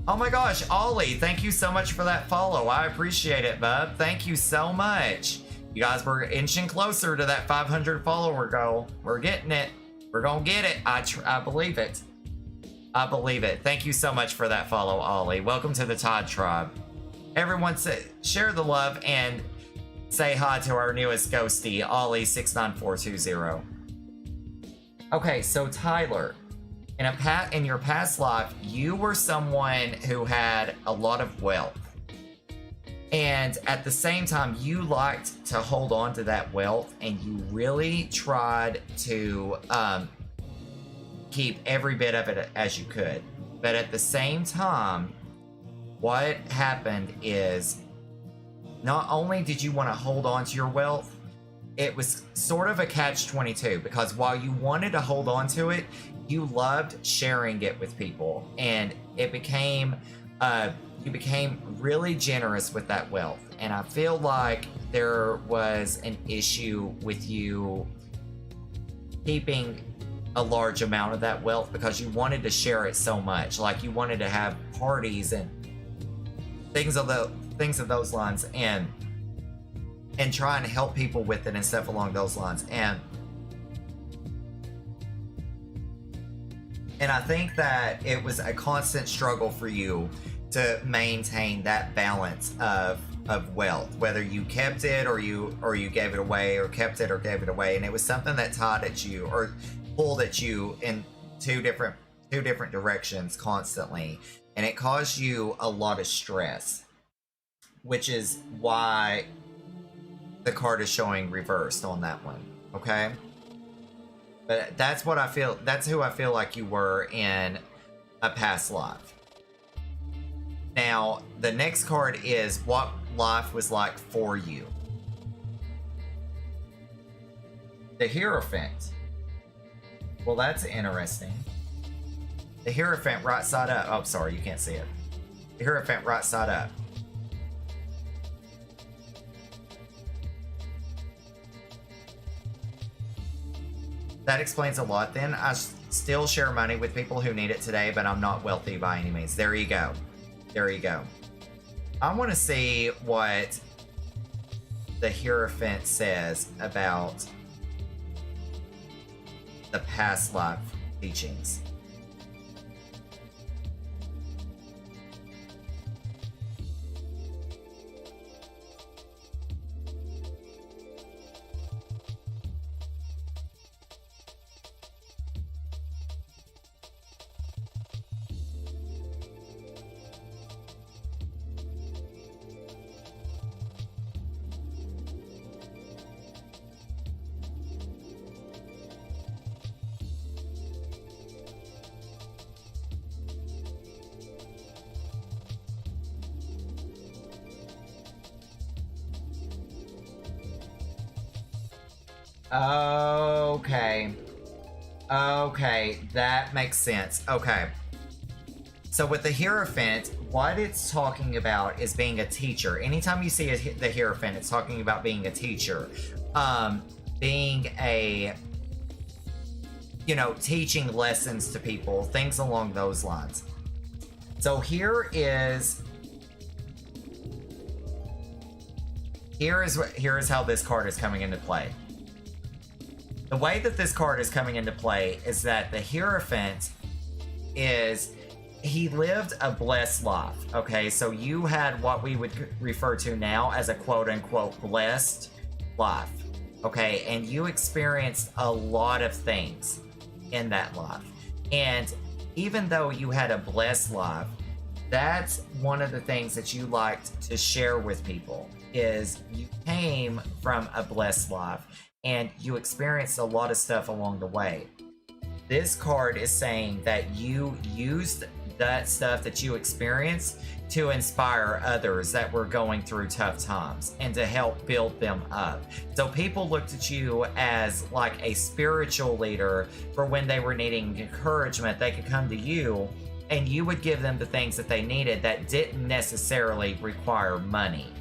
Oh my gosh, Ollie, thank you so much for that follow. I appreciate it, bub. Thank you so much. You guys were inching closer to that 500 follower goal. We're getting it. We're gonna get it. I believe it. I believe it. Thank you so much for that follow, Ollie. Welcome to the Todd Tribe. Everyone share the love and say hi to our newest ghostie, Ollie69420. Okay, so Tyler, In your past life, you were someone who had a lot of wealth. And at the same time, you liked to hold on to that wealth, and you really tried to keep every bit of it as you could. But at the same time, what happened is not only did you want to hold on to your wealth, it was sort of a catch-22, because while you wanted to hold on to it, you loved sharing it with people, and it became you became really generous with that wealth. And I feel like there was an issue with you keeping a large amount of that wealth because you wanted to share it so much. Like, you wanted to have parties and things of those lines, and trying to help people with it and stuff along those lines. And I think that it was a constant struggle for you to maintain that balance of wealth, whether you kept it or you gave it away, or kept it or gave it away. And it was something that tied at you or pulled at you in two different directions constantly, and it caused you a lot of stress, which is why the card is showing reversed on that one. Okay, but that's what I feel. That's who I feel like you were in a past life. Now, the next card is what life was like for you. The Hierophant. Well, that's interesting. The Hierophant right side up. Oh, sorry, you can't see it. The Hierophant right side up. That explains a lot then. I still share money with people who need it today, but I'm not wealthy by any means. There you go. There you go. I want to see what the Hierophant says about the past life teachings. Okay. Okay, that makes sense. Okay. So with the Hierophant, what it's talking about is being a teacher. Anytime you see the Hierophant, it's talking about being a teacher. Being a, teaching lessons to people, things along those lines. So here is how this card is coming into play. The way that this card is coming into play is that the Hierophant he lived a blessed life. Okay, so you had what we would refer to now as a quote-unquote blessed life. Okay, and you experienced a lot of things in that life. And even though you had a blessed life, that's one of the things that you liked to share with people, is you came from a blessed life and you experienced a lot of stuff along the way. This card is saying that you used that stuff that you experienced to inspire others that were going through tough times and to help build them up. So people looked at you as like a spiritual leader for when they were needing encouragement. They could come to you and you would give them the things that they needed that didn't necessarily require money.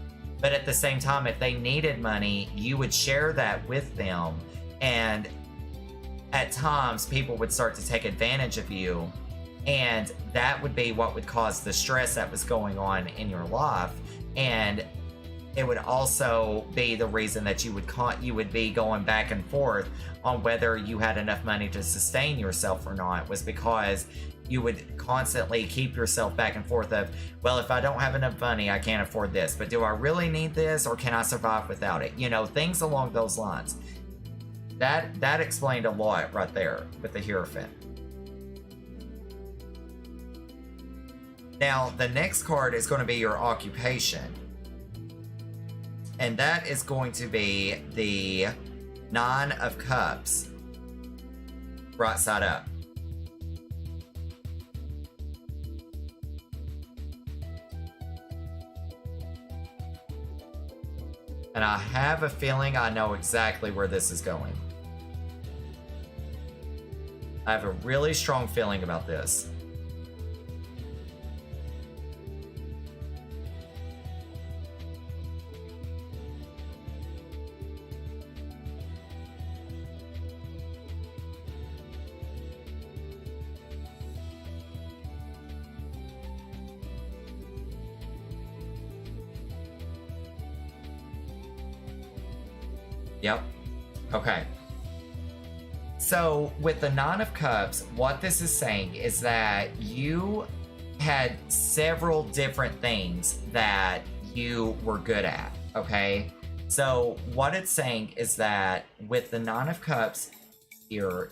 But at the same time, if they needed money, you would share that with them. And at times, people would start to take advantage of you. And that would be what would cause the stress that was going on in your life. And it would also be the reason that you would be going back and forth on whether you had enough money to sustain yourself or not, was because you would constantly keep yourself back and forth of, well, if I don't have enough money, I can't afford this, but do I really need this, or can I survive without it? Things along those lines. That explained a lot right there with the Hierophant. Now, the next card is going to be your occupation. And that is going to be the Nine of Cups, right side up. And I have a feeling I know exactly where this is going. I have a really strong feeling about this. Yep. Okay. So with the Nine of Cups, what this is saying is that you had several different things that you were good at, okay? So what it's saying is that with the Nine of Cups here,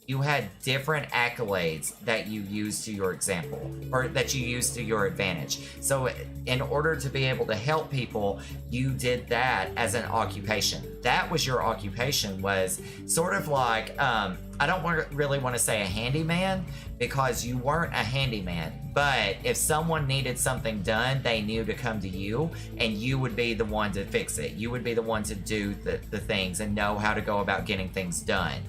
you had different accolades that you used to your example, or that you used to your advantage. So in order to be able to help people, you did that as an occupation. That was your occupation, was sort of like, I don't really want to say a handyman, because you weren't a handyman, but if someone needed something done, they knew to come to you, and you would be the one to fix it. You would be the one to do the things and know how to go about getting things done.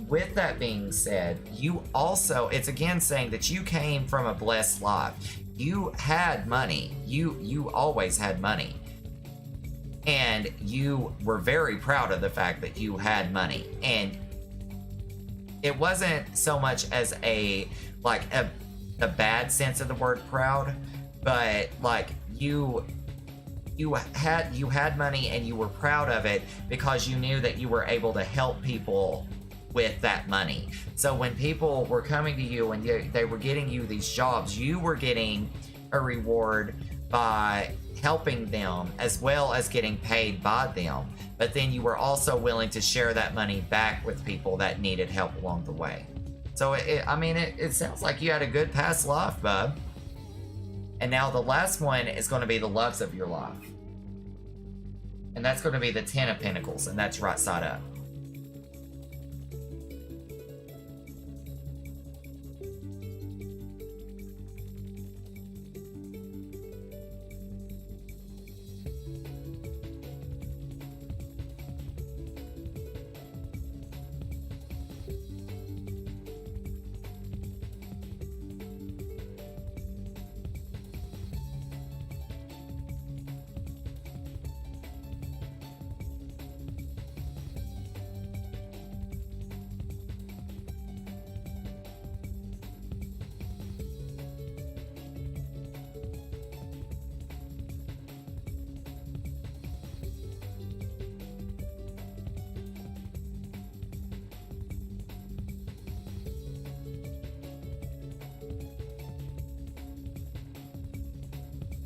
With that being said, you also, it's again saying that you came from a blessed life. You had money. You always had money. And you were very proud of the fact that you had money. And it wasn't so much as a bad sense of the word proud, but like you had money and you were proud of it because you knew that you were able to help people with that money. So when people were coming to you and they were getting you these jobs, you were getting a reward by helping them as well as getting paid by them. But then you were also willing to share that money back with people that needed help along the way. So it sounds like you had a good past life, bub. And now the last one is going to be the loves of your life. And that's going to be the Ten of Pentacles, and that's right side up.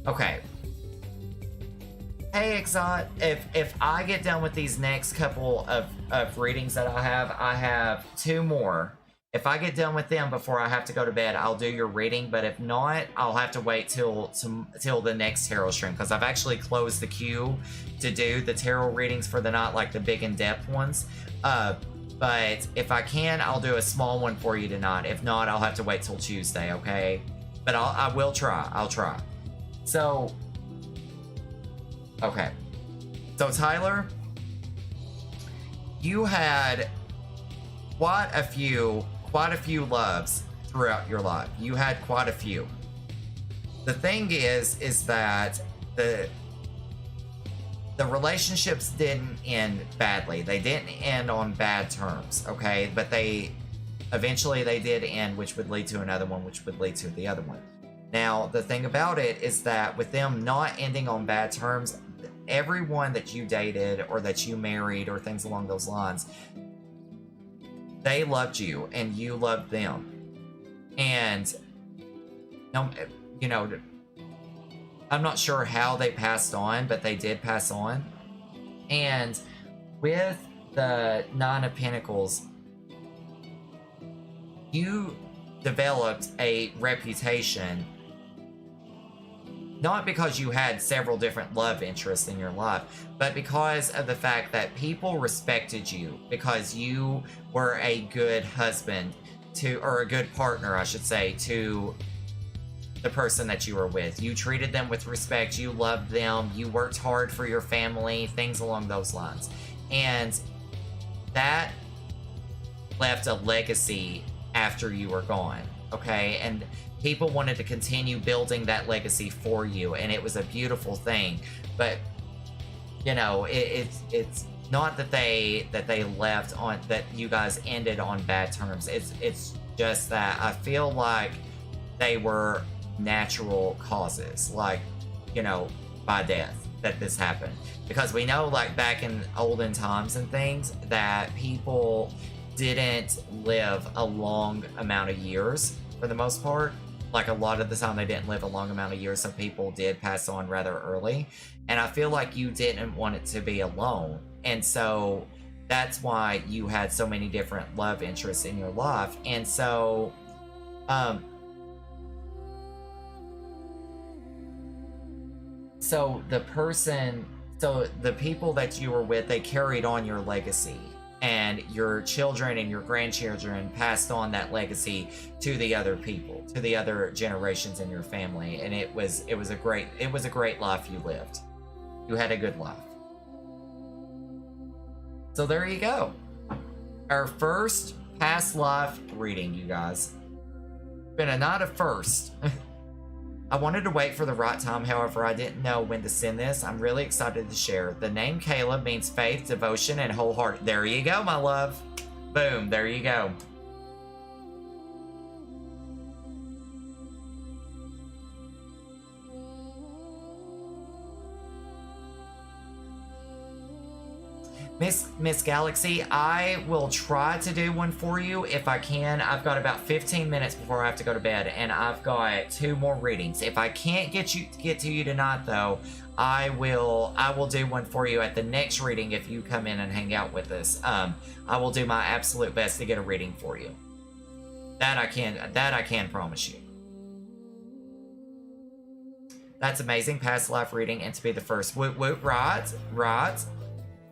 Okay. Hey, Exot, if I get done with these next couple of readings that I have two more. If I get done with them before I have to go to bed, I'll do your reading, but if not, I'll have to wait till the next tarot stream, because I've actually closed the queue to do the tarot readings for the night, like the big in-depth ones. But if I can, I'll do a small one for you tonight. If not, I'll have to wait till Tuesday, okay? But I will try. I'll try. So, okay. So, Tyler, you had quite a few loves throughout your life. You had quite a few. The thing is that the relationships didn't end badly. They didn't end on bad terms, okay? But eventually they did end, which would lead to another one, which would lead to the other one. Now, the thing about it is that with them not ending on bad terms, everyone that you dated or that you married or things along those lines, they loved you and you loved them. And, you know, I'm not sure how they passed on, but they did pass on. And with the Nine of Pentacles, you developed a reputation not because you had several different love interests in your life, but because of the fact that people respected you because you were a good husband to, or a good partner, I should say, to the person that you were with. You treated them with respect, you loved them, you worked hard for your family, things along those lines. And that left a legacy after you were gone, okay? And people wanted to continue building that legacy for you, and it was a beautiful thing. But you know, it's not that they left on, that you guys ended on bad terms. It's just that I feel like they were natural causes, like, you know, by death, that this happened. Because we know, like, back in olden times and things, that people didn't live a long amount of years for the most part. Like, a lot of the time they didn't live a long amount of years, so people did pass on rather early. And I feel like you didn't want it to be alone. And so that's why you had so many different love interests in your life. And so, so the people that you were with, they carried on your legacy. And your children and your grandchildren passed on that legacy to the other people, to the other generations in your family. And it was a great life you lived. You had a good life. So there you go. Our first past life reading, you guys. Been a night of first. I wanted to wait for the right time, however, I didn't know when to send this. I'm really excited to share. The name Caleb means faith, devotion, and wholehearted. There you go, my love. Boom, there you go. Miss Galaxy, I will try to do one for you if I can. I've got about 15 minutes before I have to go to bed, and I've got 2 more readings. If I can't get to you tonight, though, I will do one for you at the next reading if you come in and hang out with us. I will do my absolute best to get a reading for you. That I can promise you. That's amazing. Past life reading, and to be the first. Woot woot, right.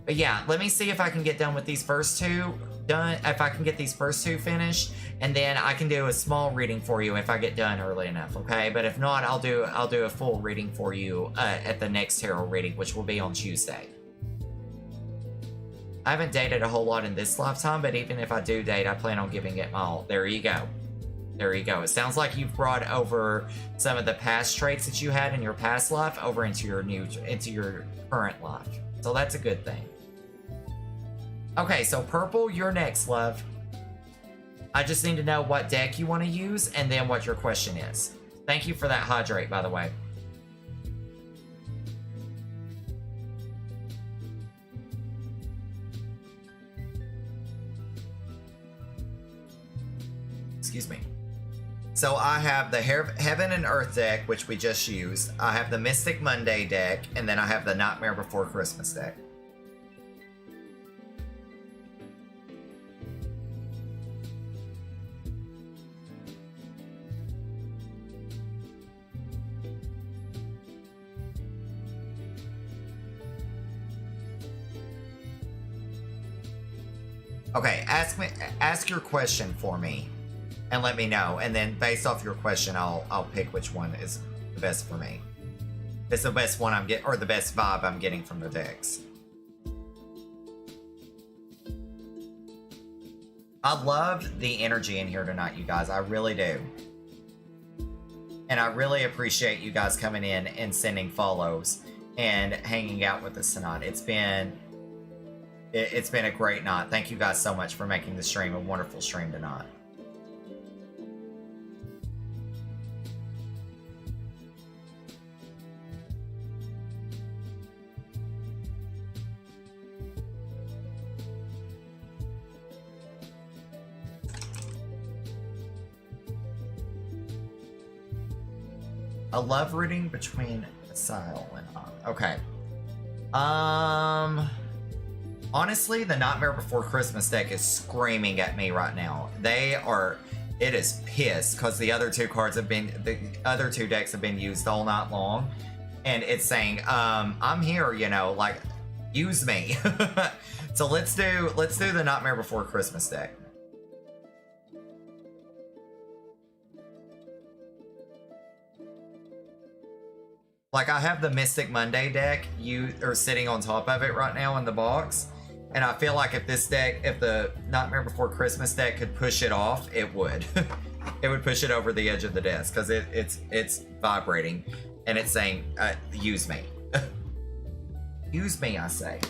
But yeah, let me see if I can get done with these first 2 done. If I can get these first 2 finished, and then I can do a small reading for you if I get done early enough, okay? But if not, I'll do a full reading for you at the next tarot reading, which will be on Tuesday. I haven't dated a whole lot in this lifetime, but even if I do date, I plan on giving it my all. There you go. There you go. It sounds like you've brought over some of the past traits that you had in your past life over into your current life. So that's a good thing. Okay, so Purple, you're next, love. I just need to know what deck you want to use and then what your question is. Thank you for that hydrate, by the way. Excuse me. So I have the Heaven and Earth deck, which we just used. I have the Mystic Monday deck, and then I have the Nightmare Before Christmas deck. Okay, ask your question for me, and let me know. And then based off your question, I'll pick which one is the best for me. It's the best one I'm getting, or the best vibe I'm getting from the decks. I love the energy in here tonight, you guys. I really do. And I really appreciate you guys coming in and sending follows and hanging out with us tonight. It's been a great night. Thank you guys so much for making the stream a wonderful stream tonight. A love reading between Asile and okay. Honestly, the Nightmare Before Christmas deck is screaming at me right now. it is pissed because the other two decks have been used all night long, and it's saying, I'm here, you know, like, use me. So let's do the Nightmare Before Christmas deck. Like, I have the Mystic Monday deck. You are sitting on top of it right now in the box. And I feel like if the Nightmare Before Christmas deck could push it off, it would. It would push it over the edge of the desk because it's vibrating. And it's saying, use me. Use me, I say.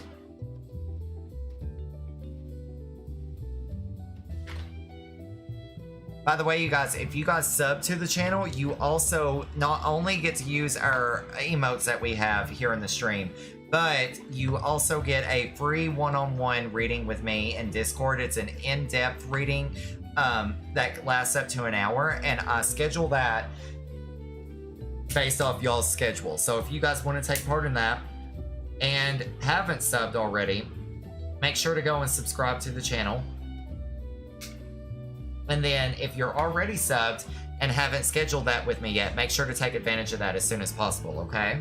By the way, you guys, if you guys sub to the channel, you also not only get to use our emotes that we have here in the stream, but you also get a free one-on-one reading with me in Discord. It's an in-depth reading that lasts up to an hour, and I schedule that based off y'all's schedule. So if you guys want to take part in that and haven't subbed already, make sure to go and subscribe to the channel. And then if you're already subbed and haven't scheduled that with me yet, make sure to take advantage of that as soon as possible, okay?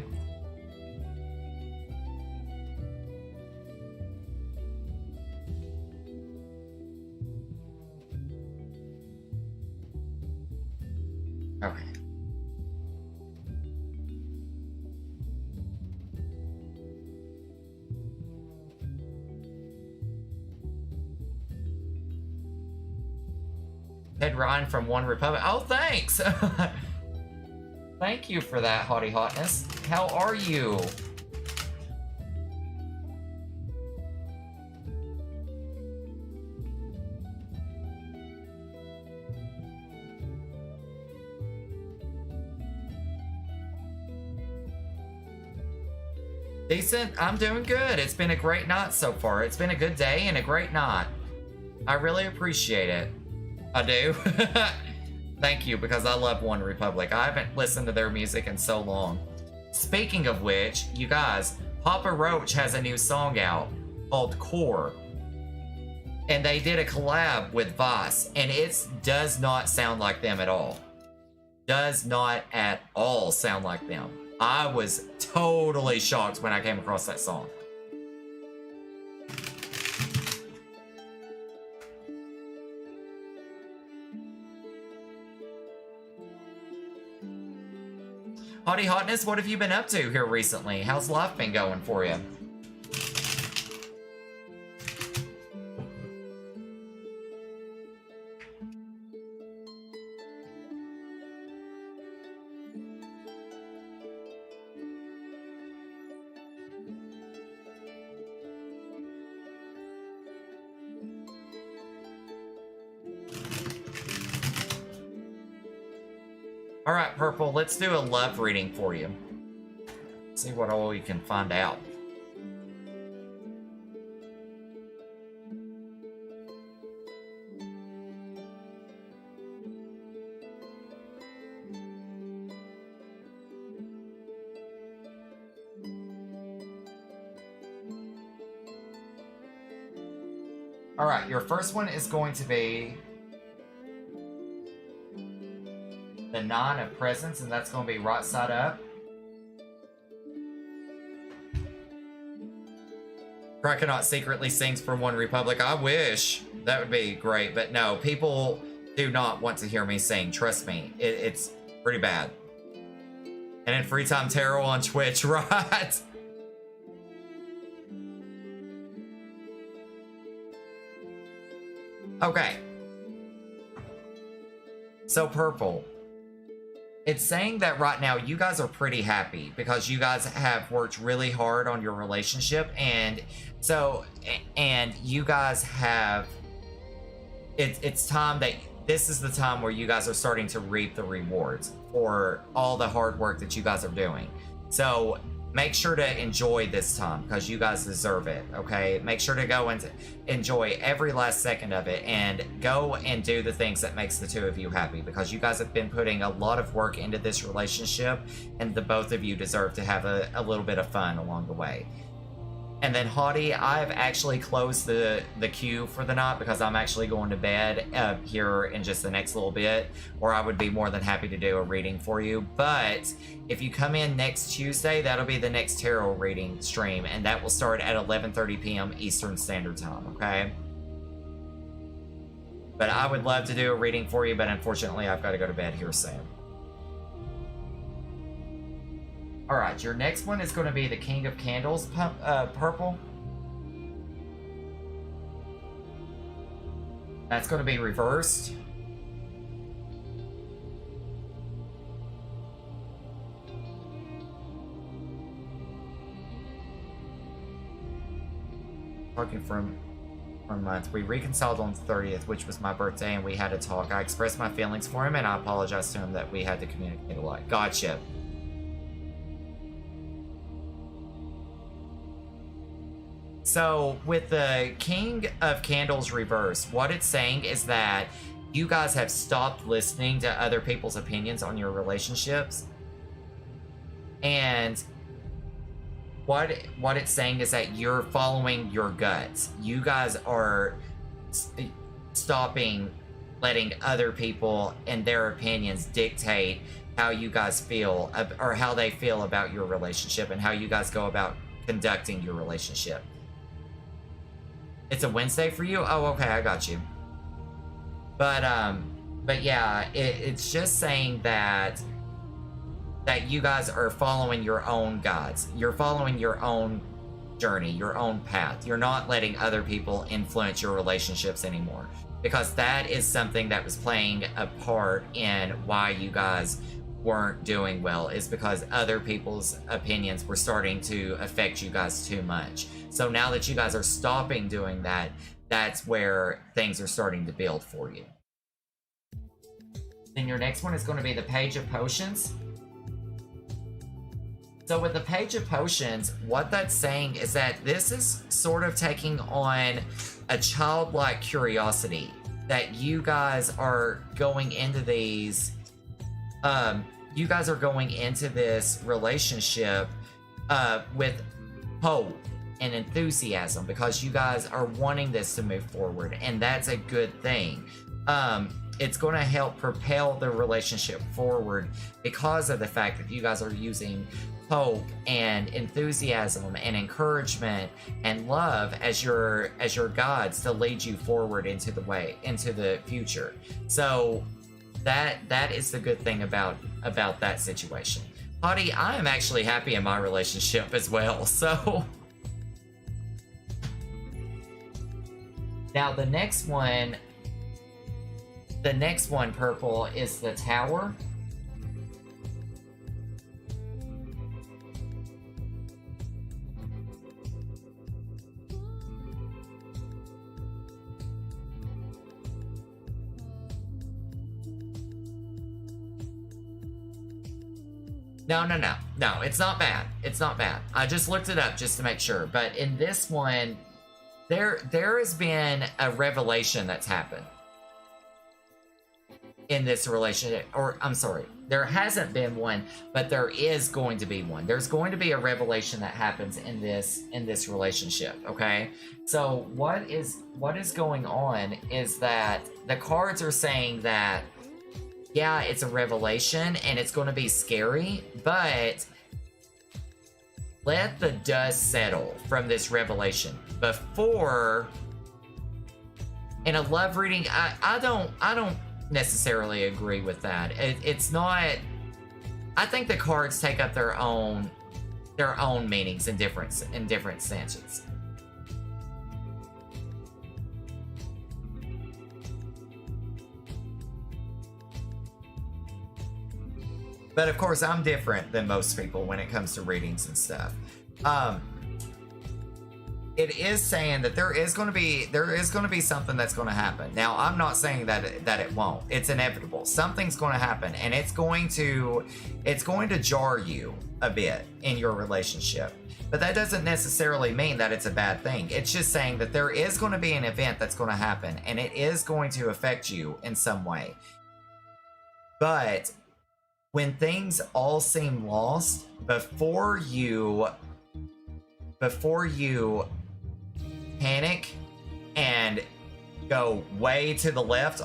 Okay. Ted Ryan from One Republic. Oh, thanks! Thank you for that, Haughty Hotness. How are you? Decent. I'm doing good. It's been a great night so far. It's been a good day and a great night. I really appreciate it. I do. Thank you, because I love One Republic. I haven't listened to their music in so long. Speaking of which, you guys, Papa Roach has a new song out called Core. And they did a collab with Voss, and it does not sound like them at all. Does not at all sound like them. I was totally shocked when I came across that song. Haughty Hotness, what have you been up to here recently? How's life been going for you? All right, Purple, let's do a love reading for you. See what all we can find out. All right, your first one is going to be the Nine of Presents, and that's going to be right side up. Krakenot secretly sings from One Republic. I wish. That would be great, but no, people do not want to hear me sing. Trust me, it's pretty bad. And then Free Time Tarot on Twitch, right? Okay. So, Purple. It's saying that right now you guys are pretty happy because you guys have worked really hard on your relationship, and you guys have it's time that this is the time where you guys are starting to reap the rewards for all the hard work that you guys are doing. So make sure to enjoy this time because you guys deserve it, okay? Make sure to go and enjoy every last second of it and go and do the things that makes the two of you happy because you guys have been putting a lot of work into this relationship, and the both of you deserve to have a little bit of fun along the way. And then Haughty, I've actually closed the queue for the night because I'm actually going to bed here in just the next little bit, or I would be more than happy to do a reading for you. But if you come in next Tuesday, that'll be the next tarot reading stream, and that will start at 11:30 p.m. Eastern Standard Time, okay? But I would love to do a reading for you, but unfortunately I've got to go to bed here soon. Alright, your next one is going to be the King of Candles, purple. That's going to be reversed. Talking for months. We reconciled on the 30th, which was my birthday, and we had a talk. I expressed my feelings for him, and I apologized to him that we had to communicate a lot. Gotcha. So, with the King of Candles reversed, what it's saying is that you guys have stopped listening to other people's opinions on your relationships. And what it's saying is that you're following your guts. You guys are stopping letting other people and their opinions dictate how you guys feel, or how they feel about your relationship and how you guys go about conducting your relationship. It's a Wednesday for you? Oh, okay, I got you. But yeah, it's just saying that you guys are following your own gods. You're following your own journey, your own path. You're not letting other people influence your relationships anymore. Because that is something that was playing a part in why you guys weren't doing well, is because other people's opinions were starting to affect you guys too much. So now that you guys are stopping doing that, that's where things are starting to build for you. Then your next one is going to be the Page of Potions. So with the Page of Potions, what that's saying is that this is sort of taking on a childlike curiosity, that you guys are going into these you guys are going into this relationship with hope and enthusiasm, because you guys are wanting this to move forward, and that's a good thing. It's going to help propel the relationship forward because of the fact that you guys are using hope and enthusiasm and encouragement and love as your gods to lead you forward into the future. So that is the good thing about that situation. Hottie, I am actually happy in my relationship as well, so. Now the next one, purple, is the Tower. No, it's not bad. It's not bad. I just looked it up just to make sure. But in this one, there has been a revelation that's happened in this relationship. Or, I'm sorry, there hasn't been one, but there is going to be one. There's going to be a revelation that happens in this relationship, okay? So what is going on is that the cards are saying that, yeah, it's a revelation and it's going to be scary, but let the dust settle from this revelation before. In a love reading, I don't necessarily agree with that. It's not. I think the cards take up their own meanings in different senses. But of course, I'm different than most people when it comes to readings and stuff. It is saying that there is going to be something that's going to happen. Now, I'm not saying that it won't. It's inevitable. Something's going to happen, and it's going to jar you a bit in your relationship. But that doesn't necessarily mean that it's a bad thing. It's just saying that there is going to be an event that's going to happen, and it is going to affect you in some way. But when things all seem lost, before you before you panic and go way to the left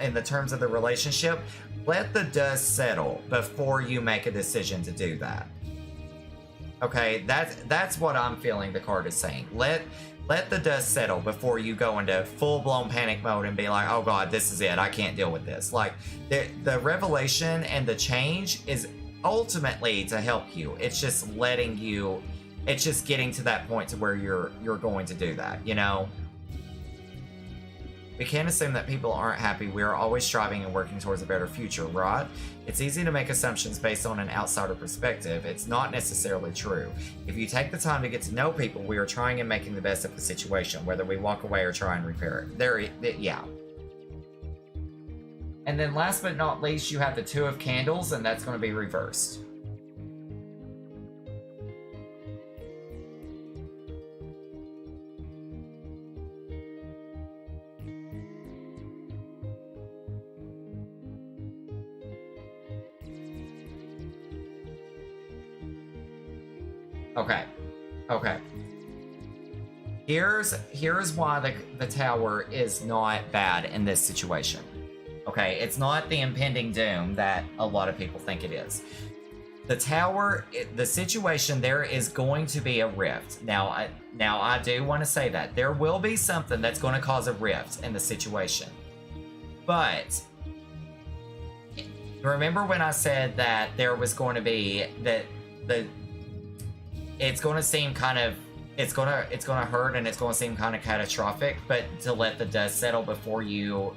in the terms of the relationship, let the dust settle before you make a decision to do that. Okay, that's what I'm feeling the card is saying. Let the dust settle before you go into full-blown panic mode and be like, oh God, this is it. I can't deal with this. Like, the revelation and the change is ultimately to help you. It's just it's just getting to that point to where you're going to do that, you know? We can't assume that people aren't happy. We are always striving and working towards a better future, right? It's easy to make assumptions based on an outsider perspective. It's not necessarily true. If you take the time to get to know people, we are trying and making the best of the situation, whether we walk away or try and repair it. Yeah. And then last but not least, you have the Two of Candles, and that's going to be reversed. Okay. Here's why the Tower is not bad in this situation. Okay, it's not the impending doom that a lot of people think it is. The Tower, the situation, there is going to be a rift. Now I do want to say that there will be something that's going to cause a rift in the situation. But remember when I said that there was going to be it's going to seem kind of, it's going to hurt and it's going to seem kind of catastrophic, but to let the dust settle before you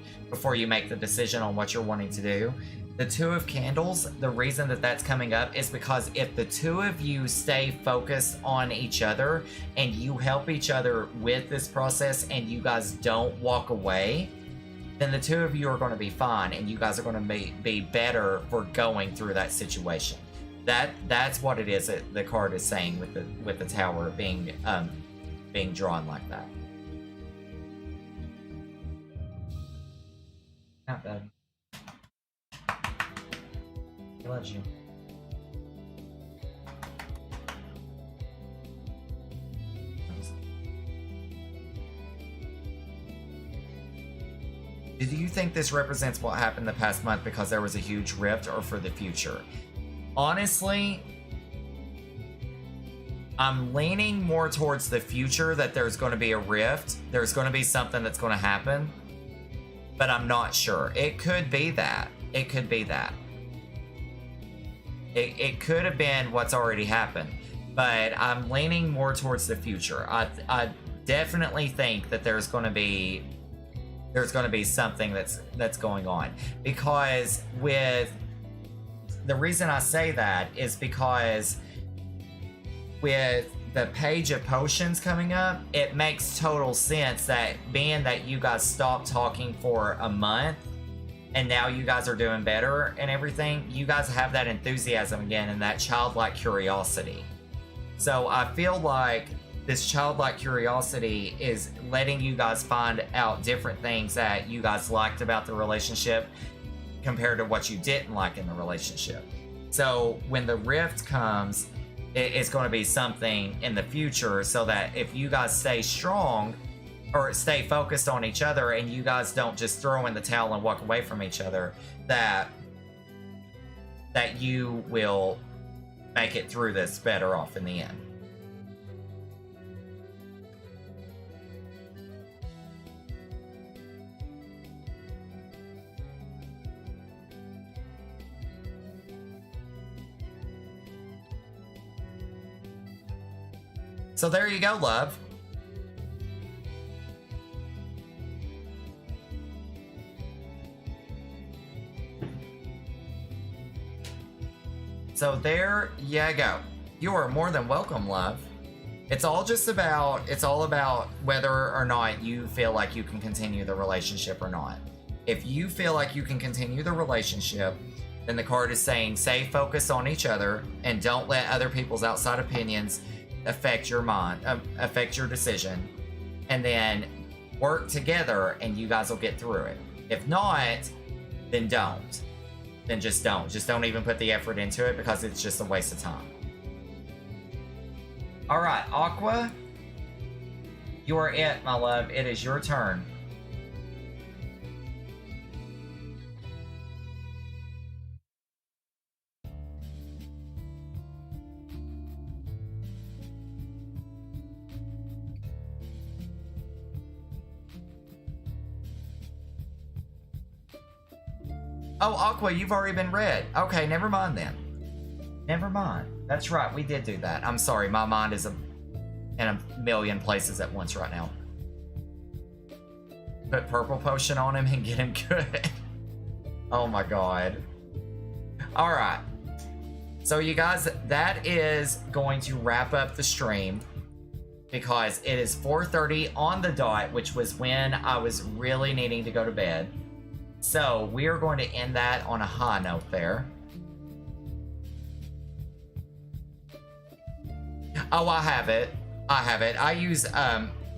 make the decision on what you're wanting to do. The Two of Candles, the reason that that's coming up is because if the two of you stay focused on each other and you help each other with this process and you guys don't walk away, then the two of you are going to be fine and you guys are going to be better for going through that situation. That's what it is that the card is saying with the Tower being drawn like that. Not bad. He loves you. Do you think this represents what happened the past month because there was a huge rift, or for the future? Honestly, I'm leaning more towards the future, that there's going to be a rift. There's going to be something that's going to happen. But I'm not sure. It could be that. It could be that. It could have been what's already happened. But I'm leaning more towards the future. I definitely think that there's going to be something that's going on. Because the reason I say that is because with the Page of Potions coming up, it makes total sense that being that you guys stopped talking for a month and now you guys are doing better and everything, you guys have that enthusiasm again and that childlike curiosity. So I feel like this childlike curiosity is letting you guys find out different things that you guys liked about the relationship compared to what you didn't like in the relationship. So when the rift comes, it's going to be something in the future, so that if you guys stay strong or stay focused on each other and you guys don't just throw in the towel and walk away from each other, that you will make it through this better off in the end. So there you go, love. So there you go. You are more than welcome, love. It's all about whether or not you feel like you can continue the relationship or not. If you feel like you can continue the relationship, then the card is saying stay focused on each other and don't let other people's outside opinions affect your mind, affect your decision, and then work together and you guys will get through it. If not, then don't. Then just don't. Just don't even put the effort into it because it's just a waste of time. All right, Aqua, you are it, my love. It is your turn. Oh, Aqua, you've already been read. Okay, never mind then. Never mind. That's right, we did do that. I'm sorry, my mind is in a million places at once right now. Put purple potion on him and get him good. Oh my god. Alright. So you guys, that is going to wrap up the stream because it is 4:30 on the dot, which was when I was really needing to go to bed. So we are going to end that on a high note there. Oh, I have it. I use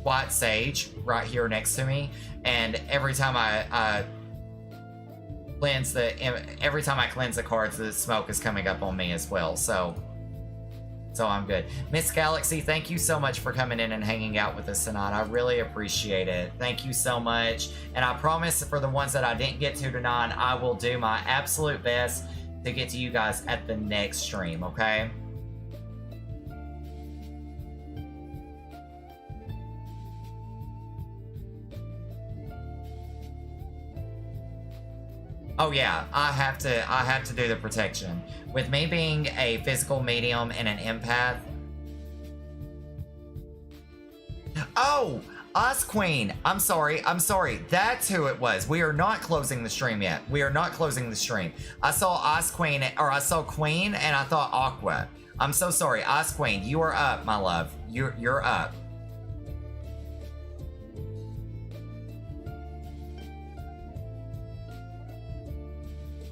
white sage right here next to me, and every time I cleanse the cards, the smoke is coming up on me as well. So I'm good. Miss Galaxy, thank you so much for coming in and hanging out with us tonight. I really appreciate it. Thank you so much. And I promise for the ones that I didn't get to tonight, I will do my absolute best to get to you guys at the next stream, okay? Oh yeah, I have to do the protection. With me being a physical medium and an empath. Oh, Us Queen. I'm sorry. That's who it was. We are not closing the stream yet. We are not closing the stream. I saw Us Queen, or I saw Queen, and I thought Aqua. I'm so sorry. Us Queen, you are up, my love. You're up.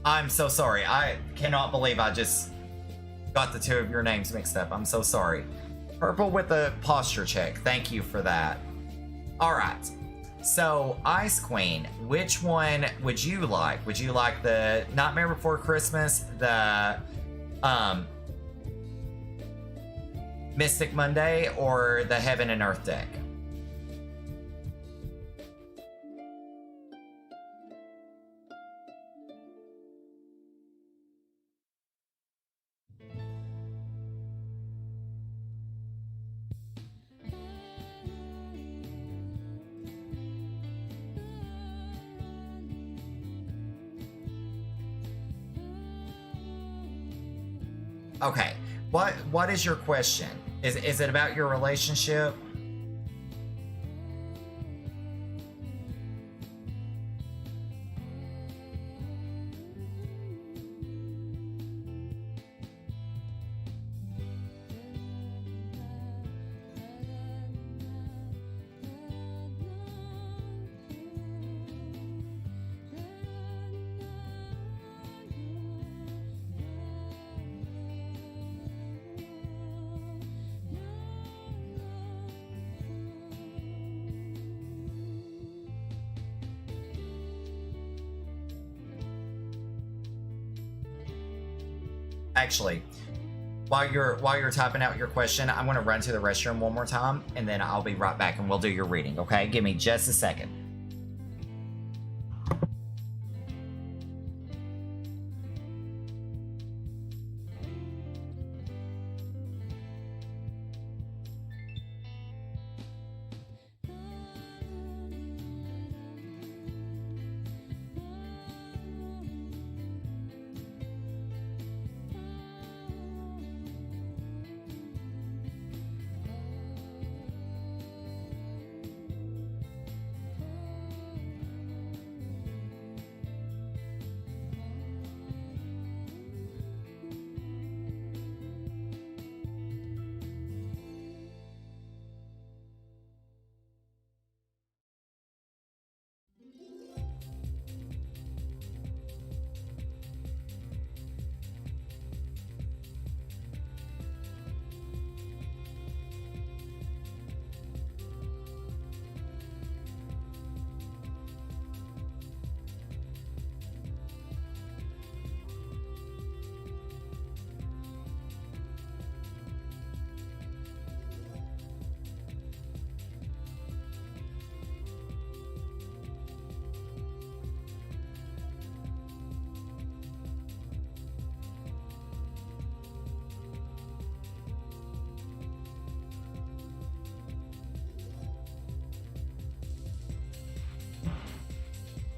I'm so sorry. I cannot believe I just got the two of your names mixed up. I'm so sorry. Purple with the posture check. Thank you for that. All right. So, Ice Queen, which one would you like? Would you like the Nightmare Before Christmas, the Mystic Monday, or the Heaven and Earth deck? Okay, what is your question? Is it about your relationship? Actually, while you're typing out your question, I'm gonna run to the restroom one more time, and then I'll be right back and we'll do your reading, okay? Give me just a second.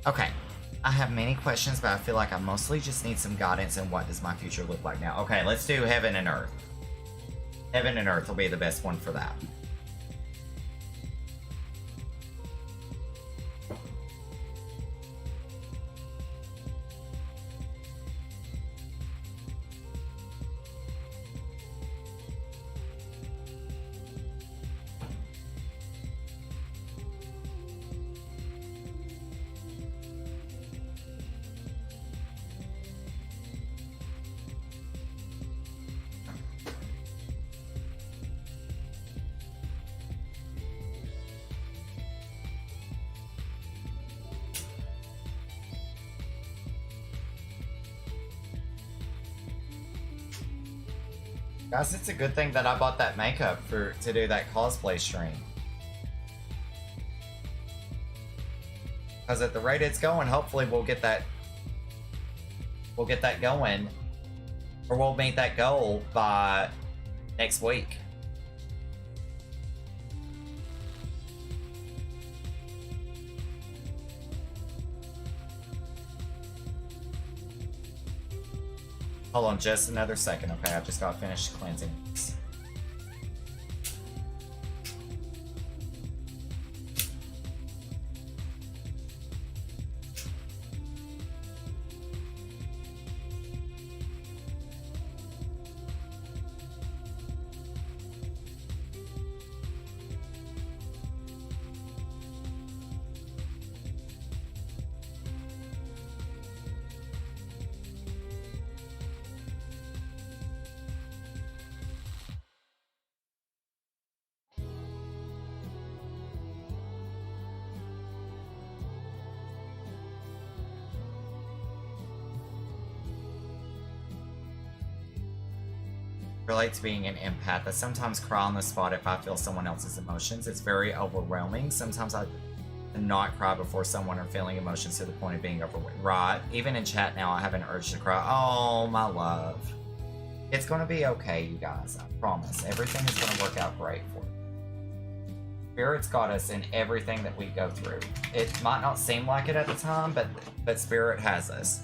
Okay. I have many questions, but I feel like I mostly just need some guidance in what does my future look like now. Okay, let's do heaven and earth. Heaven and earth will be the best one for that. Guys, it's a good thing that I bought that makeup to do that cosplay stream. Because at the rate it's going, hopefully we'll get that going, or we'll meet that goal by next week. Hold on just another second, okay? I just got finished cleansing this. Relate to being an empath. I sometimes cry on the spot if I feel someone else's emotions. It's very overwhelming. Sometimes I not cry before someone are feeling emotions to the point of being overwhelmed. Right. Even in chat now, I have an urge to cry. Oh, my love. It's going to be okay, you guys. I promise. Everything is going to work out great for you. Spirit's got us in everything that we go through. It might not seem like it at the time, but Spirit has us.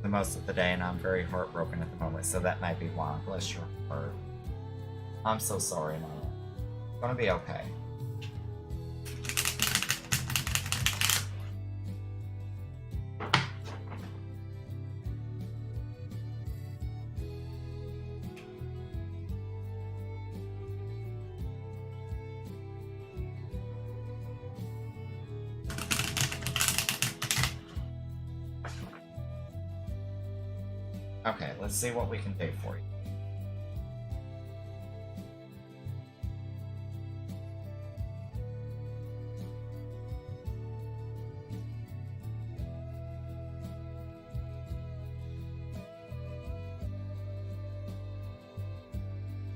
Most of the day, and I'm very heartbroken at the moment, so that might be why. Bless your heart. I'm so sorry, Mama. It's gonna be okay. Okay, let's see what we can do for you.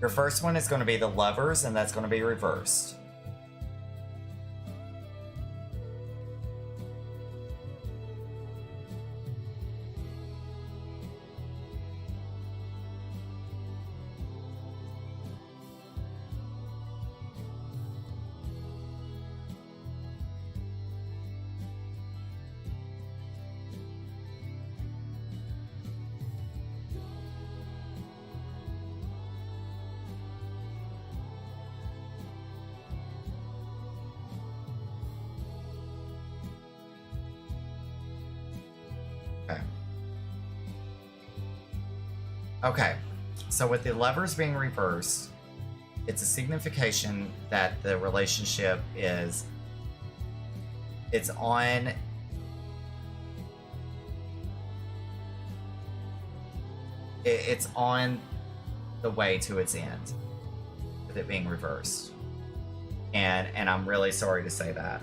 Your first one is going to be the Lovers, and that's going to be reversed. Okay, so with the Lovers being reversed, it's a signification that the relationship is, it's on the way to its end with it being reversed, and I'm really sorry to say that,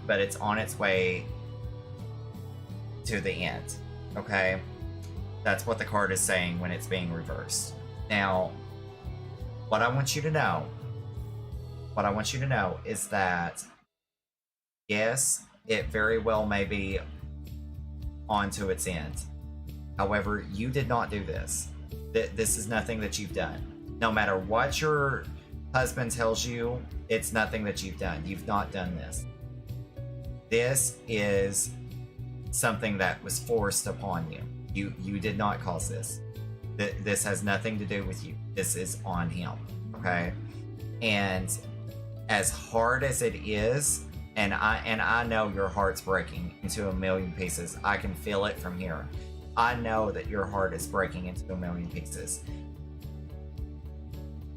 but it's on its way to the end. Okay, that's what the card is saying when it's being reversed. Now, what I want you to know, is that yes, it very well may be on to its end. However, you did not do this. This is nothing that you've done. No matter what your husband tells you, it's nothing that you've done. You've not done this. This is something that was forced upon you. You did not cause this. This has nothing to do with you. This is on him, okay? And as hard as it is, and I know your heart's breaking into a million pieces. I can feel it from here. I know that your heart is breaking into a million pieces.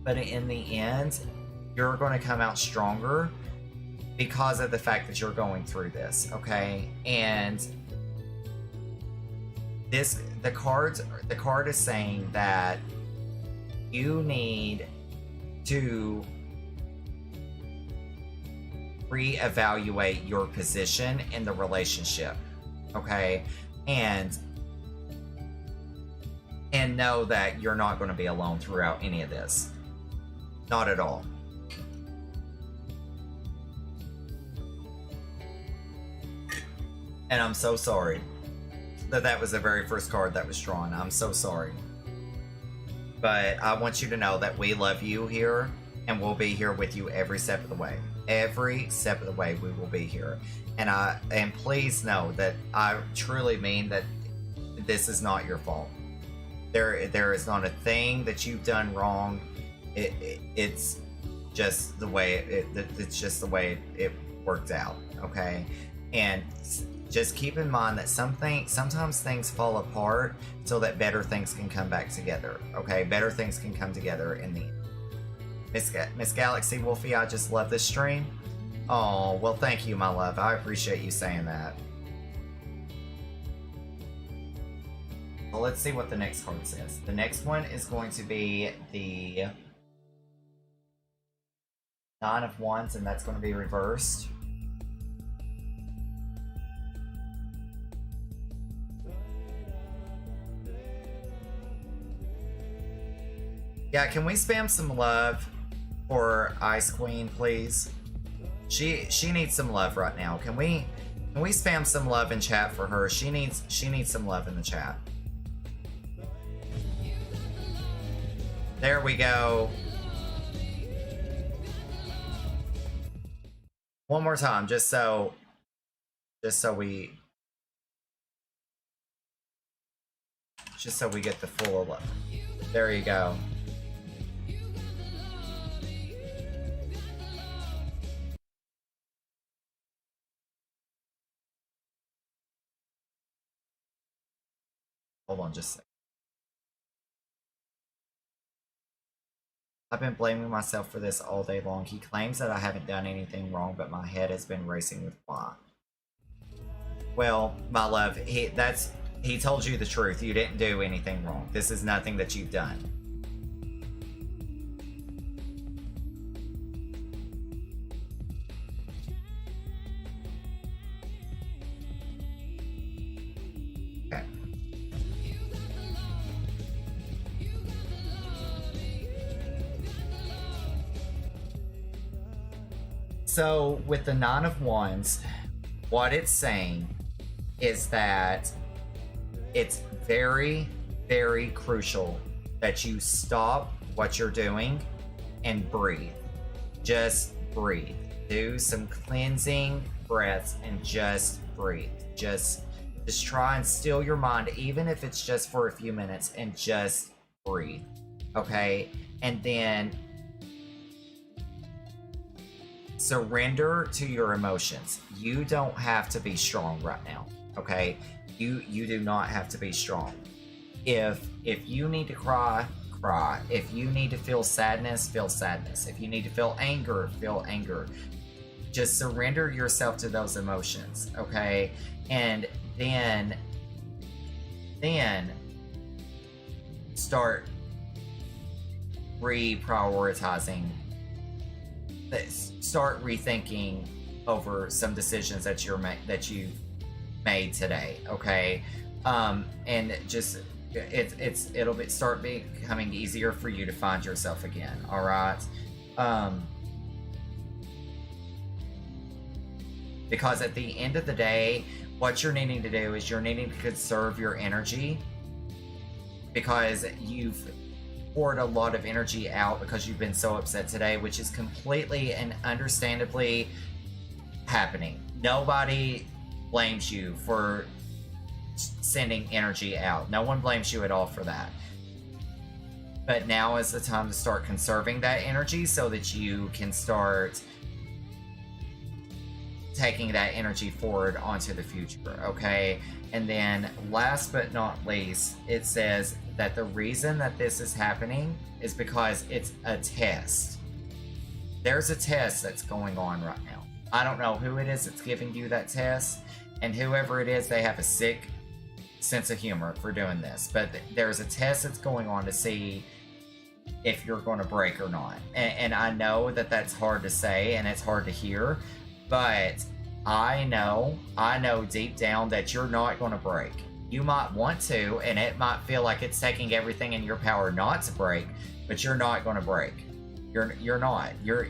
But in the end, you're going to come out stronger because of the fact that you're going through this, okay? And the card is saying that you need to reevaluate your position in the relationship, okay? And know that you're not going to be alone throughout any of this. Not at all. And I'm so sorry that was the very first card that was drawn. I'm so sorry. But I want you to know that we love you here, and we'll be here with you every step of the way. Every step of the way we will be here. And please know that I truly mean that this is not your fault. There is not a thing that you've done wrong. It's just the way it worked out, okay? And just keep in mind that sometimes things fall apart so that better things can come back together, okay? Better things can come together in the end. Miss Galaxy Wolfie, I just love this stream. Oh, well, thank you, my love. I appreciate you saying that. Well, let's see what the next card says. The next one is going to be the Nine of Wands, and that's going to be reversed. Yeah, can we spam some love for Ice Queen, please? She needs some love right now. Can we spam some love in chat for her? She needs some love in the chat. There we go. One more time, just so we get the full love. There you go. Hold on just a second. I've been blaming myself for this all day long. He claims that I haven't done anything wrong, but my head has been racing with why. Well, my love, he told you the truth. You didn't do anything wrong. This is nothing that you've done. Okay. So with the Nine of Wands, what it's saying is that it's very, very crucial that you stop what you're doing and breathe. Just breathe. Do some cleansing breaths and just breathe. Just try and still your mind, even if it's just for a few minutes, and just breathe. Okay? And then surrender to your emotions. You don't have to be strong right now, okay? You do not have to be strong. If you need to cry, cry. If you need to feel sadness, feel sadness. If you need to feel anger, feel anger. Just surrender yourself to those emotions, okay? And then start reprioritizing. Start rethinking over some decisions that you've made today, okay? And just start becoming easier for you to find yourself again. All right. Because at the end of the day, what you're needing to do is you're needing to conserve your energy, because you've poured a lot of energy out because you've been so upset today, which is completely and understandably happening. Nobody blames you for sending energy out. No one blames you at all for that. But now is the time to start conserving that energy so that you can start taking that energy forward onto the future, okay? And then last but not least, it says that the reason that this is happening is because it's a test. There's a test that's going on right now. I don't know who it is that's giving you that test, and whoever it is, they have a sick sense of humor for doing this, but there's a test that's going on to see if you're going to break or not. And I know that that's hard to say and it's hard to hear, but I know deep down that you're not going to break. You might want to, and it might feel like it's taking everything in your power not to break, but you're not going to break. You're not. You're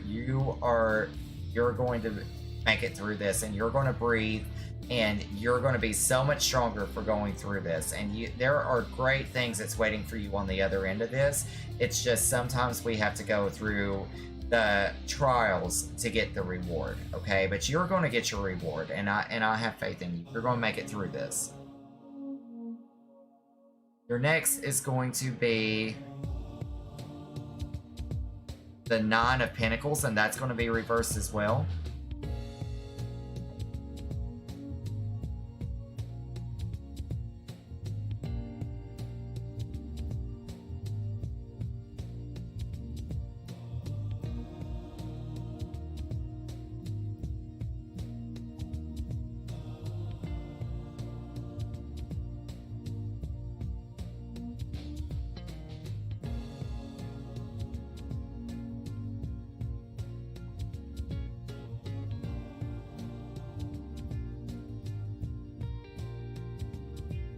going to make it through this, and you're going to breathe, and you're going to be so much stronger for going through this. And there are great things that's waiting for you on the other end of this. It's just sometimes we have to go through the trials to get the reward, okay? But you're going to get your reward, and I have faith in you. You're going to make it through this. Your next is going to be the Nine of Pentacles, and that's going to be reversed as well.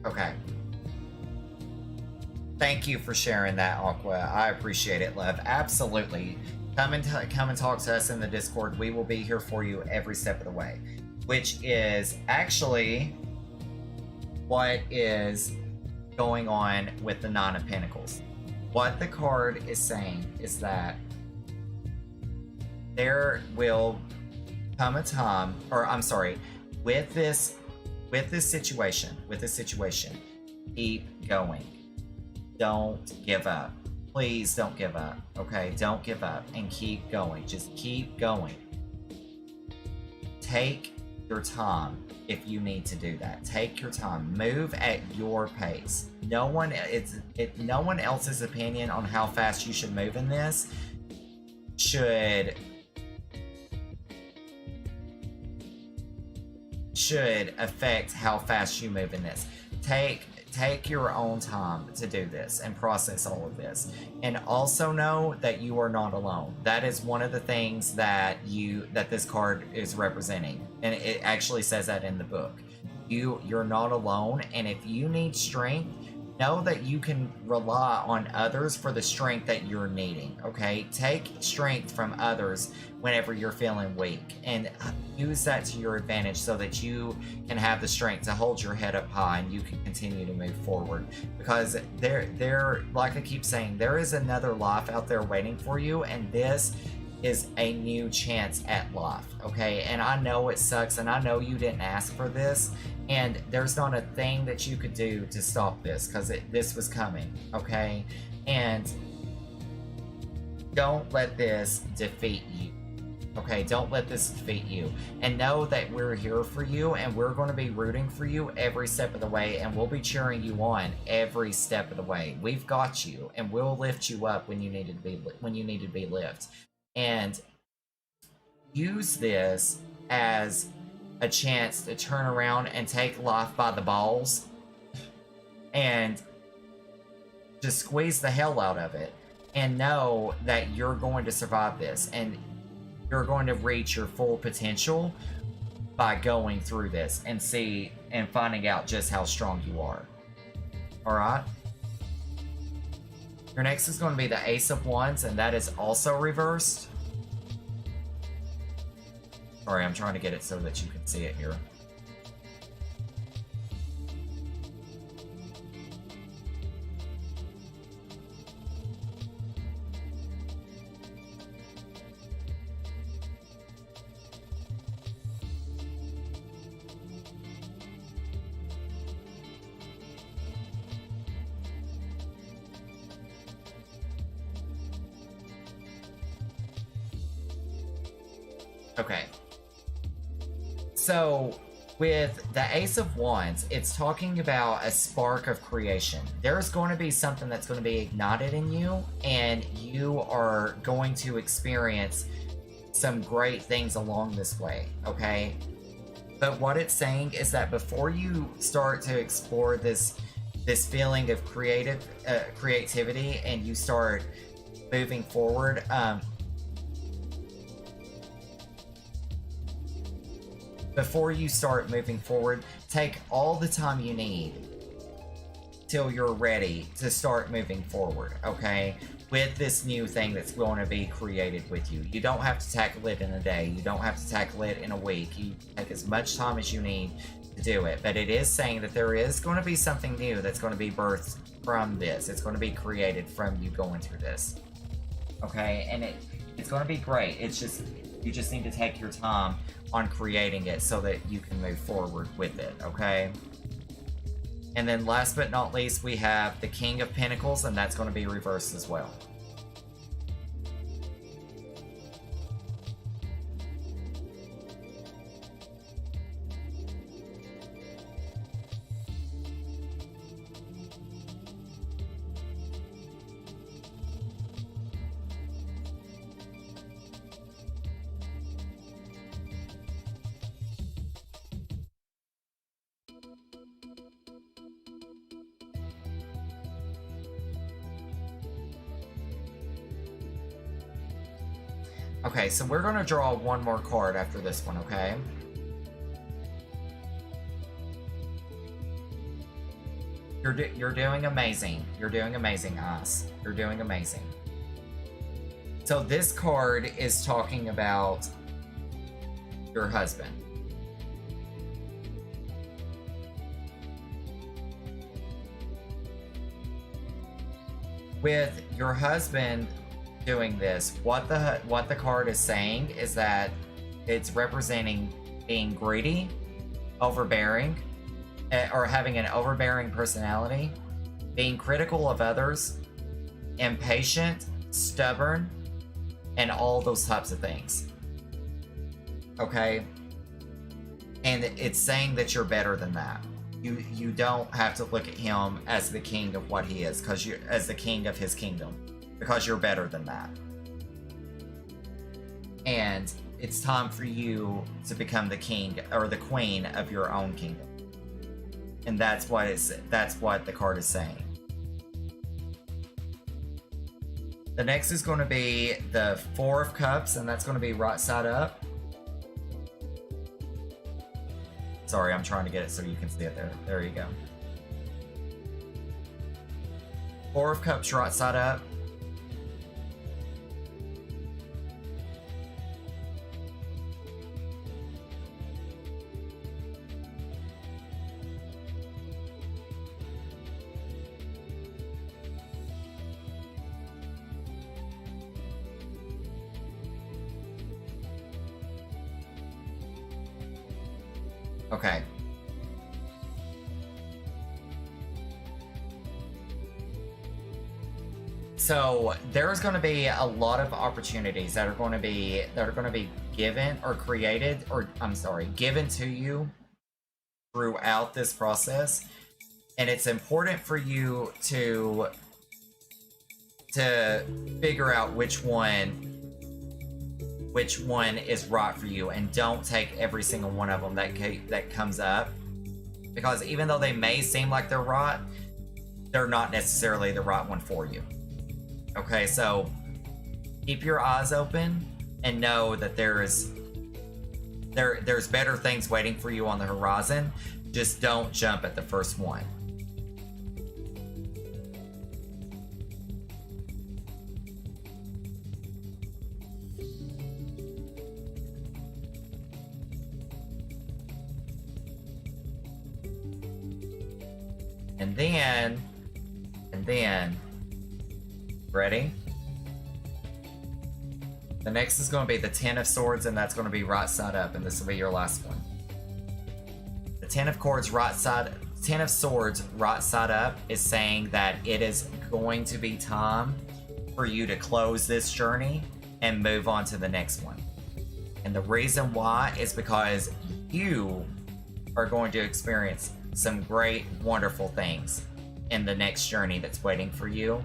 Okay. Thank you for sharing that, Aqua. I appreciate it, love. Absolutely. Come and talk to us in the Discord. We will be here for you every step of the way. Which is actually what is going on with the Nine of Pentacles. What the card is saying is that there will come a time, or I'm sorry, with this situation, keep going. Don't give up. Please don't give up, okay? Don't give up and keep going. Just keep going. Take your time if you need to do that. Take your time. Move at your pace. No one else's opinion on how fast you should move in this should affect how fast you move in this. Take your own time to do this and process all of this. And also know that you are not alone. That is one of the things that this card is representing. And it actually says that in the book. You're not alone, and if you need strength, know that you can rely on others for the strength that you're needing, okay? Take strength from others whenever you're feeling weak, and use that to your advantage so that you can have the strength to hold your head up high and you can continue to move forward. Because there, like I keep saying, there is another life out there waiting for you, and this is a new chance at life, okay? And I know it sucks, and I know you didn't ask for this, and there's not a thing that you could do to stop this, because this was coming, okay? And don't let this defeat you, okay? Don't let this defeat you. And know that we're here for you, and we're going to be rooting for you every step of the way, and we'll be cheering you on every step of the way. We've got you, and we'll lift you up when you need to be lifted. And use this as a chance to turn around and take life by the balls and just squeeze the hell out of it, and know that you're going to survive this, and you're going to reach your full potential by going through this and finding out just how strong you are. All right? Your next is going to be the Ace of Wands, and that is also reversed. Sorry, I'm trying to get it so that you can see it here. Okay. So, with the Ace of Wands, it's talking about a spark of creation. There's going to be something that's going to be ignited in you, and you are going to experience some great things along this way, okay? But what it's saying is that before you start to explore this feeling of creativity and you start moving forward, before you start moving forward, take all the time you need till you're ready to start moving forward, okay? With this new thing that's going to be created with you. You don't have to tackle it in a day. You don't have to tackle it in a week. You take as much time as you need to do it. But it is saying that there is going to be something new that's going to be birthed from this. It's going to be created from you going through this, okay? And it's going to be great. It's just, you just need to take your time on creating it so that you can move forward with it, okay? And then last but not least, we have the King of Pentacles, and that's going to be reversed as well. Okay, so we're going to draw one more card after this one, okay? You're doing amazing. You're doing amazing, Ice. You're doing amazing. So this card is talking about your husband. With your husband doing this, what the card is saying is that it's representing being greedy, overbearing, or having an overbearing personality, being critical of others, impatient, stubborn, and all those types of things. Okay? And it's saying that you're better than that. You don't have to look at him as the king of what he is, because you're as the king of his kingdom. Because you're better than that. And it's time for you to become the king or the queen of your own kingdom. And that's what the card is saying. The next is going to be the Four of Cups, and that's going to be right side up. Sorry, I'm trying to get it so you can see it there. There you go. Four of Cups right side up. Okay. So there's going to be a lot of opportunities that are going to be given or created, or I'm sorry, given to you throughout this process, and it's important for you to figure out which one is right for you, and don't take every single one of them that comes up, because even though they may seem like they're right, they're not necessarily the right one for you. Okay, so keep your eyes open and know that there's better things waiting for you on the horizon. Just don't jump at the first one. And then, ready? The next is going to be the Ten of Swords, and that's going to be right side up, and this will be your last one. The Ten of Swords, right side up, is saying that it is going to be time for you to close this journey and move on to the next one. And the reason why is because you are going to experience some great, wonderful things in the next journey that's waiting for you.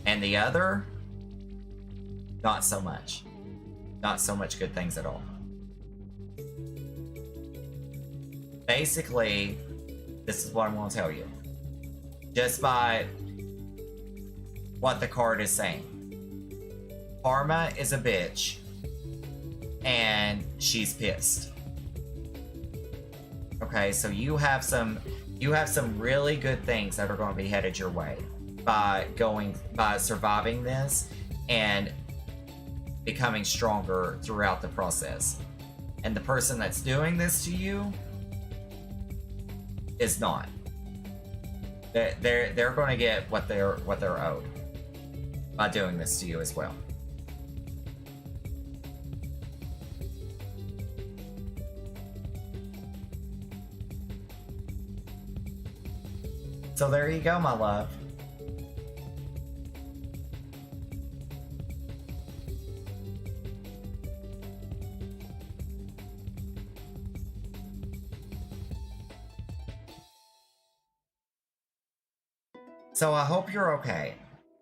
And the other, not so much. Not so much good things at all. Basically, this is what I'm going to tell you. Just by what the card is saying. Karma is a bitch. And she's pissed. Okay, so you have some really good things that are going to be headed your way by surviving this and becoming stronger throughout the process. And the person that's doing this to you is not. They're going to get what they're owed by doing this to you as well. So there you go, my love. So I hope you're okay.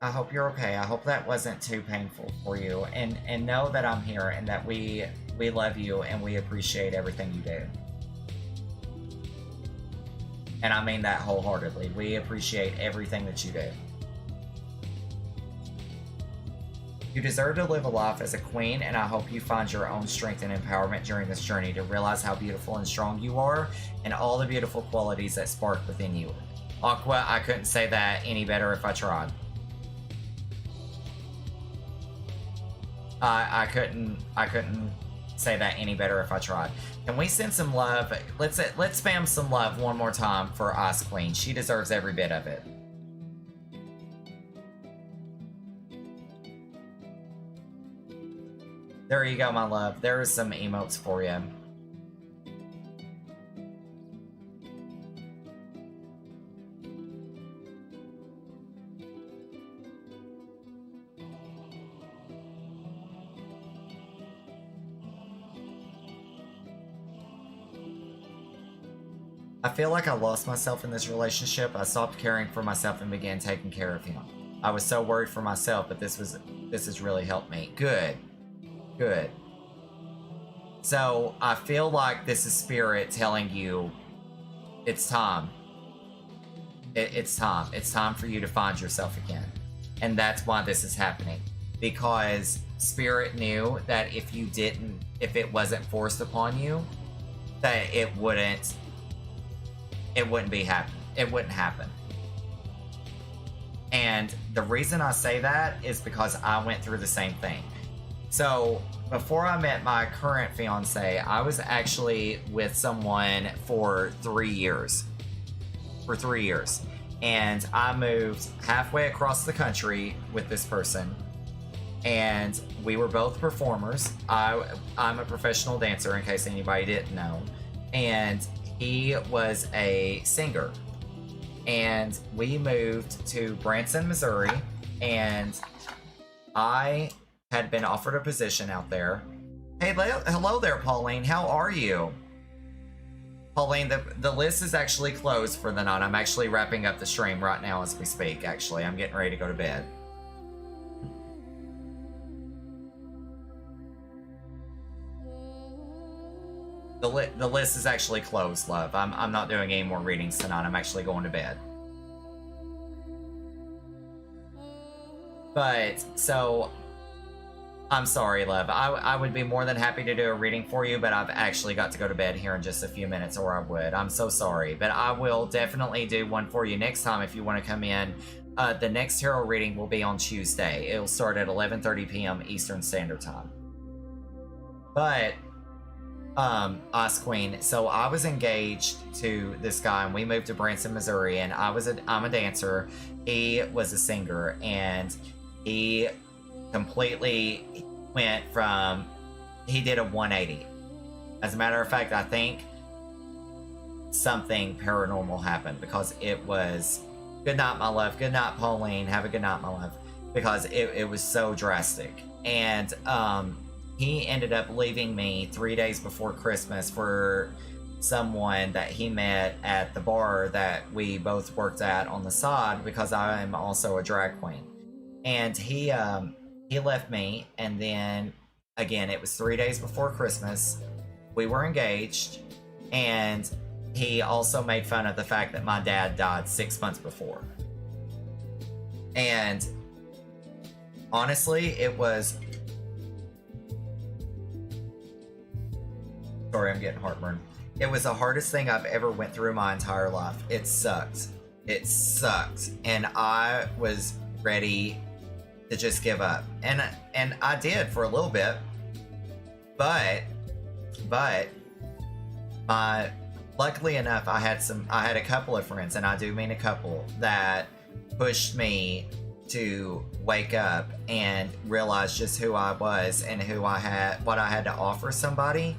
I hope you're okay. I hope that wasn't too painful for you. And know that I'm here and that we love you and we appreciate everything you do. And I mean that wholeheartedly. We appreciate everything that you do. You deserve to live a life as a queen, and I hope you find your own strength and empowerment during this journey to realize how beautiful and strong you are and all the beautiful qualities that spark within you. Aqua, I couldn't say that any better if I tried. I couldn't say that any better if I tried. Can we send some love? Let's spam some love one more time for Ice Queen. She deserves every bit of it. There you go, my love. There is some emotes for you. I feel like I lost myself in this relationship. I stopped caring for myself and began taking care of him. I was so worried for myself, but this has really helped me. Good. Good. So I feel like this is spirit telling you it's time. It's time. It's time for you to find yourself again. And that's why this is happening. Because spirit knew that if it wasn't forced upon you, that it wouldn't happen. And the reason I say that is because I went through the same thing. So before I met my current fiance, I was actually with someone for 3 years. And I moved halfway across the country with this person. And we were both performers. I'm a professional dancer, in case anybody didn't know. And he was a singer. And we moved to Branson, Missouri. And I had been offered a position out there. Hey, hello there, Pauline. How are you? Pauline, the list is actually closed for the night. I'm actually wrapping up the stream right now as we speak, actually. I'm getting ready to go to bed. The list is actually closed, love. I'm not doing any more readings tonight. I'm actually going to bed. But, so, I'm sorry, love. I would be more than happy to do a reading for you, but I've actually got to go to bed here in just a few minutes, or I would. I'm so sorry. But I will definitely do one for you next time if you want to come in. The next tarot reading will be on Tuesday. It'll start at 11:30 p.m. Eastern Standard Time. But Us Queen. So I was engaged to this guy, and we moved to Branson, Missouri, and I'm a dancer. He was a singer, and he completely went from, he did a 180. As a matter of fact, I think something paranormal happened, because it was good night, my love, good night, Pauline, have a good night, my love, because it was so drastic. And he ended up leaving me 3 days before Christmas for someone that he met at the bar that we both worked at on the side, because I'm also a drag queen. And he left me, and then again, it was 3 days before Christmas. We were engaged, and he also made fun of the fact that my dad died 6 months before. And honestly, it was... Sorry, I'm getting heartburn. It was the hardest thing I've ever went through my entire life. It sucked. It sucked. And I was ready to just give up. And I did for a little bit. But luckily enough, I had a couple of friends, and I do mean a couple, that pushed me to wake up and realize just who I was and what I had to offer somebody.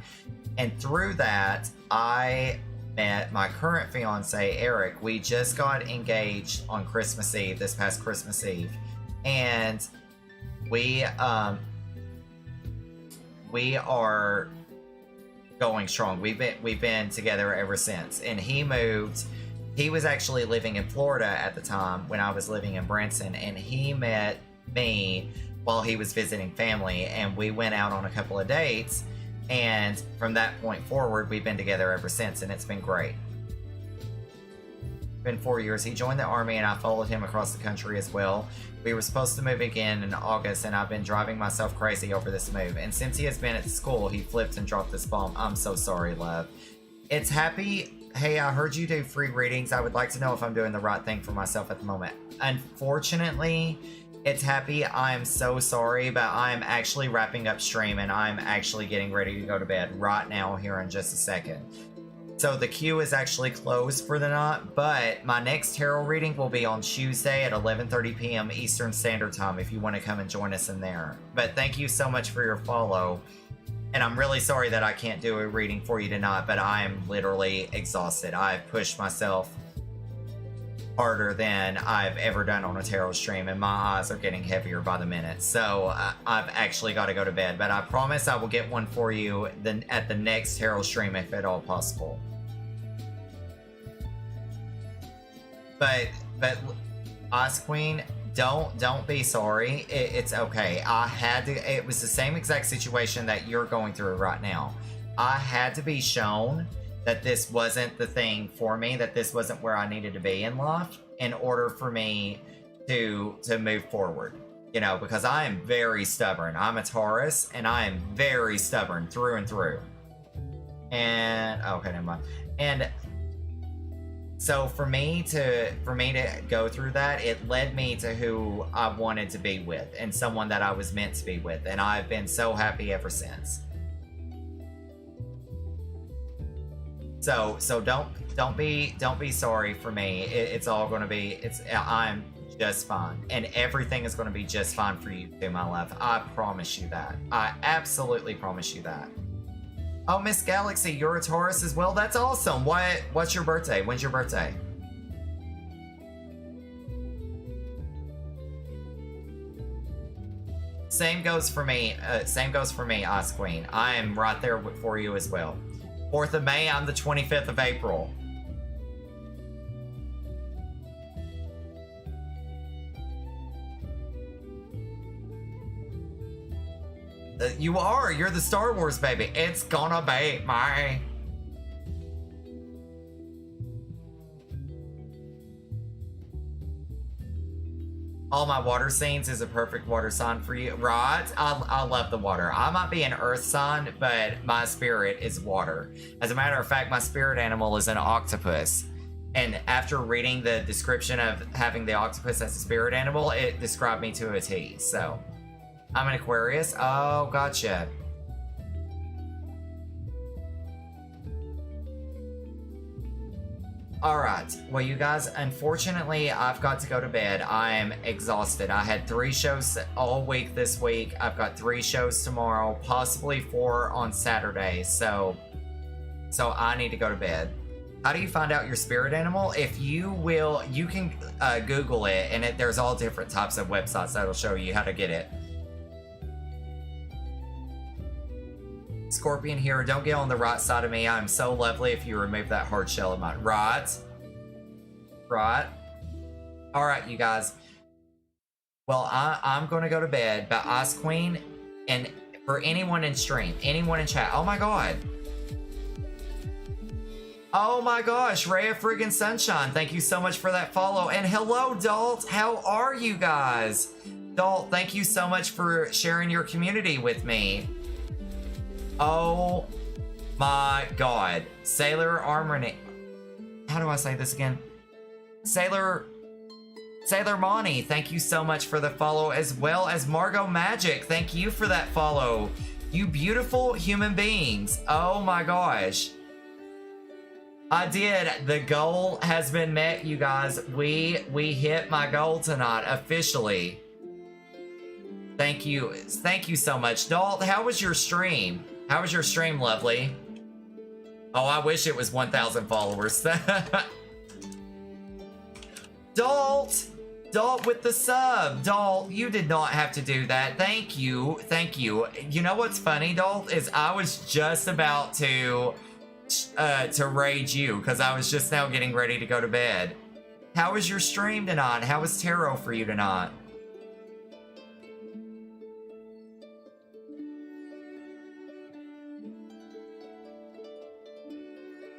And through that, I met my current fiance, Eric. We just got engaged on Christmas Eve, this past Christmas Eve. And we are going strong. We've been together ever since. And he was actually living in Florida at the time when I was living in Branson, and he met me while he was visiting family, and we went out on a couple of dates. And from that point forward, we've been together ever since, and it's been great. Been 4 years. He joined the Army, and I followed him across the country as well. We were supposed to move again in August, and I've been driving myself crazy over this move. And since he has been at school, he flipped and dropped this bomb. I'm so sorry, love. It's happy. Hey, I heard you do free readings. I would like to know if I'm doing the right thing for myself at the moment. Unfortunately, it's happy. I am so sorry, but I am actually wrapping up stream, and I'm actually getting ready to go to bed right now here in just a second. So the queue is actually closed for the night, but my next tarot reading will be on Tuesday at 11:30 p.m. Eastern Standard Time if you want to come and join us in there. But thank you so much for your follow. And I'm really sorry that I can't do a reading for you tonight, but I am literally exhausted. I've pushed myself harder than I've ever done on a tarot stream, and my eyes are getting heavier by the minute. So I've actually got to go to bed, but I promise I will get one for you at the next tarot stream if at all possible. But Ice Queen, don't be sorry. It's okay. It was the same exact situation that you're going through right now. I had to be shown that this wasn't the thing for me, that this wasn't where I needed to be in life in order for me to move forward. You know, because I am very stubborn. I'm a Taurus, and I am very stubborn through and through. And okay, never mind. And so for me to go through that, it led me to who I wanted to be with, and someone that I was meant to be with, and I've been so happy ever since. So don't be sorry for me. It's all going to be. I'm just fine, and everything is going to be just fine for you too, my love. I promise you that. I absolutely promise you that. Oh, Miss Galaxy, you're a Taurus as well? That's awesome. What's your birthday? When's your birthday? Same goes for me. Ice Queen. I am right there for you as well. 4th of May, I'm the 25th of April. You're the Star Wars baby. It's gonna be my... All my water scenes is a perfect water sign for you, right? I love the water. I might be an earth sign, but my spirit is water. As a matter of fact, my spirit animal is an octopus. And after reading the description of having the octopus as a spirit animal, it described me to a T. So, I'm an Aquarius. Oh, gotcha. All right. Well, you guys, unfortunately, I've got to go to bed. I am exhausted. I had 3 shows all week this week. I've got 3 shows tomorrow, possibly 4 on Saturday. So I need to go to bed. How do you find out your spirit animal? If you will, you can Google it, and there's all different types of websites that'll show you how to get it. Scorpion here, don't get on the right side of me. I'm so lovely if you remove that hard shell of mine. Right. All right, you guys. Well, I'm going to go to bed, but Ice Queen, and for anyone in stream, anyone in chat, oh my god. Oh my gosh, Ray of friggin' Sunshine, thank you so much for that follow. And hello, Dalt, how are you guys? Dalt, thank you so much for sharing your community with me. Oh my god. Sailor Armory. How do I say this again? Sailor Monty, thank you so much for the follow, as well as Margot Magic. Thank you for that follow. You beautiful human beings. Oh my gosh. I did. The goal has been met, you guys. We hit my goal tonight officially. Thank you. Thank you so much. Dalt, how was your stream? How was your stream, lovely? Oh, I wish it was 1,000 followers. Dalt with the sub. Dalt, you did not have to do that. Thank you. Thank you. You know what's funny, Dalt, is I was just about to rage you because I was just now getting ready to go to bed. How was your stream tonight? How was tarot for you tonight?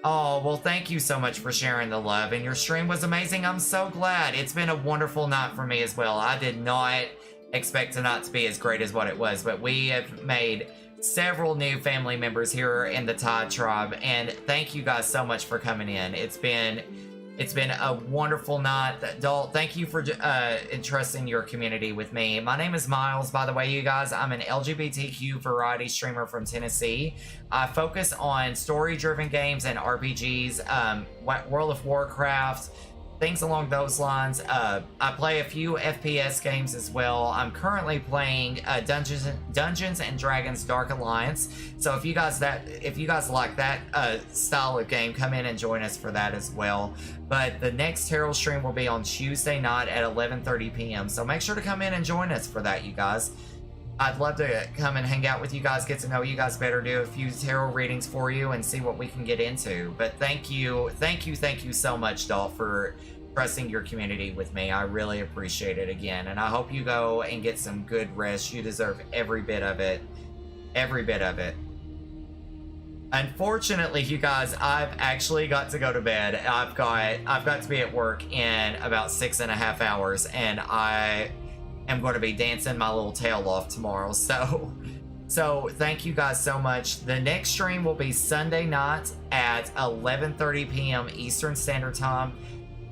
Oh, well, thank you so much for sharing the love, and your stream was amazing. I'm so glad. It's been a wonderful night for me as well. I did not expect tonight to be as great as what it was, but we have made several new family members here in the Tide Tribe, and thank you guys so much for coming in. It's been a wonderful night. Dalt, thank you for entrusting your community with me. My name is Miles, by the way, you guys. I'm an LGBTQ variety streamer from Tennessee. I focus on story-driven games and RPGs, World of Warcraft, things along those lines. I play a few FPS games as well. I'm currently playing Dungeons and Dragons Dark Alliance. So if you guys like that style of game, come in and join us for that as well. But the next tarot stream will be on Tuesday night at 11:30 p.m. So make sure to come in and join us for that, you guys. I'd love to come and hang out with you guys, get to know you guys better, do a few tarot readings for you, and see what we can get into. But thank you so much, Dalt, for trusting your community with me. I really appreciate it again, and I hope you go and get some good rest. You deserve every bit of it. Every bit of it. Unfortunately, you guys, I've actually got to go to bed. I've got to be at work in about 6.5 hours, and I am going to be dancing my little tail off tomorrow. So thank you guys so much. The next stream will be Sunday night at 11:30 p.m. Eastern Standard Time.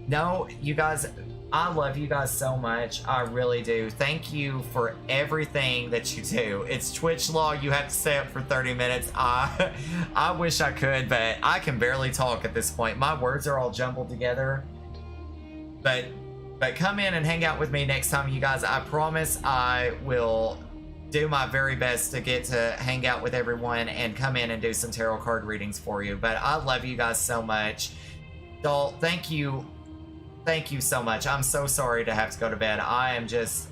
No, you guys, I love you guys so much. I really do. Thank you for everything that you do. It's Twitch law. You have to stay up for 30 minutes. I wish I could, but I can barely talk at this point. My words are all jumbled together. But come in and hang out with me next time, you guys. I promise I will do my very best to get to hang out with everyone and come in and do some tarot card readings for you. But I love you guys so much. Dalt, thank you. Thank you so much. I'm so sorry to have to go to bed. I am just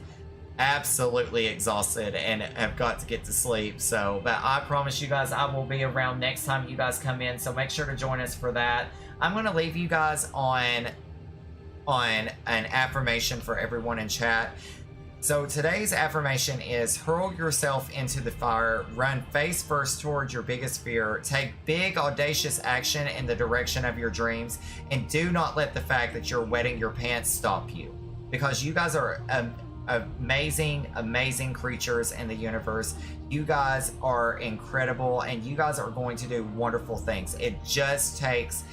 absolutely exhausted and have got to get to sleep. So, but I promise you guys I will be around next time you guys come in. So make sure to join us for that. I'm going to leave you guys on an affirmation for everyone in chat. So today's affirmation is: hurl yourself into the fire, run face first towards your biggest fear, take big audacious action in the direction of your dreams, and do not let the fact that you're wetting your pants stop you. Because you guys are amazing creatures in the universe. You guys are incredible, and you guys are going to do wonderful things. It just takes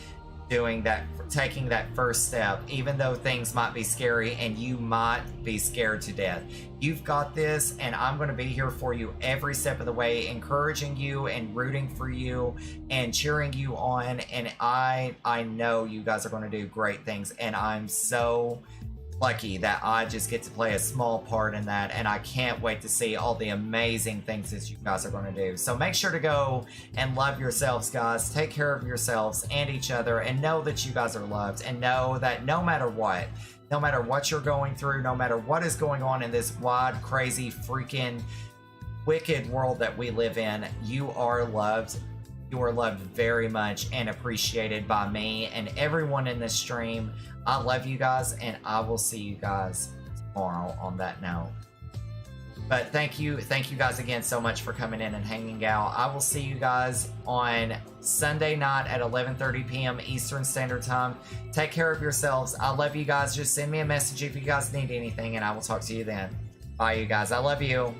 taking that first step, even though things might be scary and you might be scared to death. You've got this, and I'm going to be here for you every step of the way, encouraging you and rooting for you and cheering you on. And I know you guys are going to do great things, and I'm so lucky that I just get to play a small part in that, and I can't wait to see all the amazing things that you guys are going to do. So make sure to go and love yourselves, guys. Take care of yourselves and each other, and know that you guys are loved, and know that no matter what you're going through, no matter what is going on in this wide, crazy, freaking wicked world that we live in, you are loved. You are loved very much and appreciated by me and everyone in this stream. I love you guys, and I will see you guys tomorrow on that note. But thank you guys again so much for coming in and hanging out. I will see you guys on Sunday night at 11:30 p.m. Eastern Standard Time. Take care of yourselves. I love you guys. Just send me a message if you guys need anything, and I will talk to you then. Bye, you guys. I love you.